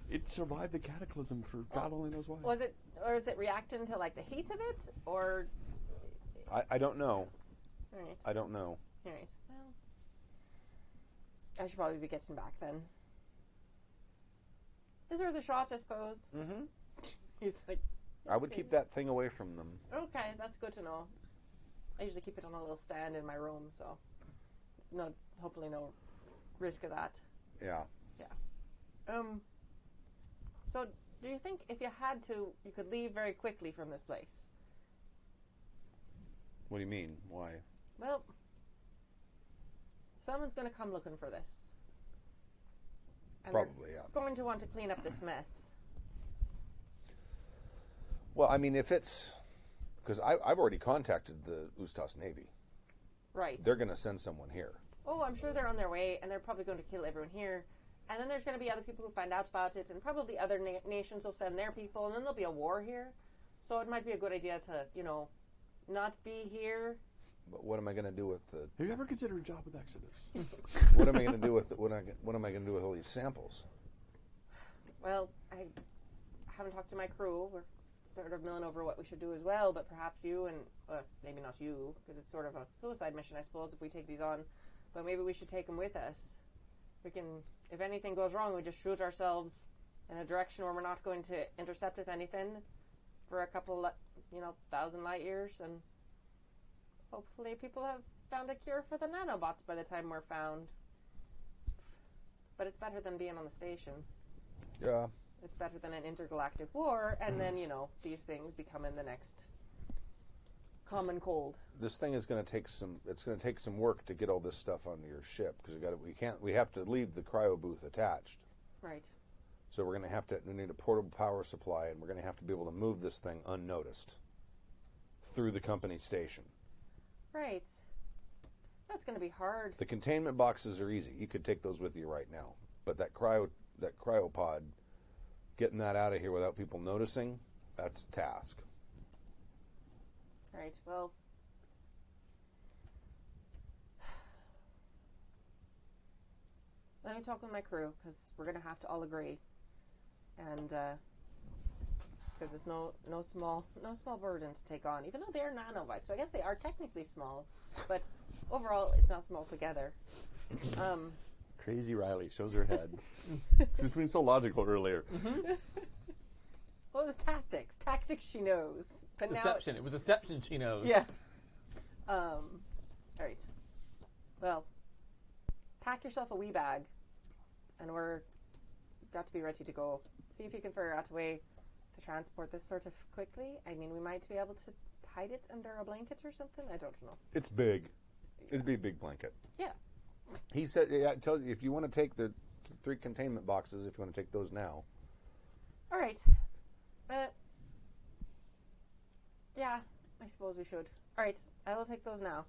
it survived the cataclysm for God only knows why. Was it reacting to like the heat of it, or? I don't know. All right. I don't know. All right. Well, I should probably be getting back then. Is there the shot, I suppose? Mm-hmm. He's like, I would keep that thing away from them. okay, that's good to know. I usually keep it on a little stand in my room, so hopefully no risk of that. Yeah. Yeah. So, do you think if you had to, you could leave very quickly from this place? What do you mean? Why? Well, someone's going to come looking for this. And Probably, yeah. they're going to want to clean up this mess. Well, I mean, if it's... Because I've already contacted the Ustas Navy. Right. They're going to send someone here. Oh, I'm sure they're on their way, and they're probably going to kill everyone here. And then there's going to be other people who find out about it, and probably other nations will send their people, and then there'll be a war here. So it might be a good idea to, not be here. But what am I going to do with the... Have you ever considered a job with Exodus? What am I going to do with what am I going to do with all these samples? Well, I haven't talked to my crew. We're sort of milling over what we should do as well, but perhaps you and maybe not you, because it's sort of a suicide mission, I suppose, if we take these on. But maybe we should take them with us. We can, if anything goes wrong, we just shoot ourselves in a direction where we're not going to intercept with anything for a couple, 1,000 light years, and hopefully people have found a cure for the nanobots by the time we're found. But it's better than being on the station. Yeah. It's better than an intergalactic war, and then, these things becoming the next common cold. This thing is going to take some. It's going to take some work to get all this stuff onto your ship because we have to leave the cryo booth attached. Right. So we need a portable power supply, and we're going to have to be able to move this thing unnoticed. through the company station. Right. That's going to be hard. The containment boxes are easy. You could take those with you right now. But that cryopod, getting that out of here without people noticing, that's a task. Right. Well, let me talk with my crew, because we're going to have to all agree. And because it's no small burden to take on, even though they're nanobites. So I guess they are technically small, but overall it's not small together. Crazy Riley shows her head. She's been so logical earlier. Well, it was tactics. Tactics she knows. But Deception. It was deception she knows. Yeah. All right. Well, pack yourself a wee bag, and we're got to be ready to go. See if you can figure out a way to transport this sort of quickly. I mean, we might be able to hide it under a blanket or something. I don't know. It's big. It'd be a big blanket. Yeah. He said, yeah, tell you, if you want to take the 3 containment boxes, if you want to take those now. All right. Yeah, I suppose we should. All right, I will take those now.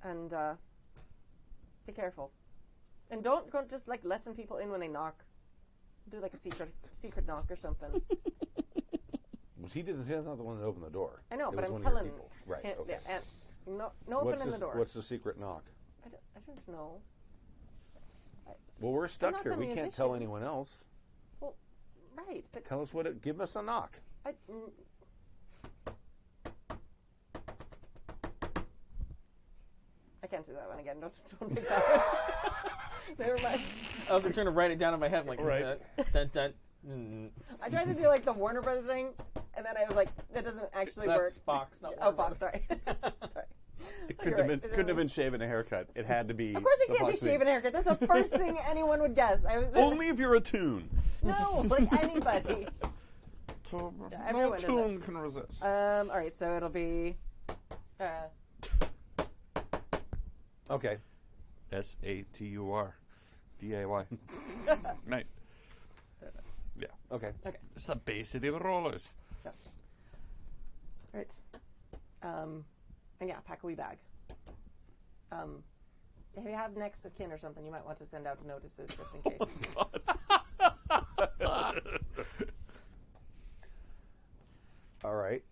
And be careful. And don't go just like letting people in when they knock. Do like a secret knock or something. Well, he's not the one that opened the door. I know, It but was I'm one of your telling people. Right, him, okay. yeah, and no opening the door. What's the secret knock? I don't know. Well, we're stuck not here. some We can't tell musician. anyone else. Well, right, but Tell us give us a knock. I can't do that one again. Don't make that one. Never mind. I was trying to write it down in my head. I'm like, Right. dun, dun, dun. I tried to do like the Warner Brothers thing, and then I was like, that doesn't actually work. That's Fox, not Oh, Warner Fox, Brothers. sorry. Sorry. It You're right. couldn't have been shaving a haircut. It had to be. Of course it the can't be Fox thing. shaving haircut. That's the first thing anyone would guess. Only if you're a tune. No, like anybody. So everyone no does tune can resist. All right, so it'll be... Okay. SATUR. DAY. Right. Yeah. Okay. It's the base of the rollers. Right. And yeah, pack a wee bag. If you have next of kin or something, you might want to send out notices just in case. All right.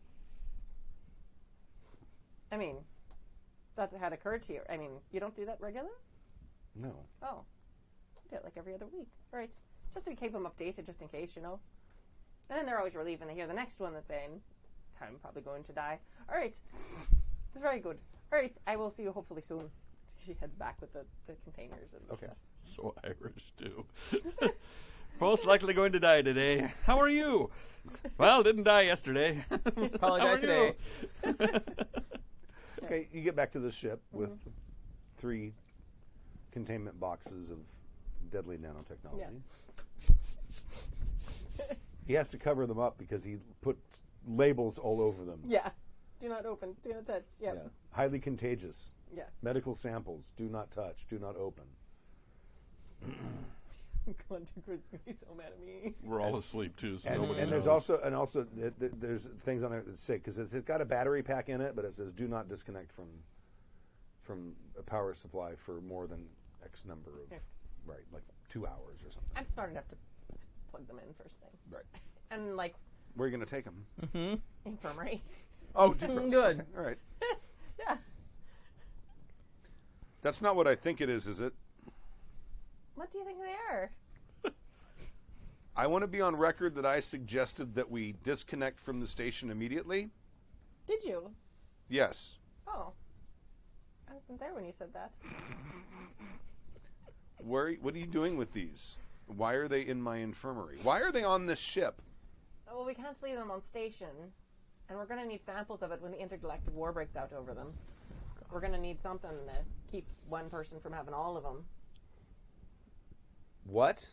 I mean, that's what had occurred to you. I mean, you don't do that regular? No. Oh. You do it like every other week. All right. Just to keep them updated just in case, you know. And then they're always relieved when they hear the next one that's saying, I'm probably going to die. All right. It's very good. All right. I will see you hopefully soon. She heads back with the containers and stuff. So Irish, too. Most likely going to die today. How are you? Well, didn't die yesterday. Probably How die are today. you? Okay, you get back to the ship with 3 containment boxes of deadly nanotechnology. Yes. He has to cover them up because he put labels all over them. Yeah. Do not open. Do not touch. Yep. Yeah. Highly contagious. Yeah. Medical samples. Do not touch. Do not open. God, Chris is gonna be so mad at me. We're all asleep, too, so And, nobody and there's knows. also there's things on there that say, because it's got a battery pack in it, but it says do not disconnect from a power supply for more than X number of, right, like 2 hours or something. I'm smart enough to plug them in first thing. Right. And like Where are you going to take them? infirmary. Oh, Good. Okay, all right. Yeah. That's not what I think it is it? What do you think they are? I want to be on record that I suggested that we disconnect from the station immediately. Did you? Yes. Oh. I wasn't there when you said that. What are you doing with these? Why are they in my infirmary? Why are they on this ship? Well, we can't leave them on station. And we're going to need samples of it when the intergalactic war breaks out over them. We're going to need something to keep one person from having all of them. What?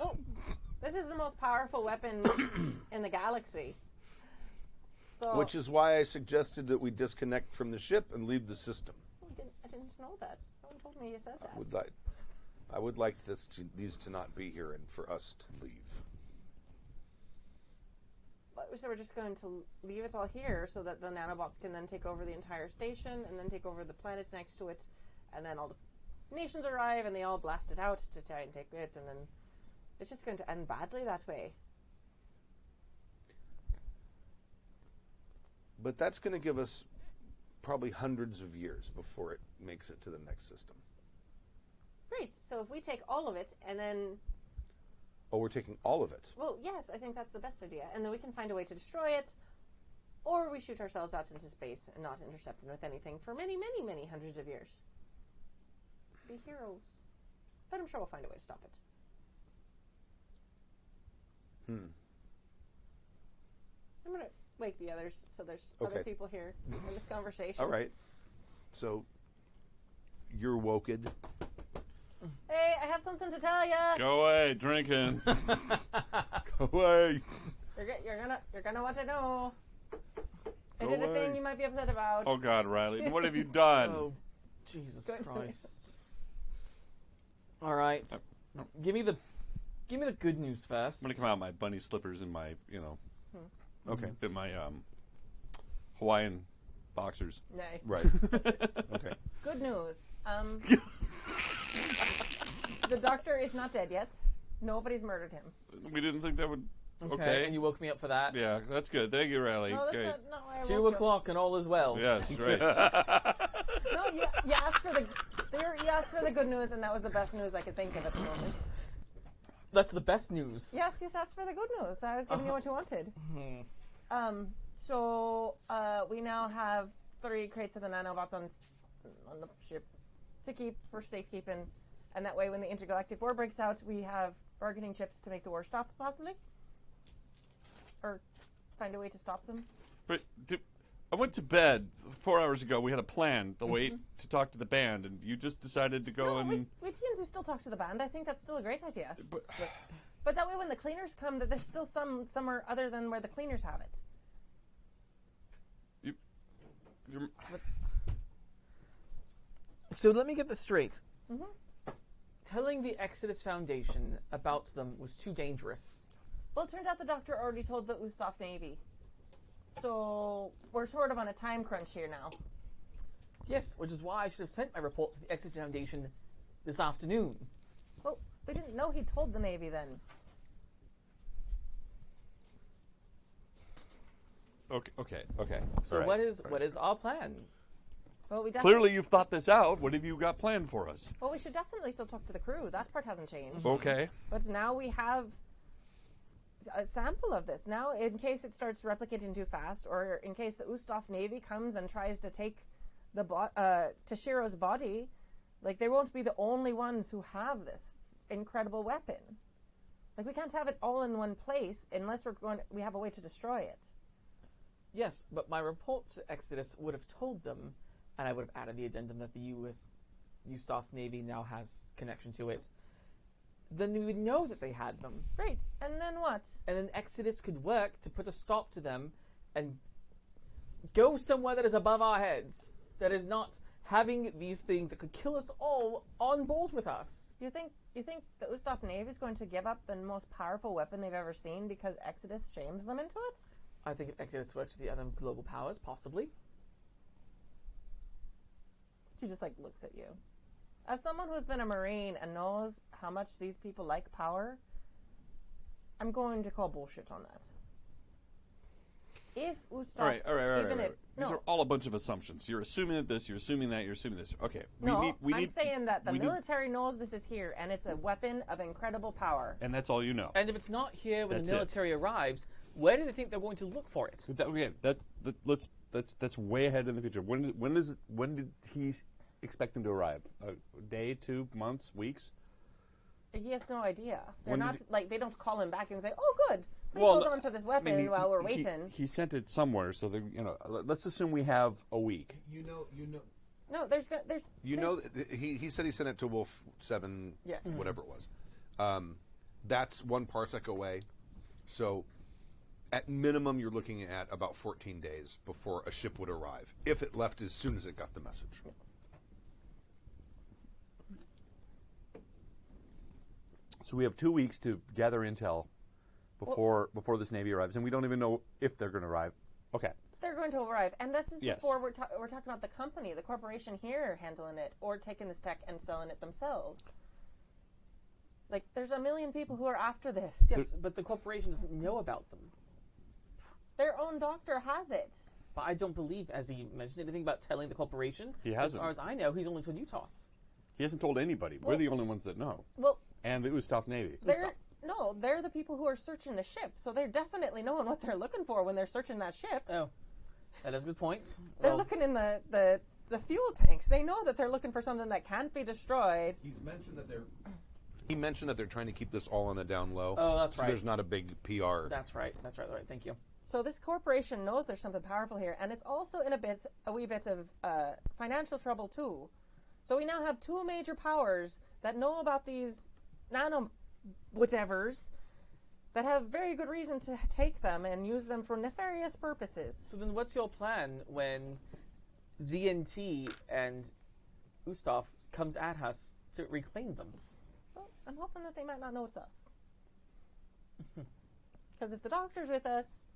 Well, this is the most powerful weapon in the galaxy. So Which is why I suggested that we disconnect from the ship and leave the system. I didn't know that. No one told me you said that. I would like these to not be here and for us to leave. So we're just going to leave it all here so that the nanobots can then take over the entire station and then take over the planet next to it, and then all the nations arrive and they all blast it out to try and take it, and then it's just going to end badly that way. But that's going to give us probably hundreds of years before it makes it to the next system. Great. So if we take all of it and then... Oh, we're taking all of it. Well, yes, I think that's the best idea. And then we can find a way to destroy it, or we shoot ourselves out into space and not intercept it with anything for many, many, many hundreds of years. Be heroes. But I'm sure we'll find a way to stop it. I'm going to wake the others so there's other people here in this conversation. All right. So, you're woked. Hey, I have something to tell you. Go away, drinking. Go away. You're gonna want to know. I did a thing you might be upset about. Oh God, Riley, what have you done? Oh, Jesus Christ! All right, give me the good news first. I'm gonna come out in my bunny slippers and my, Okay. in my Hawaiian boxers. Nice. Right. Okay. Good news. The doctor is not dead yet. Nobody's murdered him. We didn't think that would. Okay, Okay. and you woke me up for that. Yeah, that's good. Thank you, Riley. No, that's Great. not why I 2 woke you o'clock and all is well. Yes, right. up. No, you asked for you asked for the good news, and that was the best news I could think of at the moment. That's the best news. Yes, you asked for the good news. I was giving you what you wanted. So we now have 3 crates of the nanobots on the ship to keep for safekeeping, and that way when the intergalactic war breaks out, we have bargaining chips to make the war stop, possibly, or find a way to stop them. But I went to bed 4 hours ago. We had a plan to wait to talk to the band, and you just decided to go No, and. we can still talk to the band. I think that's still a great idea. But, But that way, when the cleaners come, that there's still somewhere other than where the cleaners have it. you're, So let me get this straight. Telling the Exodus Foundation about them was too dangerous. Well, it turns out the doctor already told the Ustav Navy. So we're sort of on a time crunch here now. Yes, which is why I should have sent my report to the Exodus Foundation this afternoon. Well, we didn't know he told the Navy then. okay. So All right. what is our plan? Well, Clearly, you've thought this out. What have you got planned for us? Well, we should definitely still talk to the crew. That part hasn't changed. Okay. But now we have a sample of this. Now, in case it starts replicating too fast, or in case the Ustav Navy comes and tries to take the Tashiro's body, like, they won't be the only ones who have this incredible weapon. Like, we can't have it all in one place unless we have a way to destroy it. Yes, but my report to Exodus would have told them, and I would have added the addendum that the USAF Navy now has connection to it. Then we would know that they had them. Great. And then what? And then Exodus could work to put a stop to them and go somewhere that is above our heads, that is not having these things that could kill us all on board with us. You think the Ustav Navy is going to give up the most powerful weapon they've ever seen because Exodus shames them into it? I think if Exodus works with the other global powers, possibly. She just, like, looks at you. As someone who's been a Marine and knows how much these people like power, I'm going to call bullshit on that. If Ustav... All right. No, These are all a bunch of assumptions. You're assuming that this, you're assuming that, you're assuming this. Okay. I'm saying that the military knows this is here, and it's a weapon of incredible power. And that's all you know. And if it's not here when That's the it. military arrives, where do they think they're going to look for it? That's way ahead in the future. When did he expect them to arrive? A day, 2 months, weeks? He has no idea. They're When not, did like, they don't call him back and say, oh, good, please hold on to this weapon while we're waiting. He sent it somewhere, so let's assume we have a week. No, there's He said he sent it to Wolf 7, Yeah. whatever it was. That's 1 parsec away. So, at minimum, you're looking at about 14 days before a ship would arrive, if it left as soon as it got the message. So we have 2 weeks to gather intel before this Navy arrives, and we don't even know if they're going to arrive. Okay. They're going to arrive, and this is Yes. before we're talking about the company, the corporation here handling it, or taking this tech and selling it themselves. Like, there's a million people who are after this. Yes, but the corporation doesn't know about them. Their own doctor has it. But I don't believe, as he mentioned, anything about telling the corporation. He hasn't. As far as I know, he's only told UTOS. He hasn't told anybody. We're the only ones that know. Well, And the Ustav Navy. they're the people who are searching the ship, so they're definitely knowing what they're looking for when they're searching that ship. Oh, that is a good point. They're Well, looking in the fuel tanks. They know that they're looking for something that can't be destroyed. He mentioned that they're trying to keep this all on the down low. Oh, that's so right. There's not a big PR. That's right. Thank you. So this corporation knows there's something powerful here, and it's also in a wee bit of financial trouble too. So we now have two major powers that know about these nano whatevers that have very good reason to take them and use them for nefarious purposes. So then, what's your plan when ZNT and Ustav comes at us to reclaim them? Well, I'm hoping that they might not know it's us. Because if the doctor's with us,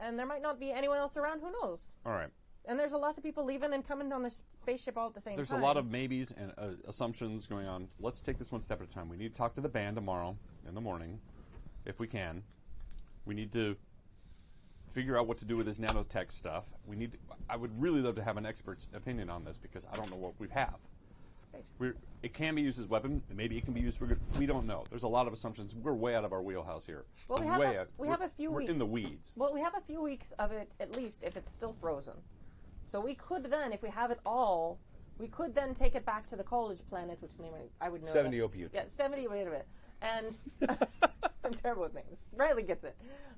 and there might not be anyone else around, who knows? All right. And there's a lot of people leaving and coming on this spaceship all at the same There's time. a lot of maybes and assumptions going on. Let's take this one step at a time. We need to talk to the band tomorrow in the morning, if we can. We need to figure out what to do with this nanotech stuff. I would really love to have an expert's opinion on this because I don't know what we have. Right. It can be used as a weapon. Maybe it can be used for good. We don't know. There's a lot of assumptions. We're way out of our wheelhouse here. Well, we have a few weeks. We're in the weeds. Well, we have a few weeks of it, at least, if it's still frozen. So we could then, if we have it all, we could then take it back to the college planet, which name I would know. 70 opiate. Yeah, 70, wait a minute. And I'm terrible with names. Riley gets it.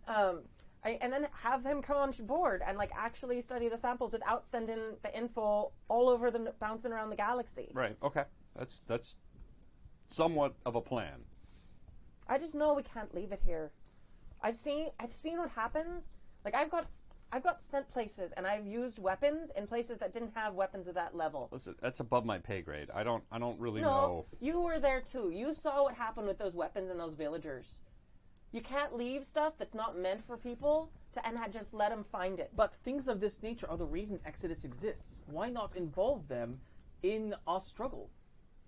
And then have him come on board and actually study the samples without sending the info all over bouncing around the galaxy. Right. Okay. That's somewhat of a plan. I just know we can't leave it here. I've seen what happens. I've got sent places, and I've used weapons in places that didn't have weapons of that level. Listen, that's above my pay grade. I don't really No, know. you were there too. You saw what happened with those weapons and those villagers. You can't leave stuff that's not meant for people and just let them find it. But things of this nature are the reason Exodus exists. Why not involve them in our struggle?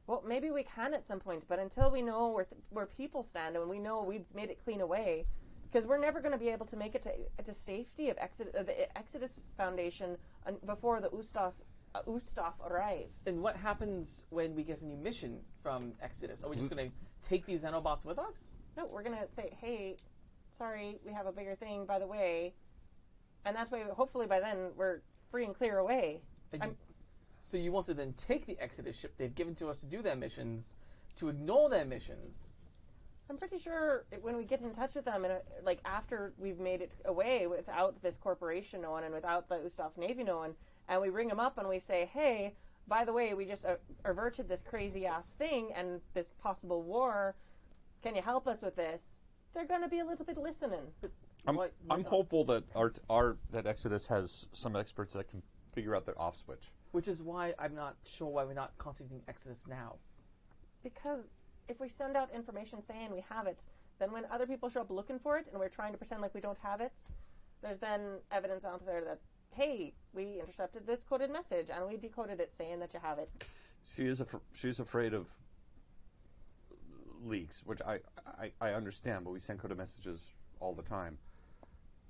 Well, maybe we can at some point, but until we know where people stand and we know we've made it clean away, because we're never going to be able to make it to safety of the Exodus Foundation before the Ustav arrive. And what happens when we get a new mission from Exodus? Are we just going to take these nanobots with us? No, we're going to say, hey, sorry, we have a bigger thing, by the way. And that way, hopefully by then, we're free and clear away. So you want to then take the Exodus ship they've given to us to do their missions, to ignore their missions. I'm pretty sure when we get in touch with them, and after we've made it away without this corporation knowing and without the Ustav Navy knowing, and we ring them up and we say, hey, by the way, we just averted this crazy-ass thing and this possible war. Can you help us with this? They're going to be a little bit listening. I'm hopeful that that Exodus has some experts that can figure out their off switch. Which is why I'm not sure why we're not contacting Exodus now. Because if we send out information saying we have it, then when other people show up looking for it and we're trying to pretend like we don't have it, there's then evidence out there that, hey, we intercepted this coded message and we decoded it saying that you have it. She's afraid of leaks, which I understand, but we send coded messages all the time.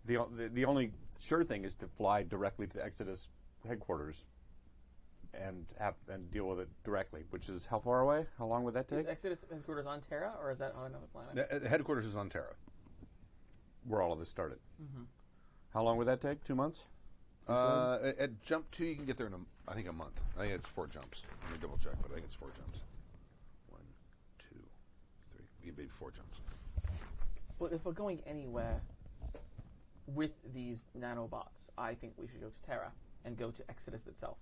The only sure thing is to fly directly to the Exodus headquarters and deal with it directly, which is how far away? How long would that take? Is Exodus headquarters on Terra, or is that on another planet? The headquarters is on Terra. Where all of this started. Mm-hmm. How long would that take? 2 months? At jump 2, you can get there in I think a month. I think it's 4 jumps. Let me double check, but I think it's 4 jumps. 1, 2, 3, maybe 4 jumps. Well, if we're going anywhere with these nanobots, I think we should go to Terra and go to Exodus itself.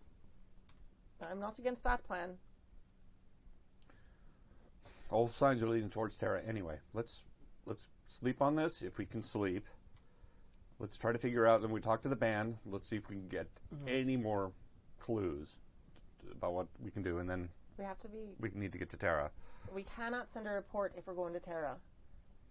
I'm not against that plan. All signs are leading towards Terra anyway. Let's sleep on this if we can sleep. Let's try to figure out, and we talk to the band. Let's see if we can get any more clues about what we can do, and then We have to be. we need to get to Terra. We cannot send a report if we're going to Terra.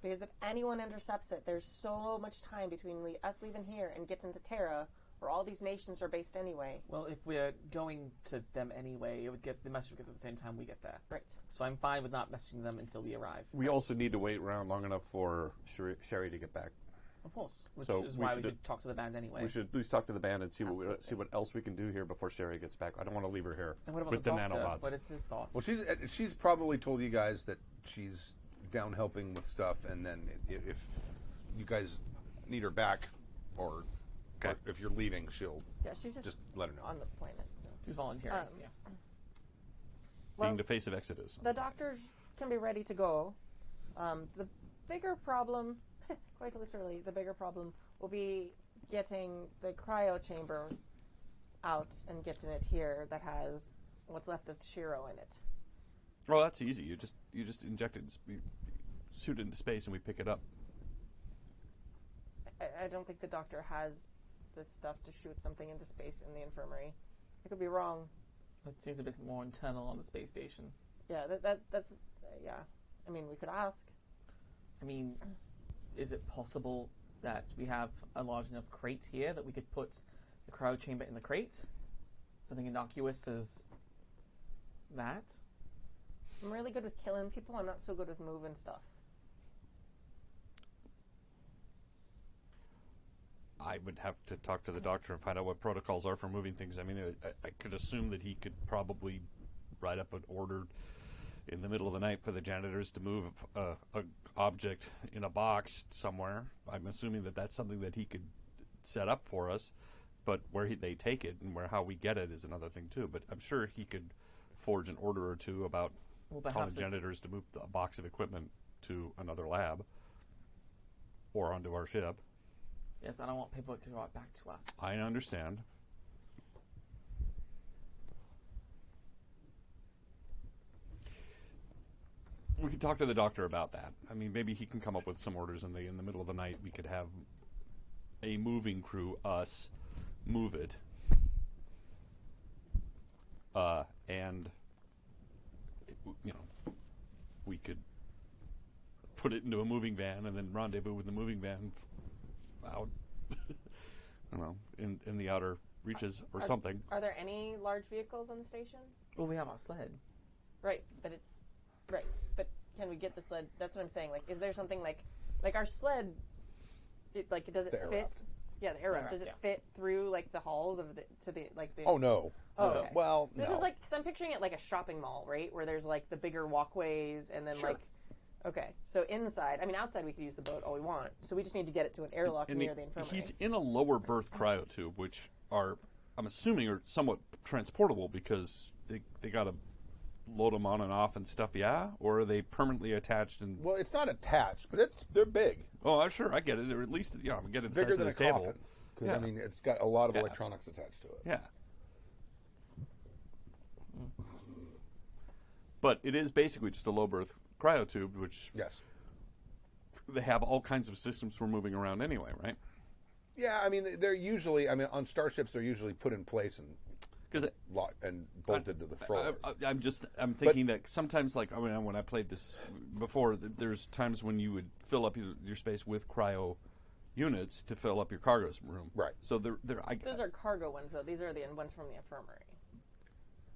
Because if anyone intercepts it, there's so much time between us leaving here and getting to Terra, where all these nations are based anyway. Well, if we're going to them anyway, the message would get at the same time we get there. Right. So I'm fine with not messaging them until we arrive. We also need to wait around long enough for Sherry to get back. Of course. Which So is we why should- we should talk to the band anyway. We should at least talk to the band and see Absolutely. see what else we can do here before Sherry gets back. I don't want to leave her here And what about with the the doctor? nanobots. What is his thought? Well, she's probably told you guys that she's down helping with stuff, and then if you guys need her back, or if you're leaving, she'll Yeah, she's just let her know. on the planet. So. Who's volunteering? Um, Yeah. Being the face of Exodus. The doctors can be ready to go. The bigger problem, quite literally, the bigger problem will be getting the cryo chamber out and getting it here that has what's left of Shiro in it. Well, that's easy. You just inject it, shoot it into space, and we pick it up. I don't think the doctor has the stuff to shoot something into space in the infirmary. I could be wrong. It seems a bit more internal on the space station. Yeah, that's yeah. I mean, we could ask. I mean, is it possible that we have a large enough crate here that we could put the cryo chamber in the crate? Something innocuous as that? I'm really good with killing people. I'm not so good with moving stuff. I would have to talk to the doctor and find out what protocols are for moving things. I mean, I could assume that he could probably write up an order in the middle of the night for the janitors to move a object in a box somewhere. I'm assuming that that's something that he could set up for us, but where they take it and how we get it is another thing too. But I'm sure he could forge an order or two about Well, telling perhaps the janitors to move a box of equipment to another lab or onto our ship. Yes, I don't want paperwork to go back to us. I understand. We could talk to the doctor about that. I mean, maybe he can come up with some orders, and in the middle of the night we could have a moving crew, us, move it. And, we could put it into a moving van and then rendezvous with the moving van out, I don't know, in the outer reaches or something. Are there any large vehicles on the station? Well, we have our sled. Right, but it's right. But can we get the sled? That's what I'm saying. Like, is there something like our sled? Does it The air fit? raft. Yeah, the air raft. raft, Does it yeah. fit through like the halls of the the? Oh no. Oh, No. okay. Well, This no. is like, because I'm picturing it like a shopping mall, right? Where there's like the bigger walkways and then Sure. okay. So inside, I mean, outside we could use the boat all we want. So we just need to get it to an airlock And near the infirmary. he's in a lower berth cryotube, which are, I'm assuming, are somewhat transportable because they got to load them on and off and stuff, yeah? Or are they permanently attached? And Well, it's not attached, but they're big. oh, sure, I get it. Or at least, I'm getting the Bigger size of than a this table. coffin. Because Yeah. I mean, it's got a lot of Yeah. electronics attached to it. Yeah. But it is basically just a low berth cryotube, which Yes. they have all kinds of systems for moving around anyway, right? Yeah, I mean, they're usually. I mean, on starships, they're usually put in place and Because bolted to the floor. I'm thinking that sometimes, like, I mean, when I played this before, there's times when you would fill up your space with cryo units to fill up your cargo room. Right. So Those are cargo ones, though. These are the ones from the infirmary.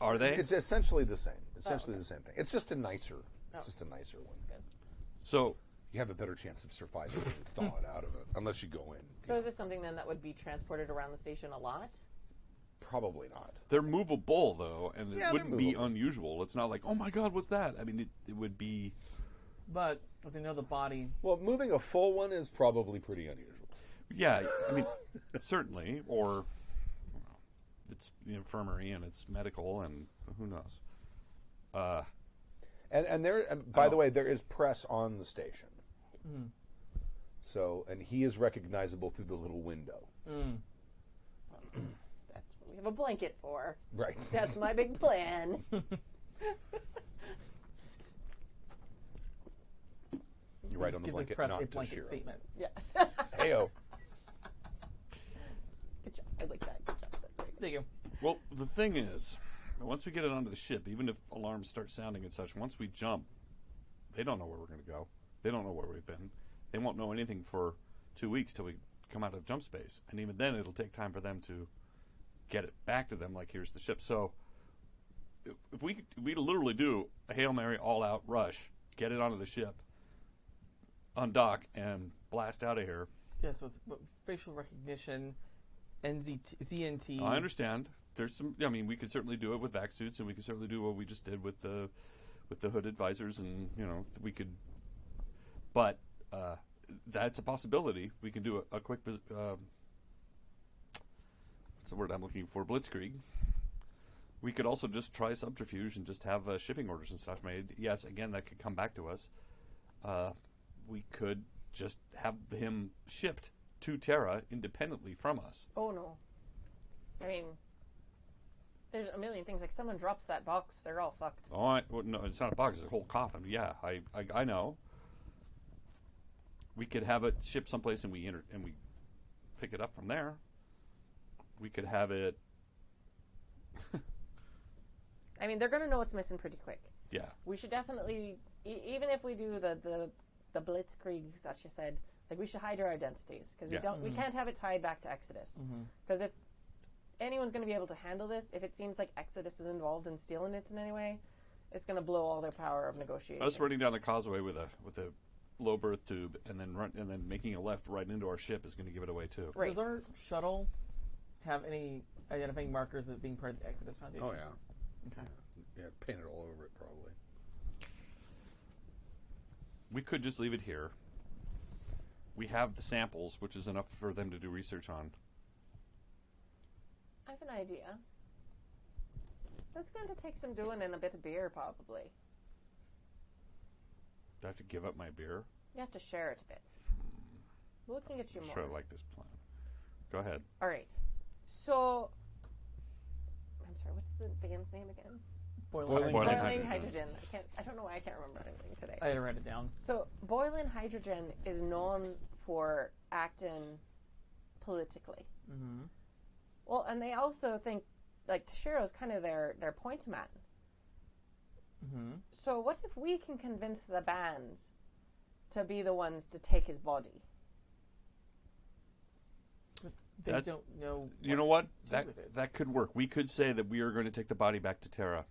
are they? It's essentially the same. Essentially okay. the same thing. It's just a nicer. Oh. It's just a nicer one. That's good. So You have a better chance of surviving if you thaw it out of it, unless you go in. So is this something then that would be transported around the station a lot? Probably not. they're movable, though, and it Yeah, they're wouldn't be movable. unusual. It's not like, oh my God, what's that? I mean, it would be. But if they know the body, Well, moving a full one is probably pretty unusual. Yeah, I mean, certainly, or it's the infirmary and it's medical, and who knows. And there, by the way, there is press on the station. So, and he is recognizable through the little window. That's what we have a blanket for. Right. That's my big plan. You write just on the give blanket, the press not a to blanket Shiro. statement. Yeah. Heyo. Good job. I like that. Good job. That's very good. There you go. Well, the thing is, once we get it onto the ship, even if alarms start sounding and such, once we jump, they don't know where we're going to go. They don't know where we've been. They won't know anything for 2 weeks till we come out of jump space. And even then, it'll take time for them to get it back to them, like, here's the ship. So if we literally do a Hail Mary all-out rush, get it onto the ship, undock, and blast out of here. Yes, with facial recognition, ZNT. I understand. There's some. I mean, we could certainly do it with vac suits, and we could certainly do what we just did with the hooded visors, and we could. But that's a possibility. We can do a quick. What's the word I'm looking for? Blitzkrieg. We could also just try subterfuge and just have shipping orders and stuff made. Yes, again, that could come back to us. We could just have him shipped to Terra independently from us. Oh, no. I mean, there's a million things. Like, someone drops that box, they're all fucked. Oh, no, it's not a box. It's a whole coffin. Yeah, I know. We could have it shipped someplace and we pick it up from there. We could have it... I mean, they're going to know what's missing pretty quick. Yeah. We should definitely, even if we do the blitzkrieg that you said, like, we should hide our identities because we can't have it tied back to Exodus. Because if anyone's going to be able to handle this, if it seems like Exodus is involved in stealing it in any way, it's going to blow all their power of negotiation. Us running down the causeway with a low berth tube and then making a left right into our ship is going to give it away too. Right. Does our shuttle have any identifying markers of being part of the Exodus Foundation? Oh, yeah. Okay. Yeah, paint it all over it, probably. We could just leave it here. We have the samples, which is enough for them to do research on. I have an idea. That's going to take some doing and a bit of beer, probably. Do I have to give up my beer? You have to share it a bit. We're looking at you I'm more. sure I like this plan. Go ahead. All right. So, I'm sorry, what's the band's name again? Boiling Boiling Boiling hydrogen. Hydrogen. I don't know why I can't remember anything today. I had to write it down. So, Boiling Hydrogen is known for acting politically. Mm-hmm. Well, and they also think, like, Tashiro's kind of their point man. Mm-hmm. So what if we can convince the band to be the ones to take his body? They That- don't know. You know what? to do with it. That could work. We could say that we are going to take the body back to Terra.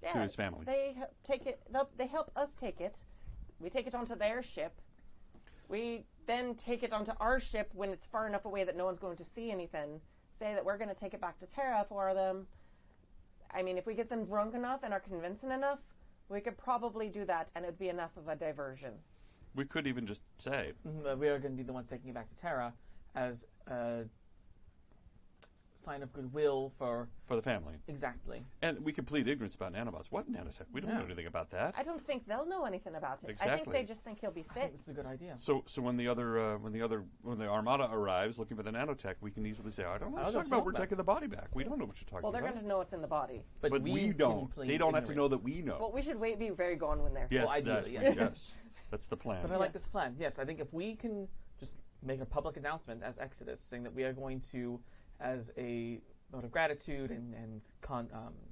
Yeah, To his family. They take it. They help us take it. We take it onto their ship. We then take it onto our ship when it's far enough away that no one's going to see anything. Say that we're going to take it back to Terra for them. I mean, if we get them drunk enough and are convincing enough, we could probably do that, and it would be enough of a diversion. We could even just say, We are going to be the ones taking it back to Terra as a sign of goodwill for for the family. exactly. And we could plead ignorance about nanobots. What nanotech? We don't know anything about that. I don't think they'll know anything about it. I think Exactly. they just think he'll be I think sick. this is a good idea. So when the Armada arrives looking for the nanotech, we can easily say, I don't know what I you're don't talking know about. We're about taking the body back. We don't know what you're talking Well, they're about. going to know what's in the body. But we can don't. plead They don't have to know that ignorance. we know. Well, we should be very gone when they're. yes, Well, that's, ideally, yes. yes, that's the plan. But I like this plan. Yes, I think if we can just make a public announcement as Exodus saying that we are going to, as a vote of gratitude and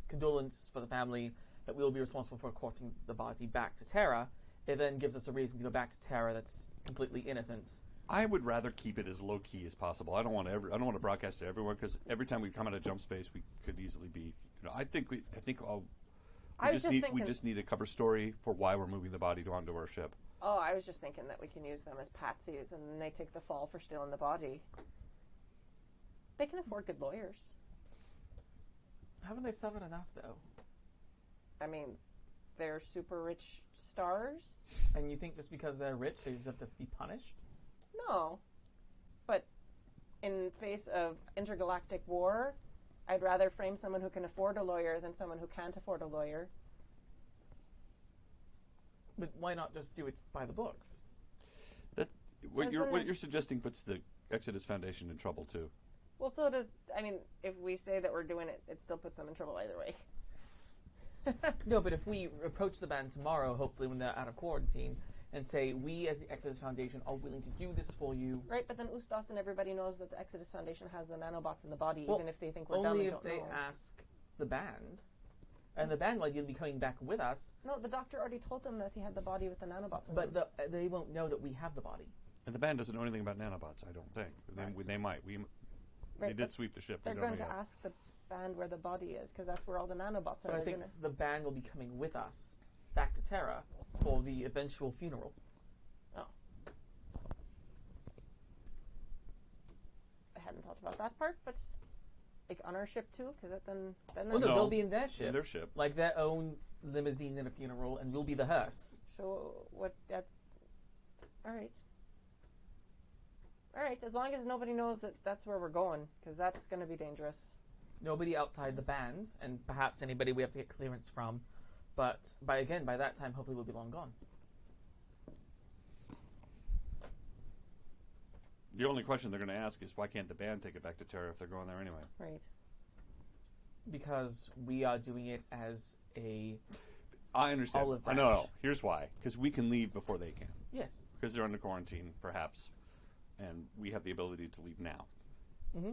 condolence for the family, that we will be responsible for escorting the body back to Terra, it then gives us a reason to go back to Terra that's completely innocent. I would rather keep it as low key as possible. I don't want to broadcast to everyone because every time we come out of jump space, we could easily be. I think we just need a cover story for why we're moving the body onto our ship. Oh, I was just thinking that we can use them as patsies, and then they take the fall for stealing the body. They can afford good lawyers. Haven't they suffered enough, though? I mean, they're super rich stars. And you think just because they're rich, they just have to be punished? No, but in face of intergalactic war, I'd rather frame someone who can afford a lawyer than someone who can't afford a lawyer. But why not just do it by the books? What Because then you're suggesting puts the Exodus Foundation in trouble too. Well, so does, I mean, if we say that we're doing it, it still puts them in trouble either way. No, but if we approach the band tomorrow, hopefully when they're out of quarantine, and say, we as the Exodus Foundation are willing to do this for you. Right, but then Ustas and everybody knows that the Exodus Foundation has the nanobots in the body, Well, even if they think we're dumb only and if don't they know. ask the band. And the band will ideally be coming back with us, No, the doctor already told them that he had the body with the nanobots in but them. they won't know that we have the body. And the band doesn't know anything about nanobots, I don't think. They might. They Right, did but sweep the ship. They're They don't going to know yet. ask the band where the body is, because that's where all the nanobots are. But I They're think gonna... the band will be coming with us back to Terra for the eventual funeral. Oh. I hadn't thought about that part, but like on our ship too, because then Well, no, No. they'll be in their ship. In their ship. Like their own limousine in a funeral, and we'll be the hearse. So what? That. All right. All right. As long as nobody knows that that's where we're going, because that's going to be dangerous. Nobody outside the band, and perhaps anybody we have to get clearance from. But by that time, hopefully we'll be long gone. The only question they're going to ask is why can't the band take it back to Terra if they're going there anyway? Right. Because we are doing it as a... I understand. Olive No, branch. here's why. Because we can leave before they can. Yes. Because they're under quarantine, perhaps. And we have the ability to leave now. Mm-hmm.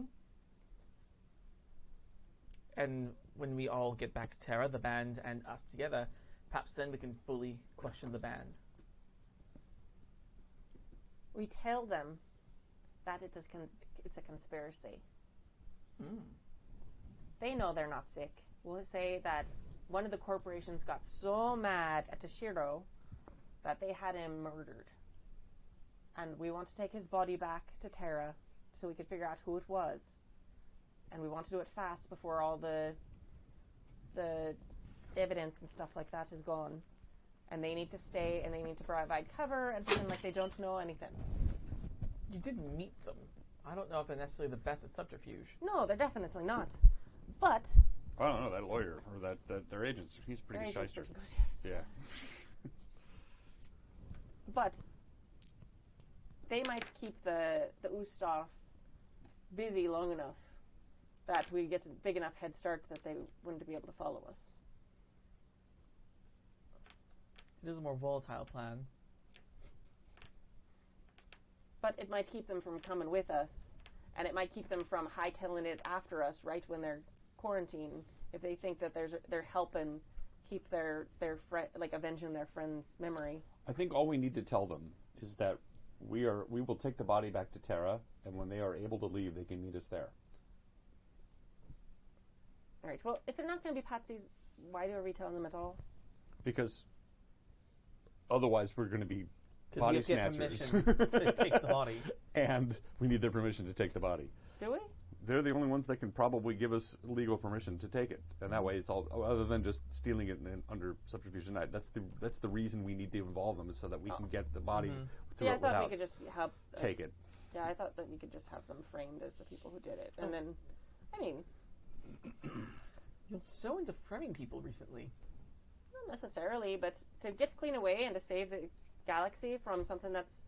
And when we all get back to Terra, the band and us together, perhaps then we can fully question the band. We tell them that it's a conspiracy. They know they're not sick. We'll say that one of the corporations got so mad at Toshiro that they had him murdered. And we want to take his body back to Terra so we could figure out who it was. And we want to do it fast before all the evidence and stuff like that is gone. And they need to stay and they need to provide cover and pretend like they don't know anything. You did meet them. I don't know if they're necessarily the best at subterfuge. No, they're definitely not. But I don't know, that lawyer, or that their agent, he's a pretty their agent's shyster. pretty good, yes. Yeah. But they might keep the Ustav busy long enough that we get a big enough head start that they wouldn't be able to follow us. It is a more volatile plan. But it might keep them from coming with us, and it might keep them from hightailing it after us right when they're quarantined. If they think that they're helping keep their avenging their friend's memory. I think all we need to tell them is that we will take the body back to Terra, and when they are able to leave, they can meet us there. All right. Well, if they're not going to be patsies, why are we telling them at all? Because otherwise we're going to be Because body we have to get snatchers. permission to take the body. And we need their permission to take the body. Do we? They're the only ones that can probably give us legal permission to take it, and that way it's all other than just stealing it under subterfuge night. That's the reason we need to involve them, is so that we can get the body See, I thought we without could just help take it. Yeah, I thought that we could just have them framed as the people who did it, and then, I mean, You're so into framing people recently. not necessarily, but to get clean away and to save the galaxy from something that's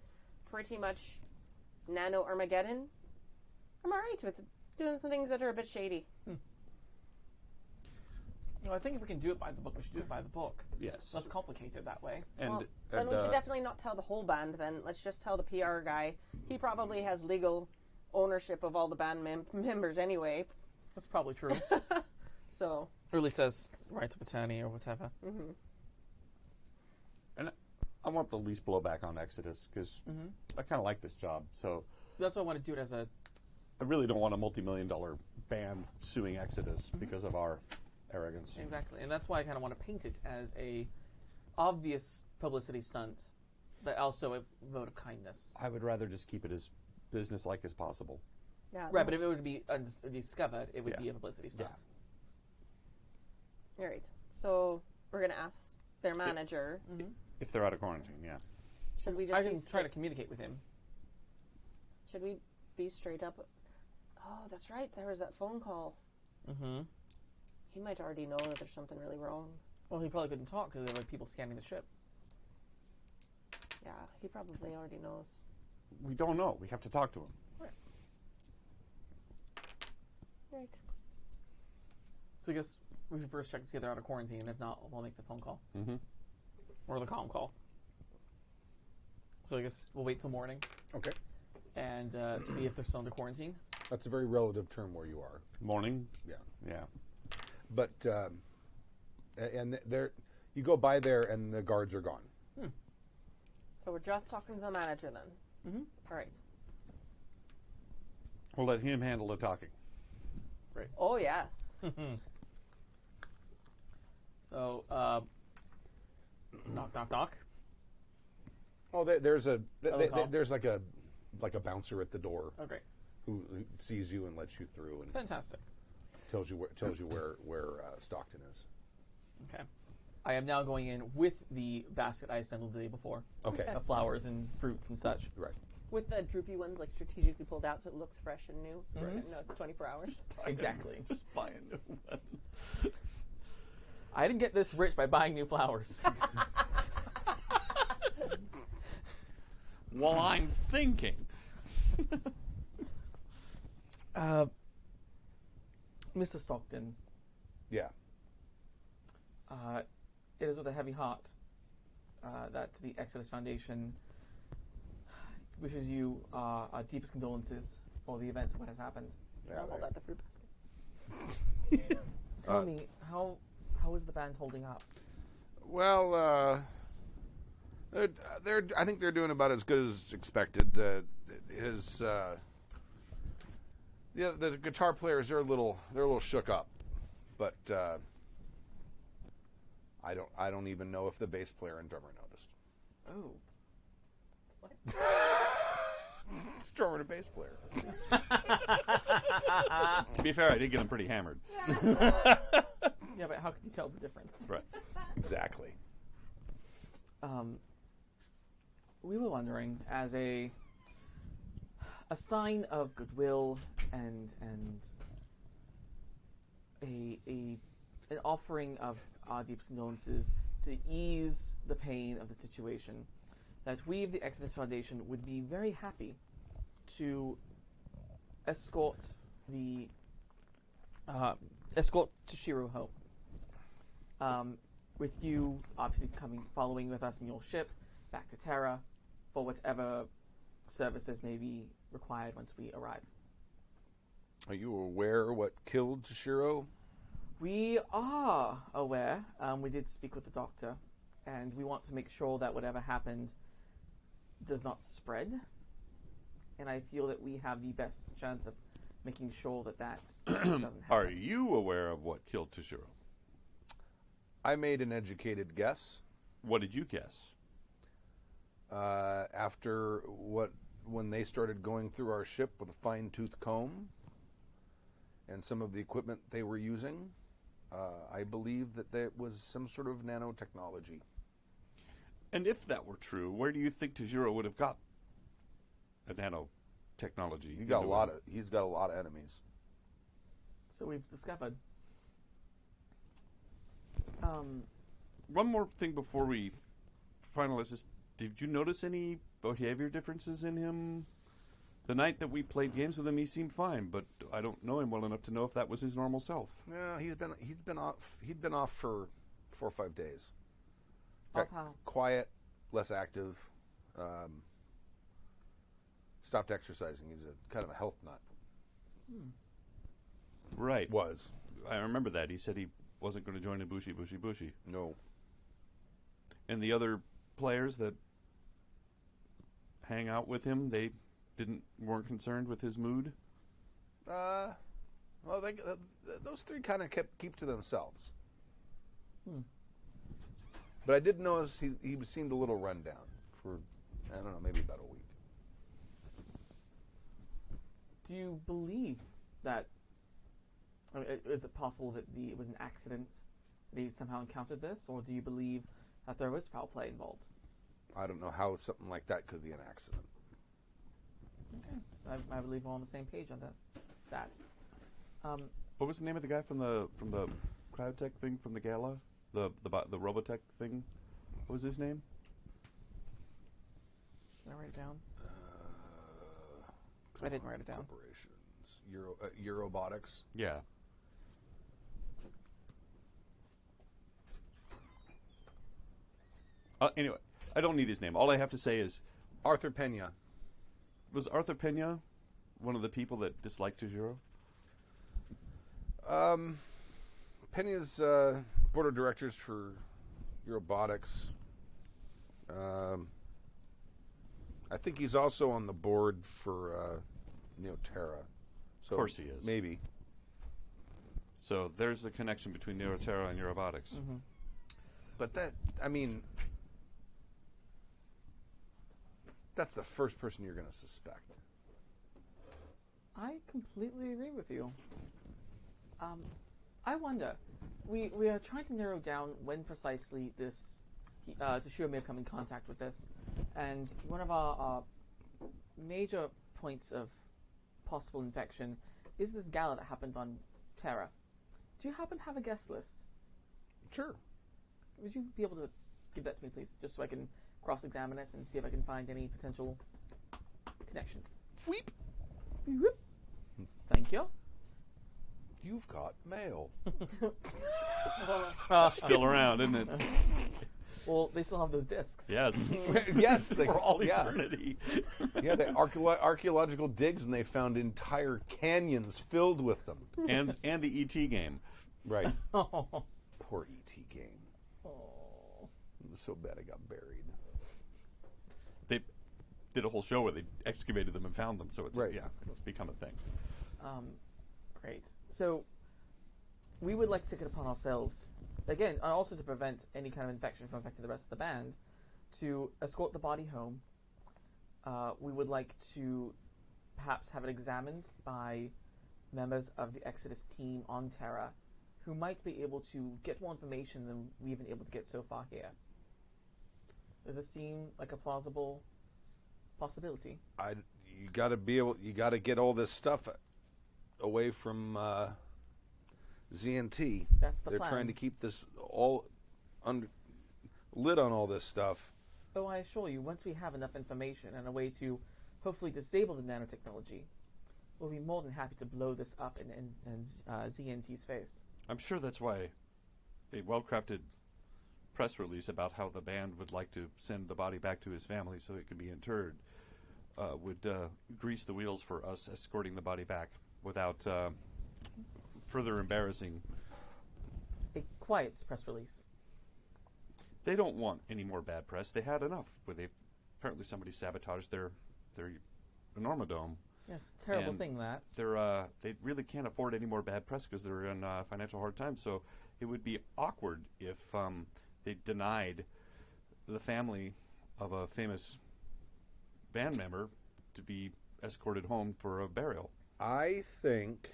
pretty much nano Armageddon, I'm alright with doing some things that are a bit shady. Well, I think if we can do it by the book, we should do it by the book. Yes. Less complicated that way. And, Well, then we should definitely not tell the whole band. Then let's just tell the PR guy. He probably has legal ownership of all the band members anyway. That's probably true. So Or at least says right of attorney or whatever. and I want the least blowback on Exodus, because I kind of like this job. So That's why I want to do it as a... I really don't want a multi-million-dollar band suing Exodus because of our arrogance. Exactly. And that's why I kind of want to paint it as a obvious publicity stunt, but also a vote of kindness. I would rather just keep it as business-like as possible. yeah, Right, but if it were to be discovered, it would Yeah. be a publicity stunt. all right. So we're gonna ask their manager. If they're out of quarantine, yeah. Should we just I be can try straight? to communicate with him. Should we be straight up? Oh, that's right. There was that phone call. Mm-hmm. He might already know that there's something really wrong. Well, he probably couldn't talk because there were people scanning the ship. Yeah, he probably already knows. We don't know. We have to talk to him. Right. So I guess we should first check to see if they're out of quarantine. If not, we'll make the phone call. Mm-hmm. Or the comm call. So I guess we'll wait till morning Okay. and see if they're still under quarantine. That's a very relative term where you are. Morning? Yeah. Yeah. But and they're you go by there and the guards are gone. So we're just talking to the manager then. Mm-hmm. All right. We'll let him handle the talking. Oh yes. So, knock, knock, knock. Oh, there's call? there's like a bouncer at the door Oh, great. who sees you and lets you through and Fantastic. tells you where Stockton is. Okay. I am now going in with the basket I assembled the day before Okay, of flowers and fruits and such. right. With the droopy ones like strategically pulled out so it looks fresh and new. Mhm. No, it's 24 hours. Exactly. Just buy a new one. I didn't get this rich by buying new flowers. Well, I'm thinking. Mr. Stockton, Yeah. it is with a heavy heart that the Exodus Foundation wishes you our deepest condolences for the events of what has happened. Yeah, I'll hold they- out the fruit basket. Tell me, how is the band holding up? Well, they're I think they're doing about as good as expected. The guitar players they're a little shook up, but I don't even know if the bass player and drummer noticed. Oh. It's drummer and bass player. To be fair, I did get him pretty hammered. Yeah, but how can you tell the difference? Right. Exactly. We were wondering, as a sign of goodwill and an offering of our deepest condolences to ease the pain of the situation, that we of the Exodus Foundation would be very happy to escort Toshiro home. With you obviously following with us in your ship back to Terra for whatever services may be required once we arrive. Are you aware what killed Toshiro? We are aware. We did speak with the doctor, and we want to make sure that whatever happened does not spread. And I feel that we have the best chance of making sure that doesn't happen. Are you aware of what killed Toshiro? I made an educated guess. What did you guess? After when they started going through our ship with a fine-tooth comb and some of the equipment they were using, I believe that there was some sort of nanotechnology. And if that were true, where do you think Toshiro would have got a nanotechnology? He's got a lot of enemies. So we've discovered. One more thing before we finalize this. Did you notice any behavior differences in him? The night that we played games with him, he seemed fine, but I don't know him well enough to know if that was his normal self. Yeah, he'd been off for 4 or 5 days. Of how? Quiet, less active. Stopped exercising. He's a kind of a health nut. Right. Was. I remember that. He said he wasn't going to join Ibushi. No. And the other players that hang out with him, they weren't concerned with his mood? Well, those three kind of keep to themselves. But I did notice he seemed a little run down for, I don't know, maybe about a week. Do you believe that? I mean, is it possible that it was an accident? That he somehow encountered this, or do you believe that there was foul play involved? I don't know how something like that could be an accident. Okay, I believe we're on the same page on that. What was the name of the guy from the cryotech thing from the gala? The Robotech thing? What was his name? Did I write it down? I didn't write it down. Corporations. Eurobotics. Yeah. Anyway, I don't need his name. All I have to say is, Arthur Pena. was Arthur Pena one of the people that disliked Toshiro? Pena's board of directors for Robotics. I think he's also on the board for Neoterra. So Of course he is. Maybe. So there's the connection between Neoterra and Robotics. Mm-hmm. But that's the first person you're going to suspect. I completely agree with you. I wonder, we are trying to narrow down when precisely this Toshiro may have come in contact with this, and one of our major points of possible infection is this gala that happened on Terra. Do you happen to have a guest list? Sure. Would you be able to give that to me, please, just so I can cross-examine it and see if I can find any potential connections? Weep. Whoop. Thank you. You've got mail. Still around, isn't it? Well, they still have those discs. Yes. Yes, they For all yeah. eternity. Yeah, they archaeological digs, and they found entire canyons filled with them. and the ET game. Right. Oh. Poor ET game. It was so bad it got buried. They did a whole show where they excavated them and found them, so it's Right. it's become a thing. Great. So, we would like to take it upon ourselves, again, and also to prevent any kind of infection from affecting the rest of the band, to escort the body home. We would like to perhaps have it examined by members of the Exodus team on Terra, who might be able to get more information than we've been able to get so far here. Does this seem like a plausible possibility? You got to get all this stuff away from ZNT. That's the They're plan. trying to keep this all lid on all this stuff. Oh, I assure you, once we have enough information and a way to hopefully disable the nanotechnology, we'll be more than happy to blow this up in ZNT's face. I'm sure that's why a well-crafted press release about how the band would like to send the body back to his family so it can be interred would grease the wheels for us escorting the body back without further embarrassing. A quiet press release. They don't want any more bad press. They had enough. Where apparently somebody sabotaged their Enormodome. Yes, terrible And thing that. They really can't afford any more bad press because they're in financial hard times. So it would be awkward if they denied the family of a famous band member to be escorted home for a burial. I think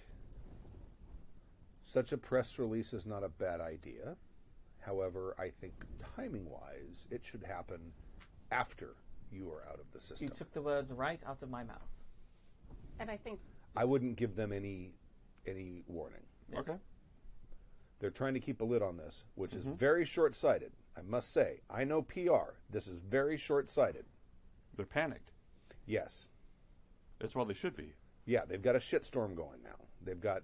such a press release is not a bad idea. However, I think timing-wise, it should happen after you are out of the system. You took the words right out of my mouth. And I think I wouldn't give them any warning. Okay. They're trying to keep a lid on this, which is very short-sighted. I must say, I know PR. This is very short-sighted. They're panicked. Yes. That's what they should be. Yeah, they've got a shitstorm going now. They've got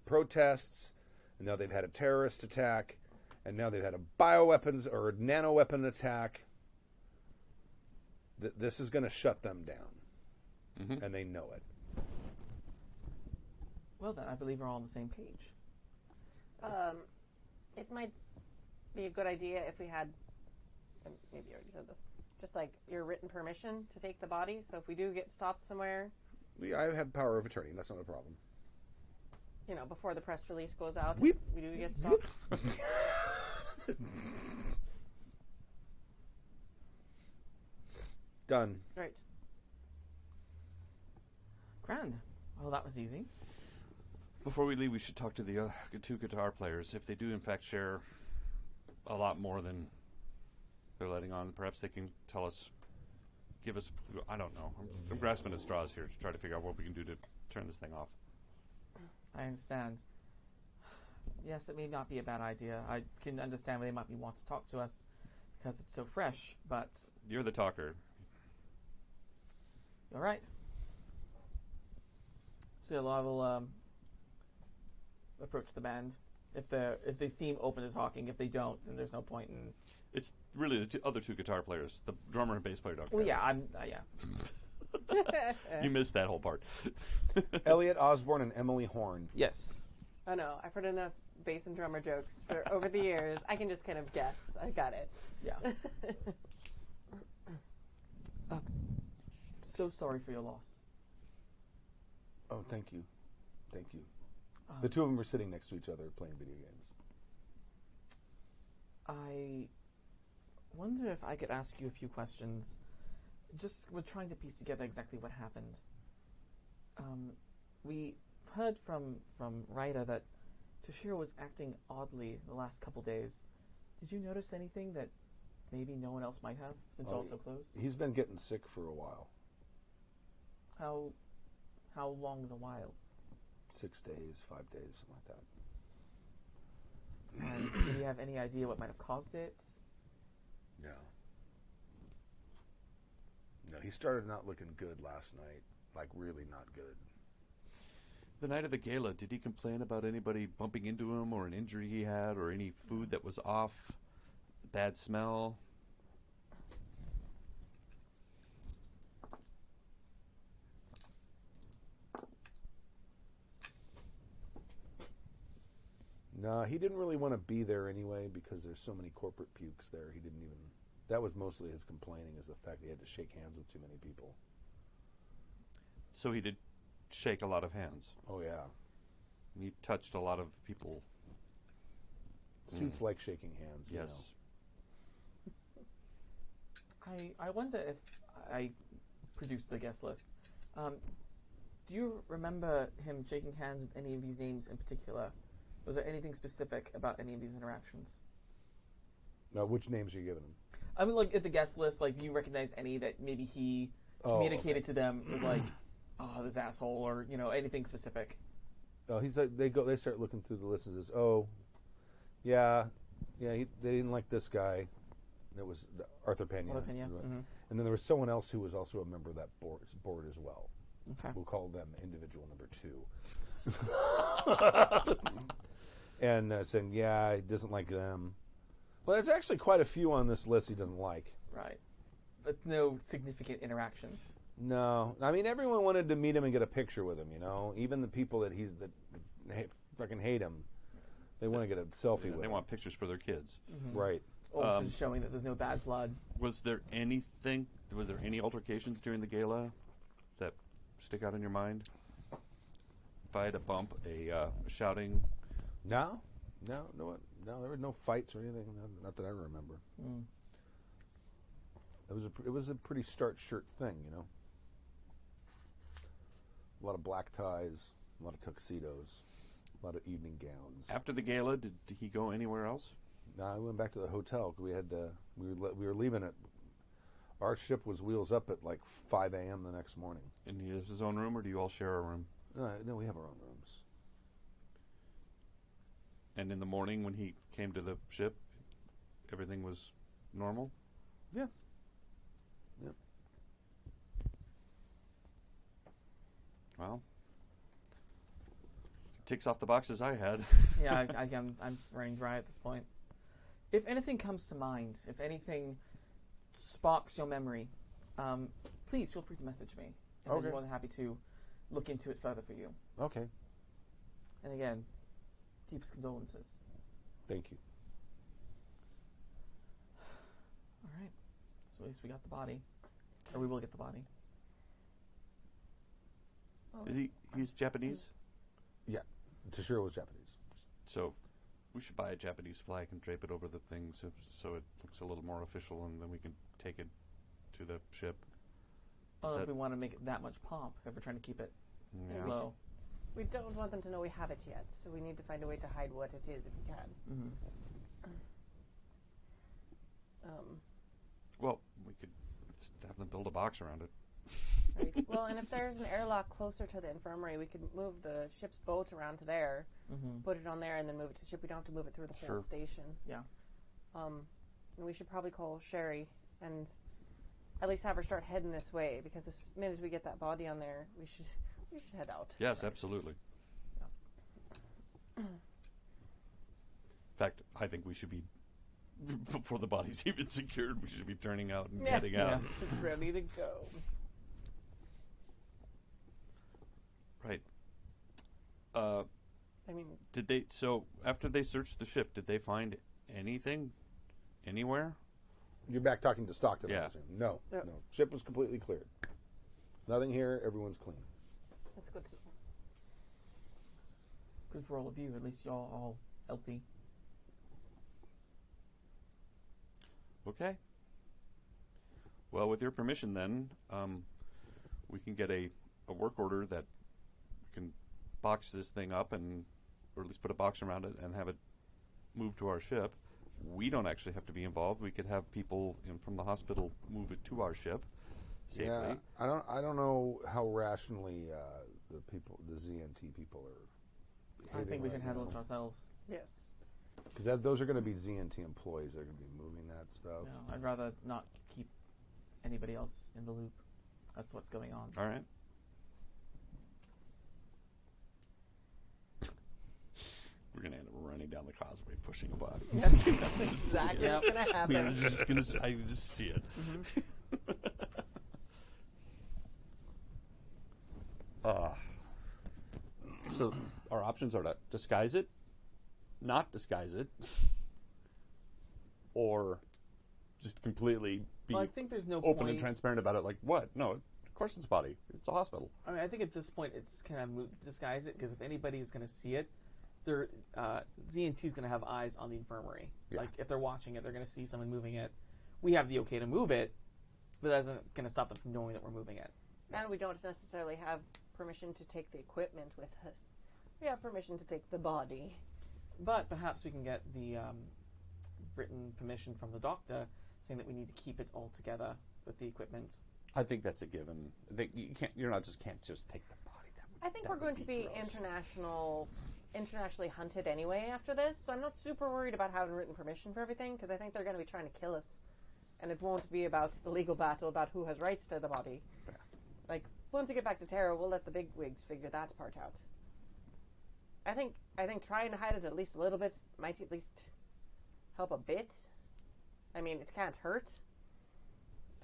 protests, and now they've had a terrorist attack, and now they've had a bioweapons or a nanoweapon attack. This is going to shut them down, and they know it. Well then, I believe we're all on the same page. it might be a good idea if we had, and maybe you already said this, just like your written permission to take the body. So if we do get stopped somewhere, I have power of attorney. That's not a problem. you know, before the press release goes out, Weep. if we do get stopped. Done. Right. Grand. Well, that was easy. Before we leave, we should talk to the two guitar players. If they do, in fact, share a lot more than they're letting on, perhaps they can tell us, give us, I don't know. I'm grasping at straws here to try to figure out what we can do to turn this thing off. I understand. Yes, it may not be a bad idea. I can understand why they might be want to talk to us because it's so fresh, but You're the talker. you're right. So I will approach the band. If they seem open to talking, if they don't, then there's no point in. It's really the other two guitar players. The drummer and bass player don't. Well, care. yeah, yeah. You missed that whole part. Elliot Osborne and Emily Horn. Yes. I know. I've heard enough bass and drummer jokes for over the years. I can just kind of guess. I got it. Yeah. So sorry for your loss. Oh, thank you. Thank you. The two of them were sitting next to each other playing video games. I wonder if I could ask you a few questions. Just we're trying to piece together exactly what happened. We heard from Ryder that Toshiro was acting oddly the last couple days. Did you notice anything that maybe no one else might have, since all so close? He's been getting sick for a while. How long is a while? 6 days, 5 days, something like that. And do you have any idea what might have caused it? No. No, he started not looking good last night. Like, really not good. The night of the gala, did he complain about anybody bumping into him or an injury he had or any food that was off? Bad smell? No, he didn't really want to be there anyway because there's so many corporate pukes there. He didn't even... That was mostly his complaining, is the fact that he had to shake hands with too many people. So he did shake a lot of hands. Oh, yeah. He touched a lot of people. Suits like shaking hands, you Yes. I wonder if I produced the guest list. Do you remember him shaking hands with any of these names in particular? Was there anything specific about any of these interactions? Now, which names are you giving him? I mean, like, at the guest list, like, do you recognize any that maybe he communicated to them was like, oh, this asshole, or, you know, anything specific? Oh, he's like, they start looking through the list and says, oh, yeah, they didn't like this guy. And it was Arthur Pena. Arthur Pena, mm-hmm. And then there was someone else who was also a member of that board as well. Okay. We'll call them individual number 2. And saying, yeah, he doesn't like them. Well, there's actually quite a few on this list he doesn't like. Right. But no significant interaction. No. I mean, everyone wanted to meet him and get a picture with him, you know? Even the people that fucking hate him, they want to get a selfie with They him. want pictures for their kids. Mm-hmm. Right. Or just showing that there's no bad blood. Was there any altercations during the gala that stick out in your mind? Fight, a bump, a shouting? No, there were no fights or anything. Not that I remember. Mm. It was a pretty starch shirt thing, you know. A lot of black ties, a lot of tuxedos, a lot of evening gowns. After the gala, did he go anywhere else? No, I went back to the hotel. We were leaving at. Our ship was wheels up at like 5 a.m. the next morning. And he has his own room, or do you all share a room? No, we have our own rooms. And in the morning, when he came to the ship, everything was normal? Yeah. Yep. Well, ticks off the boxes I had. Yeah, I'm running dry at this point. If anything comes to mind, if anything sparks your memory, please feel free to message me. And Okay. I'm more than happy to look into it further for you. Okay. And again, deepest condolences. Thank you. All right. So at least we got the body. Or we will get the body. He's Japanese? Yeah. Toshiro was Japanese. So we should buy a Japanese flag and drape it over the thing so it looks a little more official, and then we can take it to the ship. I don't know if we want to make it that much pomp, if we're trying to keep it Yeah. low. We don't want them to know we have it yet, so we need to find a way to hide what it is if we can. Mm-hmm. Well, we could just have them build a box around it. Right. Well, and if there's an airlock closer to the infirmary, we could move the ship's boat around to there, put it on there, and then move it to the ship. We don't have to move it through the whole Sure. station. Yeah. And we should probably call Shari and at least have her start heading this way, because the minute we get that body on there, we should head out. Yes, absolutely. In fact, I think we should be, before the body's even secured, we should be turning out and heading out. Ready to go. Right. I mean, Did they? So after they searched the ship, did they find anything anywhere? You're back talking to Stockton. I Yeah. assume. No, Yep. no. Ship was completely cleared. Nothing here. Everyone's clean. That's good to know. Good for all of you. At least y'all all healthy. Okay. Well, with your permission, then we can get a work order that we can box this thing up and, or at least put a box around it and have it moved to our ship. We don't actually have to be involved. We could have people from the hospital move it to our ship safely. Yeah, I don't know how rationally the ZNT people are behaving. I think we right can handle now. it ourselves. Yes. Because those are going to be ZNT employees that are going to be moving that stuff. No, I'd rather not keep anybody else in the loop as to what's going on. All right. We're gonna end up running down the causeway, pushing a body. Exactly Yep. what's going to happen. I can just see it. So our options are to disguise it, not disguise it, or just completely be Well, I think there's no open point. and transparent about it. Like, what? No, of course it's a body. It's a hospital. I mean, I think at this point it's kind of disguise it, because if anybody is going to see it, ZNT is going to have eyes on the infirmary. Yeah. Like if they're watching it, they're going to see someone moving it. We have the okay to move it, but that isn't going to stop them from knowing that we're moving it. And we don't necessarily have permission to take the equipment with us. We have permission to take the body. But perhaps we can get the written permission from the doctor saying that we need to keep it all together with the equipment. I think that's a given. You can't. Can't just take the body. I think That we're would going to be gross. internationally hunted anyway after this, so I'm not super worried about having written permission for everything, because I think they're going to be trying to kill us. And it won't be about the legal battle about who has rights to the body. Yeah. Like, once we get back to Terra, we'll let the big wigs figure that part out. I think trying to hide it at least a little bit might at least help a bit. I mean, it can't hurt.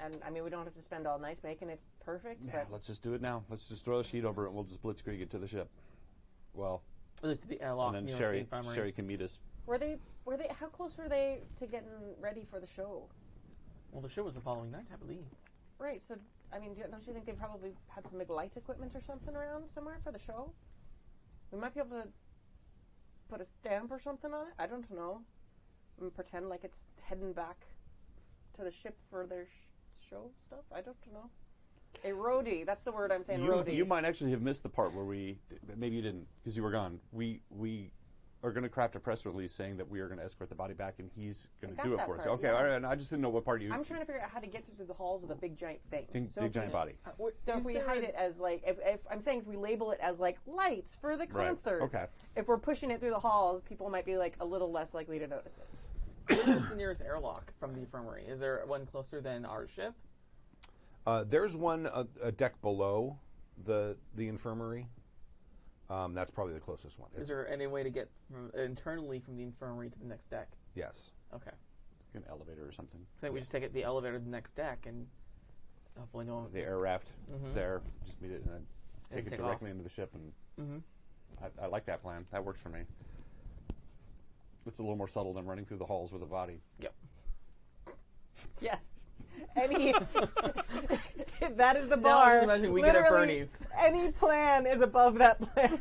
And, I mean, we don't have to spend all night making it perfect, Yeah, but... let's just do it now. Let's just throw a sheet over it and we'll just blitzkrieg it to the ship. Well, At least the airlock, and then the Shari infirmary. can meet us. Were they, how close were they to getting ready for the show? Well, the show was the following night, I believe. Right, so, I mean, don't you think they probably had some big light equipment or something around somewhere for the show? We might be able to put a stamp or something on it? I don't know. And pretend like it's heading back to the ship for their show stuff? I don't know. A roadie, that's the word I'm saying, roadie. You might actually have missed the part where maybe you didn't because you were gone. We are going to craft a press release saying that we are going to escort the body back and he's going to got do it that for us. part, Okay, yeah. all right. And I just didn't know what part you. I'm trying to figure out how to get through the halls with a big giant thing. Big giant body. So if we hide it as like, if I'm saying if we label it as like lights for the Right, concert, okay. if we're pushing it through the halls, people might be like a little less likely to notice it. Where is the nearest airlock from the infirmary? Is there one closer than our ship? There's one a deck below the infirmary. That's probably the closest one. Is there any way to get internally from the infirmary to the next deck? Yes. Okay. An elevator or something. I think we just take it the elevator to the next deck and hopefully no one... The air raft there. Just meet it and then take it take directly off. into the ship. And I like that plan. That works for me. It's a little more subtle than running through the halls with a body. Yep. Yes. Any that is the Now bar. I'm just imagining we get our Literally, Bernie's. Any plan is above that plan.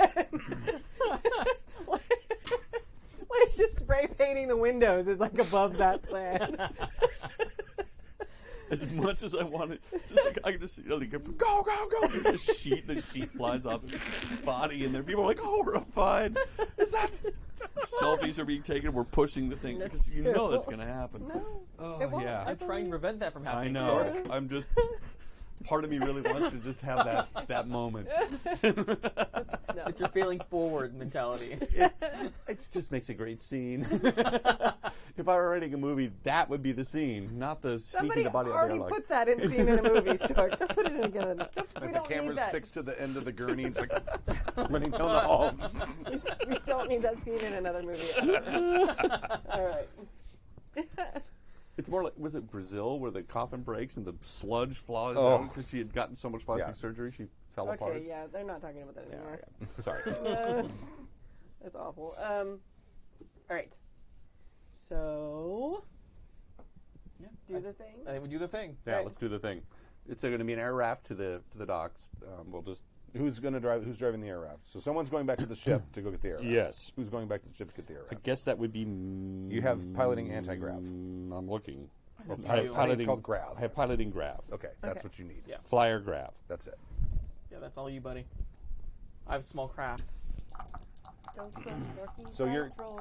Like just spray painting the windows is like above that plan. As much as I want it, it's just like I can just see, like, go, go, go! The sheet flies off his body, and there people are like horrified. Is that selfies are being taken? We're pushing the thing because you know that's going to happen. No, Oh it won't. yeah, I'm trying to prevent that from I happening. know. Stork. I'm just. Part of me really wants to just have that moment. It's your failing forward mentality. It just makes a great scene. If I were writing a movie, that would be the scene, not the Somebody sneaking the body out the already airlock. put that in scene in a movie, Stork. Don't put it in again. We The don't need camera's that. fixed to the end of the gurney. It's like running down the halls. We don't need that scene in another movie. All right. It's more like, was it Brazil where the coffin breaks and the sludge flies Oh. out because she had gotten so much plastic Yeah. surgery she fell apart? Okay, yeah, they're not talking about that Yeah, anymore. yeah. Sorry. That's awful. All right. So, do the thing. I think we do the thing. Yeah, let's do the thing. It's going to be an air raft to the docks. We'll just. Who's going to drive? Who's driving the air raft? So someone's going back to the ship to go get the air raft. Yes. Who's going back to the ship to get the air I raft? guess that would be. You have piloting anti-grav. I'm looking. I I have do. piloting. It's called grav. I have piloting grav. Okay, that's Okay. what you need. Yeah. Flyer grav. That's it. Yeah, that's all you, buddy. I have small craft. Go, Storky. So you're- Dice roll.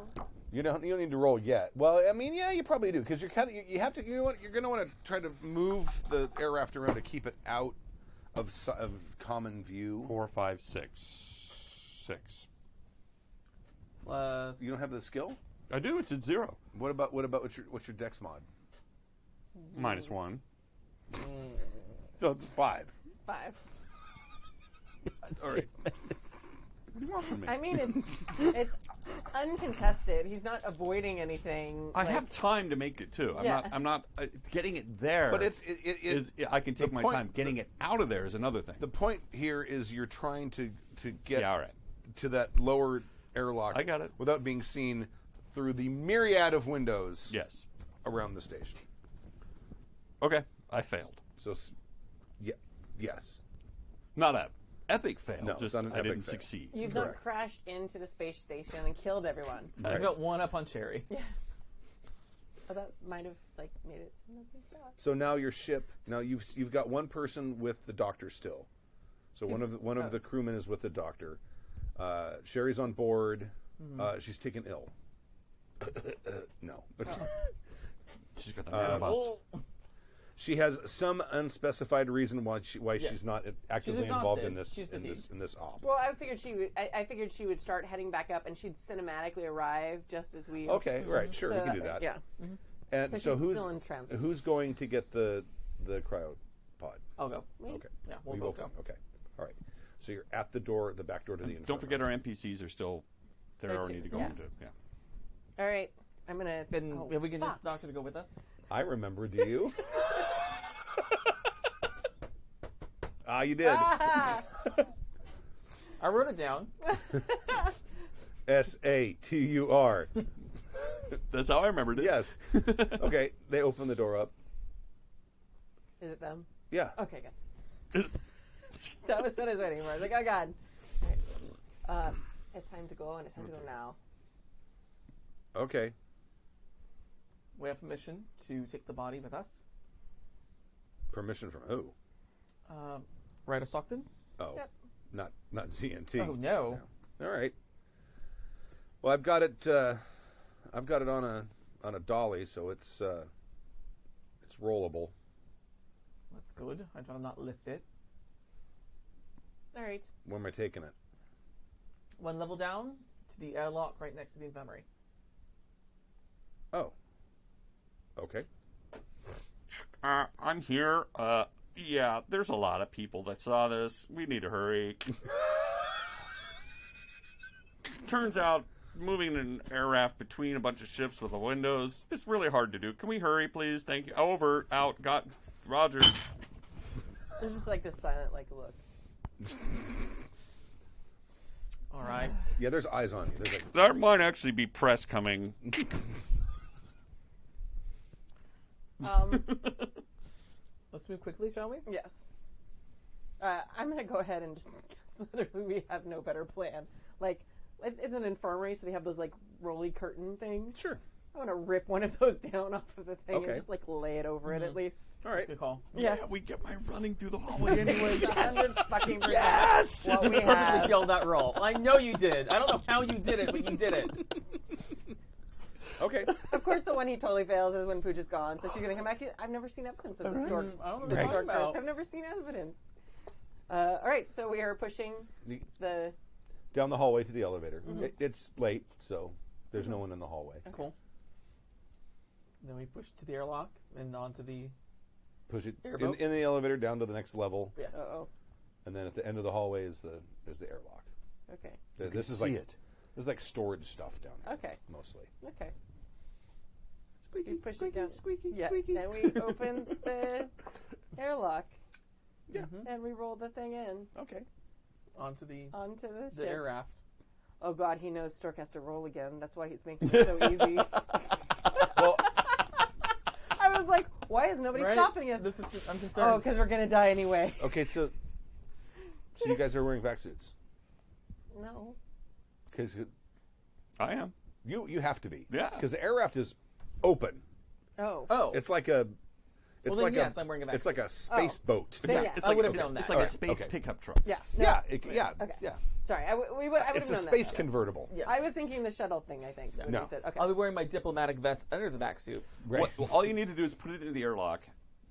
You don't need to roll yet. Well, I mean, yeah, you probably do because you're kind of you have to. You know what? You're going to want to try to move the air raft around to keep it out of common view. 4, 5, 6. Plus. You don't have the skill. I do. It's at 0. What about what's your dex mod? -1. So it's 5. 5. All right. What do you want from me? I mean, it's uncontested. He's not avoiding anything. I like- have time to make it too. Yeah. I'm not getting it there. But I can take the my point- time. Getting it out of there is another thing. the point here is you're trying to get Yeah, all right. to that lower airlock. I got it. Without being seen through the myriad of windows Yes. around the station. Okay. I failed. So, yes. Not a epic fail. No, it's just not an I epic didn't fail. succeed. You've not Correct. crashed into the space station and killed everyone. I've got one up on Sherry. Oh, that might have made it so nobody saw it. So now your ship. Now you've got one person with the doctor still. So one of the crewmen is with the doctor. Sherry's on board. She's taken ill. No. She's got the nanobots. She has some unspecified reason why she's not actively involved in this exhausted. She's in this op. Well, I figured she would start heading back up, and she'd cinematically arrive just as we. Okay, right, sure, we So can do that. Yeah. And So so she's who's still in transit. who's going to get the cryopod? I'll go. Okay. Yeah, we'll We both both go. Okay. All right. So you're at the door, the back door to the infirmary. Don't forget our NPCs are still there. There Or too, need to go yeah. into. Yeah. All right. I'm gonna. Then oh, have we convinced fuck. the doctor to go with us? I remember. Do you? You did. Ah! I wrote it down. SATUR. That's how I remembered it. Yes. Okay. They open the door up. Is it them? Yeah. Okay, good. That was what I was waiting for. I was like, oh god. All right. It's time to go, and it's time to go now. Okay. We have permission to take the body with us. Permission from who? Ryder Stockton? Oh, Yep. not ZNT. Oh, no. All right. Well, I've got it. I've got it on a dolly, so it's rollable. That's good. I'd rather not lift it. All right. Where am I taking it? One level down to the airlock right next to the infirmary. Oh. Okay. I'm here. Yeah, there's a lot of people that saw this. We need to hurry. Turns out moving an air raft between a bunch of ships with the windows is really hard to do. Can we hurry, please? Thank you. Over, out, got, Roger. There's just this silent look. All right. Yeah, there's eyes on you. There's There might actually be press coming. Let's move quickly, shall we? Yes. I'm gonna go ahead and just guess literally we have no better plan. It's an infirmary, so they have those rolly curtain things. Sure. I want to rip one of those down off of the thing Okay. and just lay it over it at least. all right. That's a good call. Yeah. We get my running through the hallway anyway. 100% Yes! what we Purposely have. failed that roll. I know you did. I don't know how you did it, but you did it. Okay. Of course, the one he totally fails is when Pooja's gone, so she's gonna come back. I've never seen evidence of the stork. I don't know what The you're stork talking curse. about. I've never seen evidence. All right, so we are pushing the. Down the hallway to the elevator. It's late, so there's no one in the hallway. Cool. Then we push to the airlock and onto the... Push it Airboat? in the elevator down to the next level, Yeah. Oh. and then at the end of the hallway is the airlock. Okay. This is see like it. This is like storage stuff down there. Okay. Mostly. Okay. Squeaky, We push squeaky, it down. squeaky, Yeah. squeaky. Then we open the airlock. Yeah. And we roll the thing in Okay. Onto the onto the air ship. raft. oh God, he knows Stork has to roll again. That's why he's making it so easy. Well, I was like, why is nobody Right? stopping us? I'm concerned. Oh, because we're going to die anyway. okay, so you guys are wearing vac suits. No. Because I am. you have to be. Yeah. Because the air raft is open. Oh. It's like a. It's then like yes, a. I'm wearing a vac It's like suit. a space boat. Then It's yes. I like, would have it's, known that. it's like a Alright, space okay. pickup truck. Yeah. No. Yeah, Okay. yeah. Sorry, I would have It's a known space that. convertible. Yes. I was thinking the shuttle thing, I think. When No. you said, okay. I'll be wearing my diplomatic vest under the vac suit. Right. All you need to do is put it into the airlock,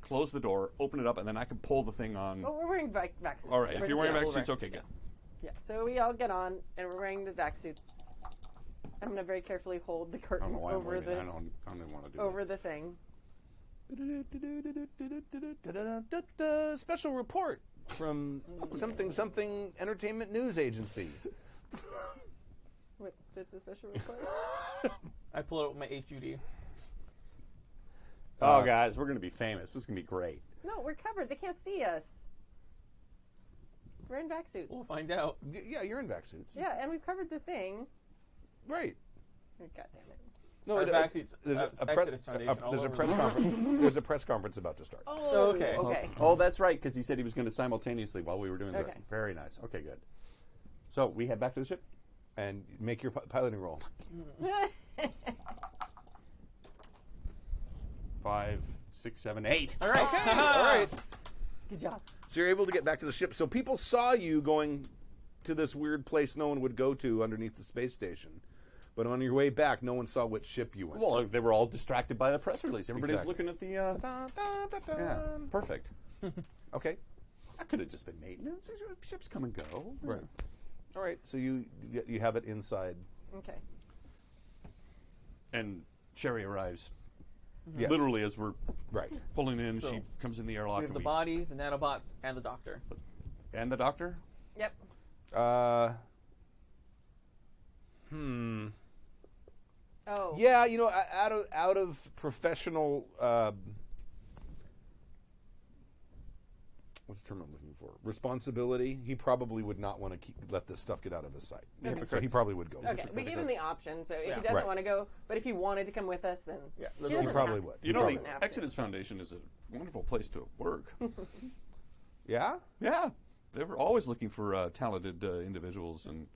close the door, open it up, and then I can pull the thing on. Well, we're wearing vac suits. All right, We're if you're just- wearing yeah, vac full suits, vac okay, suit, good. Yeah, so we all get on, and we're wearing the vac suits. I'm going to very carefully hold the I don't curtain know why I'm over waiting. the I don't even want to do over the thing. Special report from something entertainment news agency. What's the special report? I pull out my HUD. Oh, guys, we're going to be famous. This is going to be great. No, we're covered. They can't see us. We're in vac suits. We'll find out. Yeah, you're in vac suits. Yeah, and we've covered the thing. Right. Oh, God damn it. No, Our vac suits. There's a Exodus Foundation. all there's a over press the- conference. There's a press conference about to start. Oh, okay. Okay. Oh, that's right, because he said he was going to simultaneously while we were doing this. Okay. Very nice. Okay, good. So we head back to the ship. And make your piloting roll. 5, 6, 7, 8. All right. Okay. All right. Good job. So you're able to get back to the ship. So people saw you going to this weird place no one would go to underneath the space station. But on your way back, no one saw which ship you went. Well, they were all distracted by the press release. Everybody's Exactly. looking at the. Yeah, perfect. Okay. That could have just been maintenance. Ships come and go. Right. All right. So you have it inside. Okay. And Shari arrives. Yes. Literally, as we're Right. pulling in, So, she comes in the airlock. We have and the body, the nanobots, and the doctor. And the doctor? Yep. Oh. Yeah, out of professional. What's the term I'm looking for? Responsibility. He probably would not want to let this stuff get out of his sight. So he probably would go. Okay, we gave him the option, so if Yeah. he doesn't Right. want to go, but if he wanted to come with us, then Yeah, he he doesn't probably have- would. You know, he the doesn't have to. Exodus Foundation is a wonderful place to work. Yeah. Yeah, they were always looking for talented individuals and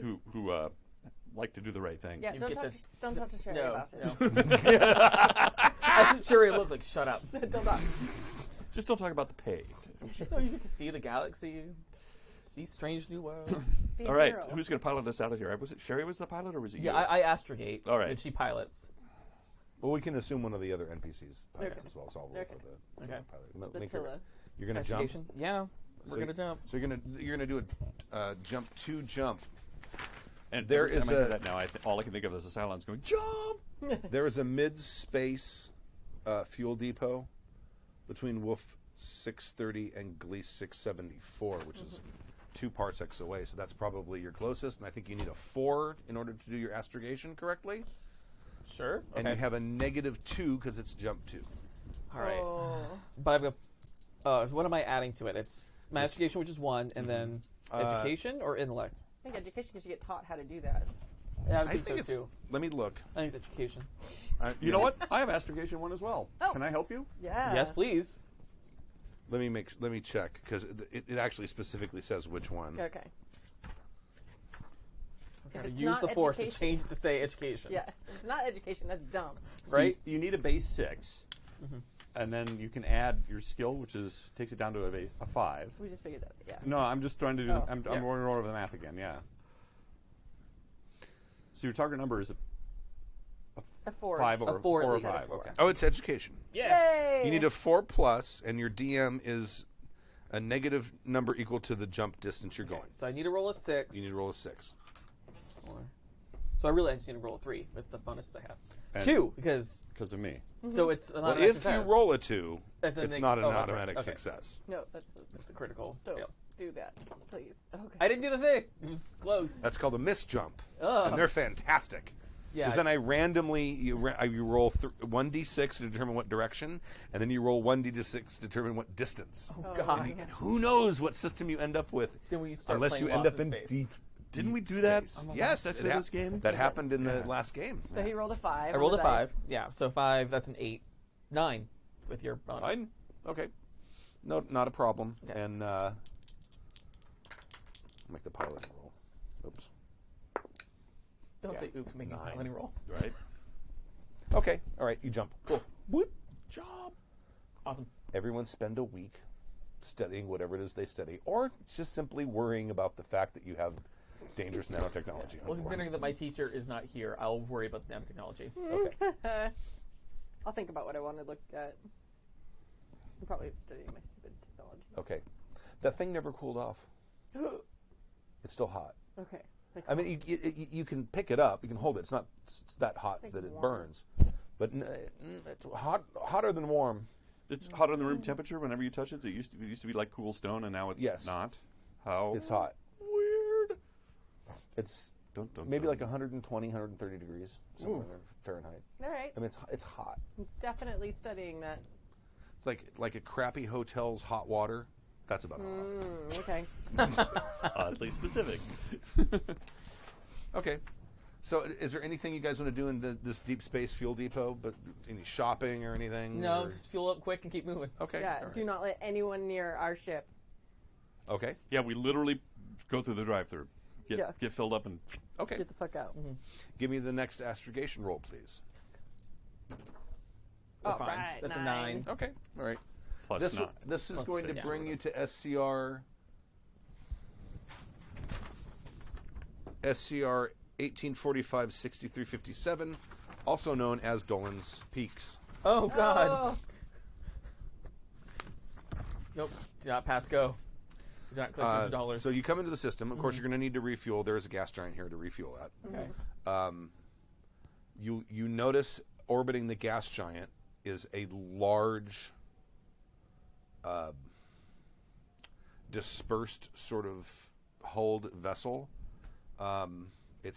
who like to do the right thing. Yeah, You don't get talk, to- don't talk to Shari No, about it. no. I Sherry looked like, shut up. Don't talk. Just don't talk about the pay. No, you get to see the galaxy, see strange new worlds. Be a All right, hero. who's going to pilot us out of here? Was it Shari was the pilot, or was it Yeah, you? I astrogate, All right. and she pilots. Well, we can assume one of the other NPCs pilots Okay. as well. So I'll roll Okay. for the Okay. pilot. The Make your- Tilla. You're gonna jump. Astrogation? Yeah, we're gonna jump. So you're gonna do a jump to jump. And There every time is I hear a- that now, all I can think of is the Cylons going, jump! There is a mid-space fuel depot between Wolf 630 and Gliese 674, which is 2 parsecs away. So that's probably your closest. And I think you need a 4 in order to do your astrogation correctly. Sure. And Okay. you have a -2 because it's jump 2. All right. Oh. But I've got. What am I adding to it? It's my astrogation, which is 1, and then education or intellect. I think education because you get taught how to do that. Yeah, I I think think so too. Let me look. I think it's education. You know what? I have astrogation 1 as well. Oh. Can I help you? Yeah. Yes, please. Let me check because it actually specifically says which one. Okay. I'm trying to it's use not the force to education- change it to say education. Yeah. If it's not education, that's dumb. So Right? you need a base 6. And then you can add your skill, which takes it down to a 5. We just figured that. Yeah. No, I'm just trying to do. Oh. I'm Yeah. going over the math again. Yeah. So your target number is A 4. 5 or A 4 is 4 or a 5. four. Okay. Oh, it's education. Yes. Yay! You need a 4+, and your DM is a negative number equal to the jump distance you're Okay, going. so I need to roll a 6. You need to roll a 6. So I really just need to roll a 3 with the bonus I have. And 2 because because of me. so it's an Well, automatic if you success. roll a 2, That's a it's neg- not an oh, that's right. automatic Okay. success. No, that's It's a critical don't fail. do that, please. Okay. I didn't do the thing. It was close. That's called a miss jump, Ugh. and they're fantastic. Yeah. Because then I randomly you roll 1d6 to determine what direction, and then you roll 1d6 to determine what distance. Oh God. And who knows what system you end up with, Then we start unless playing you end Lost up in Space. Didn't we deep do that space. on the Yes, last it Exodus game? That happened in the last game. So he rolled a 5. I rolled on a the 5. dice. Yeah, so 5. That's an 8. 9 with your bonus. Fine. Okay. No, not a problem. Okay. And make the pilot roll. Oops. Don't Yeah. say oops, make a 9. piloting roll. Right. Okay. All right. You jump. Cool. Whoop. Job. Awesome. Everyone spend a week studying whatever it is they study, or just simply worrying about the fact that you have dangerous nanotechnology. Well, considering that my teacher is not here, I'll worry about the nanotechnology. Okay. I'll think about what I want to look at. I'm probably studying my stupid technology. Okay. That thing never cooled off. It's still hot. Okay. Like, I mean, you can pick it up. You can hold it. It's not that hot like that it warm. burns, but it's hotter than warm. It's hot in the room temperature whenever you touch it. It used to be like cool stone, and now it's Yes. not. How It's hot. weird. It's Dun, dun, maybe dun. like 120, 130 degrees somewhere in Fahrenheit. all right. I mean, it's hot. I'm definitely studying that. It's like a crappy hotel's hot water. That's about hot. Okay. Oddly specific. Okay. So, is there anything you guys want to do in this deep space fuel depot? But any shopping or anything? No, or- just fuel up quick and keep moving. Okay. Yeah. all right. Do not let anyone near our ship. Okay. Yeah, we literally go through the drive-through, Yeah. get filled up, and Okay. Get the fuck out. Give me the next astrogation roll, please. We're All fine. right, That's 9. a 9. Okay. All right. plus This nine. this is Plus going to 6. bring you to SCR 1845-6357, also known as Dolan's Peaks. Oh, God. Oh. Nope. Do not pass go. Do not collect $200. So you come into the system. Of course, you're going to need to refuel. There is a gas giant here to refuel at. Okay. You notice orbiting the gas giant is a large, dispersed sort of hulled vessel. It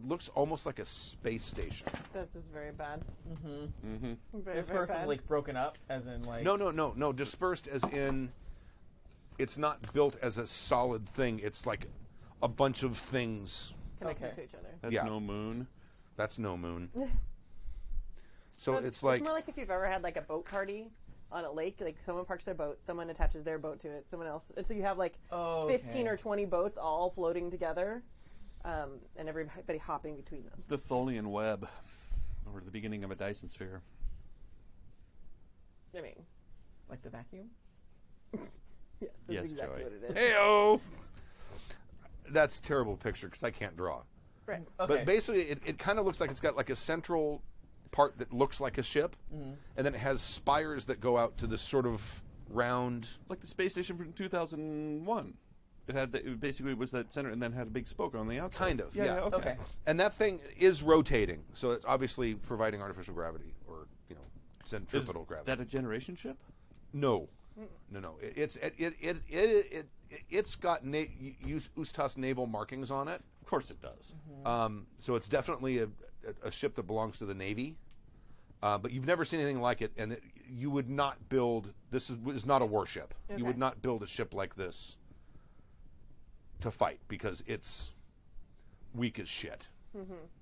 looks almost like a space station. This is very bad. Very, This very person's bad. like broken up, as in like. No. Dispersed as in, it's not built as a solid thing. It's like a bunch of things. Connected Okay. to each other. That's yeah. no moon. That's no moon. So No, it's like more like if you've ever had like a boat party on a lake. Like someone parks their boat, someone attaches their boat to it, someone else, and so you have like 15 or 20 boats all floating together, and everybody hopping between them. The Tholian web, or the beginning of a Dyson sphere. I mean, Like the vacuum? yes, that's Yes, exactly Joey. what it is. Heyo. That's a terrible picture because I can't draw. Right. Okay. But basically, it kind of looks like it's got like a central part that looks like a ship, and then it has spires that go out to this sort of round. Like the space station from 2001. It basically was that center and then had a big spoke on the outside. Kind of, yeah. Okay. Okay. And that thing is rotating, so it's obviously providing artificial gravity or Is centripetal gravity. that a generation ship? No. It's got Ustas naval markings on it. Of course it does. So it's definitely a ship that belongs to the Navy. But you've never seen anything like it, and you would not build. This is not a warship. Okay. You would not build a ship like this to fight because it's weak as shit.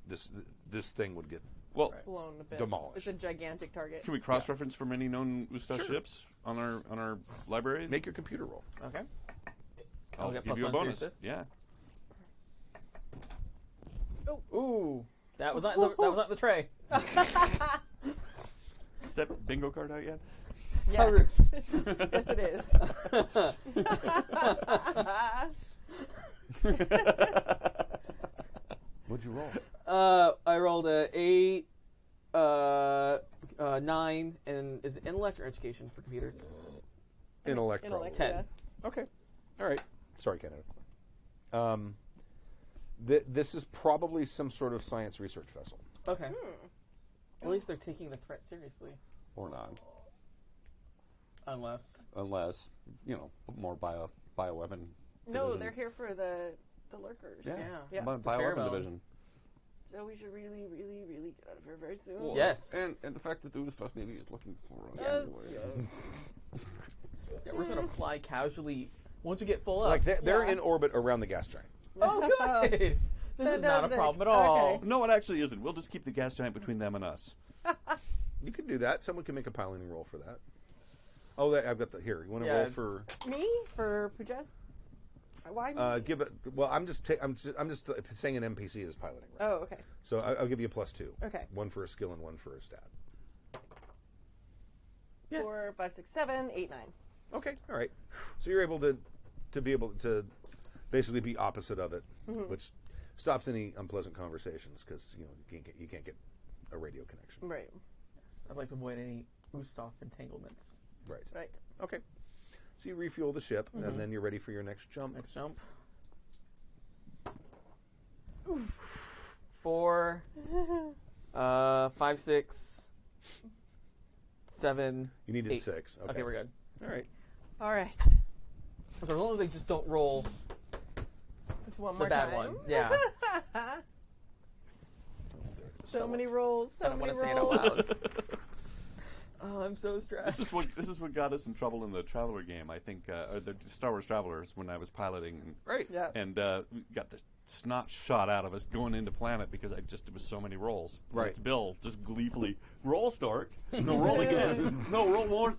This thing would get. Well, Blown to bits. Demolished. It's a gigantic target. can we cross-reference from any known Ustas ships on our library? Make your computer roll. Okay. I'll get give plus you a 1 for bonus. assist. Yeah. Ooh. That was not the tray. Is that bingo card out yet? Yes. Yes, it is. What'd you roll? I rolled a 8, 9, and is it intellect or education for computers? Intellect. Intellect, probably. 10. yeah. Okay. All right. Sorry, Canada. This is probably some sort of science research vessel. Okay. At least they're taking the threat seriously. Or not. Unless. Unless, more bioweapon No, division. they're here for the lurkers. Yeah. Yeah. Bioweapon pheromone. division. So we should really, really, really get out of here very soon. Well, Yes. And the fact that the Ustas Navy is looking for us Yes. anyway. Yeah, we're just gonna fly casually once we get full up. Like they're Yeah. in orbit around the gas giant. Oh, good. This is not a Fantastic. problem at all. Okay. No, it actually isn't. We'll just keep the gas giant between them and us. You can do that. Someone can make a piloting roll for that. Oh, I've got the here. You want to Yeah. roll for? Me for Pooja? Why? me? Give it. Well, I'm just saying an NPC is piloting. Right? Oh, okay. So I'll give you a +2. Okay. One for a skill and one for a stat. Yes. 4, 5, 6, 7, 8, 9. Okay. All right. So you're able to be able to basically be opposite of it, which stops any unpleasant conversations because you can't get a radio connection. Right. Yes. I'd like to avoid any Ustaf entanglements. Right. Right. Okay. So you refuel the ship, and then you're ready for your next jump. Next jump. 4, 5, 6, 7. You needed 8. 6. Okay, we're good. All right. All right. So as long as they just don't roll Just one the more bad time. one. Yeah. So many rolls. I So don't many want to say it rolls. out loud. Oh, I'm so stressed. This is what got us in trouble in the Traveler game. I think or the Star Wars Travelers when I was piloting. And, Right. Yeah. And we got the snot shot out of us going into planet because it was so many rolls. And Right. It's Bill just gleefully roll Stork. No, roll again. No, roll more.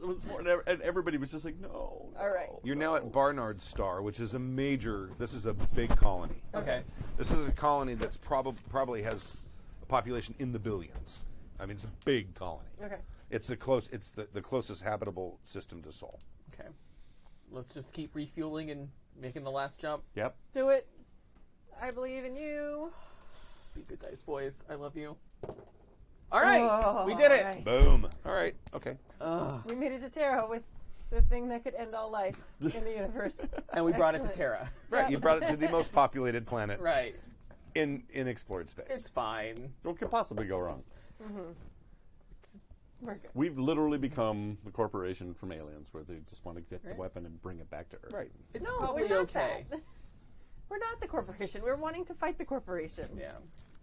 And everybody was just like, no. All right. You're now at Barnard's Star, which is this is a big colony. Okay. This is a colony that's probably has a population in the billions. I mean, it's a big colony. Okay. It's the closest habitable system to Sol. Okay. Let's just keep refueling and making the last jump. Yep. Do it. I believe in you. Be good dice, boys. I love you. All right. Oh, we did it. nice. Boom. All right. Okay. We made it to Terra with the thing that could end all life in the universe. And we brought it to Excellent. Terra. Right. You brought it to the most populated planet Right. in explored space. It's fine. What could possibly go wrong? We're good. We've literally become the corporation from Aliens, where they just want to get the weapon and bring it back to Earth. right. It's No, probably we're not okay. that. We're not the corporation. We're wanting to fight the corporation. Yeah.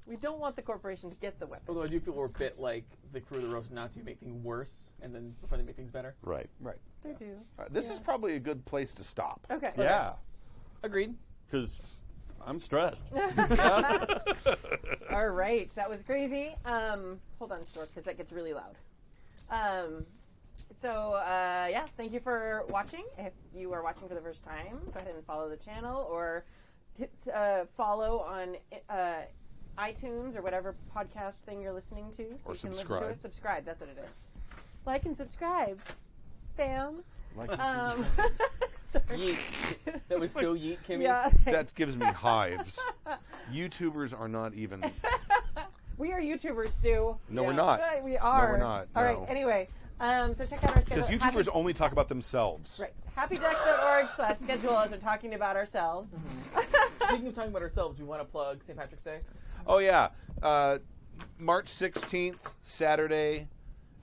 We don't want the corporation to get the weapon. Although I do feel we're a bit like the crew of the Roast not to make things worse and then before they make things better. Right. Right. They do. This is probably a good place to stop. Okay. Yeah. Agreed. Because I'm stressed. All right. That was crazy. Hold on, Stork, because that gets really loud. Yeah, thank you for watching. If you are watching for the first time, go ahead and follow the channel or hit follow on iTunes or whatever podcast thing you're listening to, so Or you can listen to subscribe. us. Subscribe. That's what it is. Like and subscribe, fam. Like Sorry. Yeet. That was so yeet, Kimmy. Yeah. that Thanks. gives me hives. YouTubers are not even. We are YouTubers, Stu. No, we're not. Right, we are. No, we're not. All right. No. Anyway, so check out our schedule. Because YouTubers only talk about themselves. Right. happyjacks.org/schedule as we're talking about ourselves. Speaking of talking about ourselves, we want to plug St. Patrick's Day. Oh yeah, March 16th, Saturday,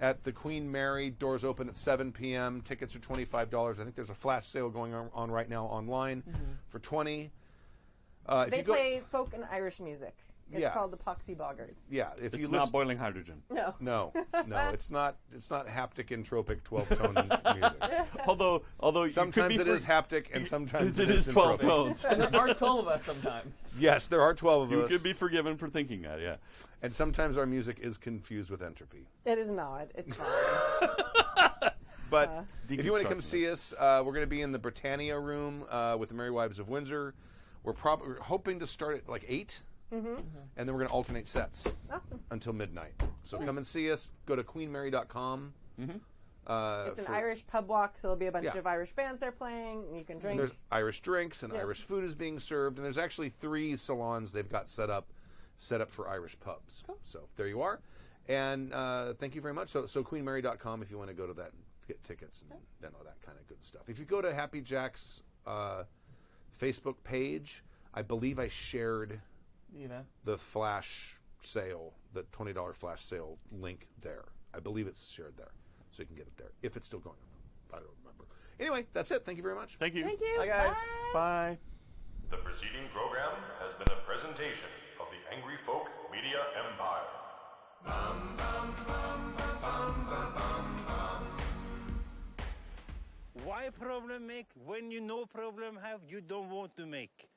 at the Queen Mary. Doors open at 7 p.m. Tickets are $25. I think there's a flash sale going on right now online for $20. If They you go, play folk and Irish music. It's Yeah. called the Poxy Boggarts. yeah, if It's you not listen, boiling hydrogen. No. no, it's not haptic entropic 12-tone music. Although you could Sometimes be it is haptic, and sometimes it is 12 entropic. tones. And there are 12 of us sometimes. Yes, there are 12 of You us, could be forgiven for thinking that. Yeah. and sometimes our music is confused with entropy. It is not. It's fine. But if you want to come deconstructing see us, we're going to be in the Britannia room with the Merry Wives of Windsor. We're hoping to start at like 8, and then we're going to alternate sets Awesome. until midnight. So come and see us. Go to queenmary.com. It's an Irish pub walk, so there'll be a bunch Yeah. of Irish bands there playing. And you can drink. There's Irish drinks and Yes. Irish food is being served, and there's actually 3 salons they've got set up for Irish pubs. So there you are. And thank you very much. So queenmary.com if you want to go to that and get tickets and all that kind of good stuff. If you go to Happy Jack's Facebook page, I believe I shared the flash sale, the $20 flash sale link there. I believe it's shared there, so you can get it there if it's still going on. I don't remember. Anyway, that's it. Thank you very much. Thank you. Thank you. Bye, guys. Bye. The preceding program has been a presentation of the Angry Folk Media Empire. Why problem make when you no problem have you don't want to make?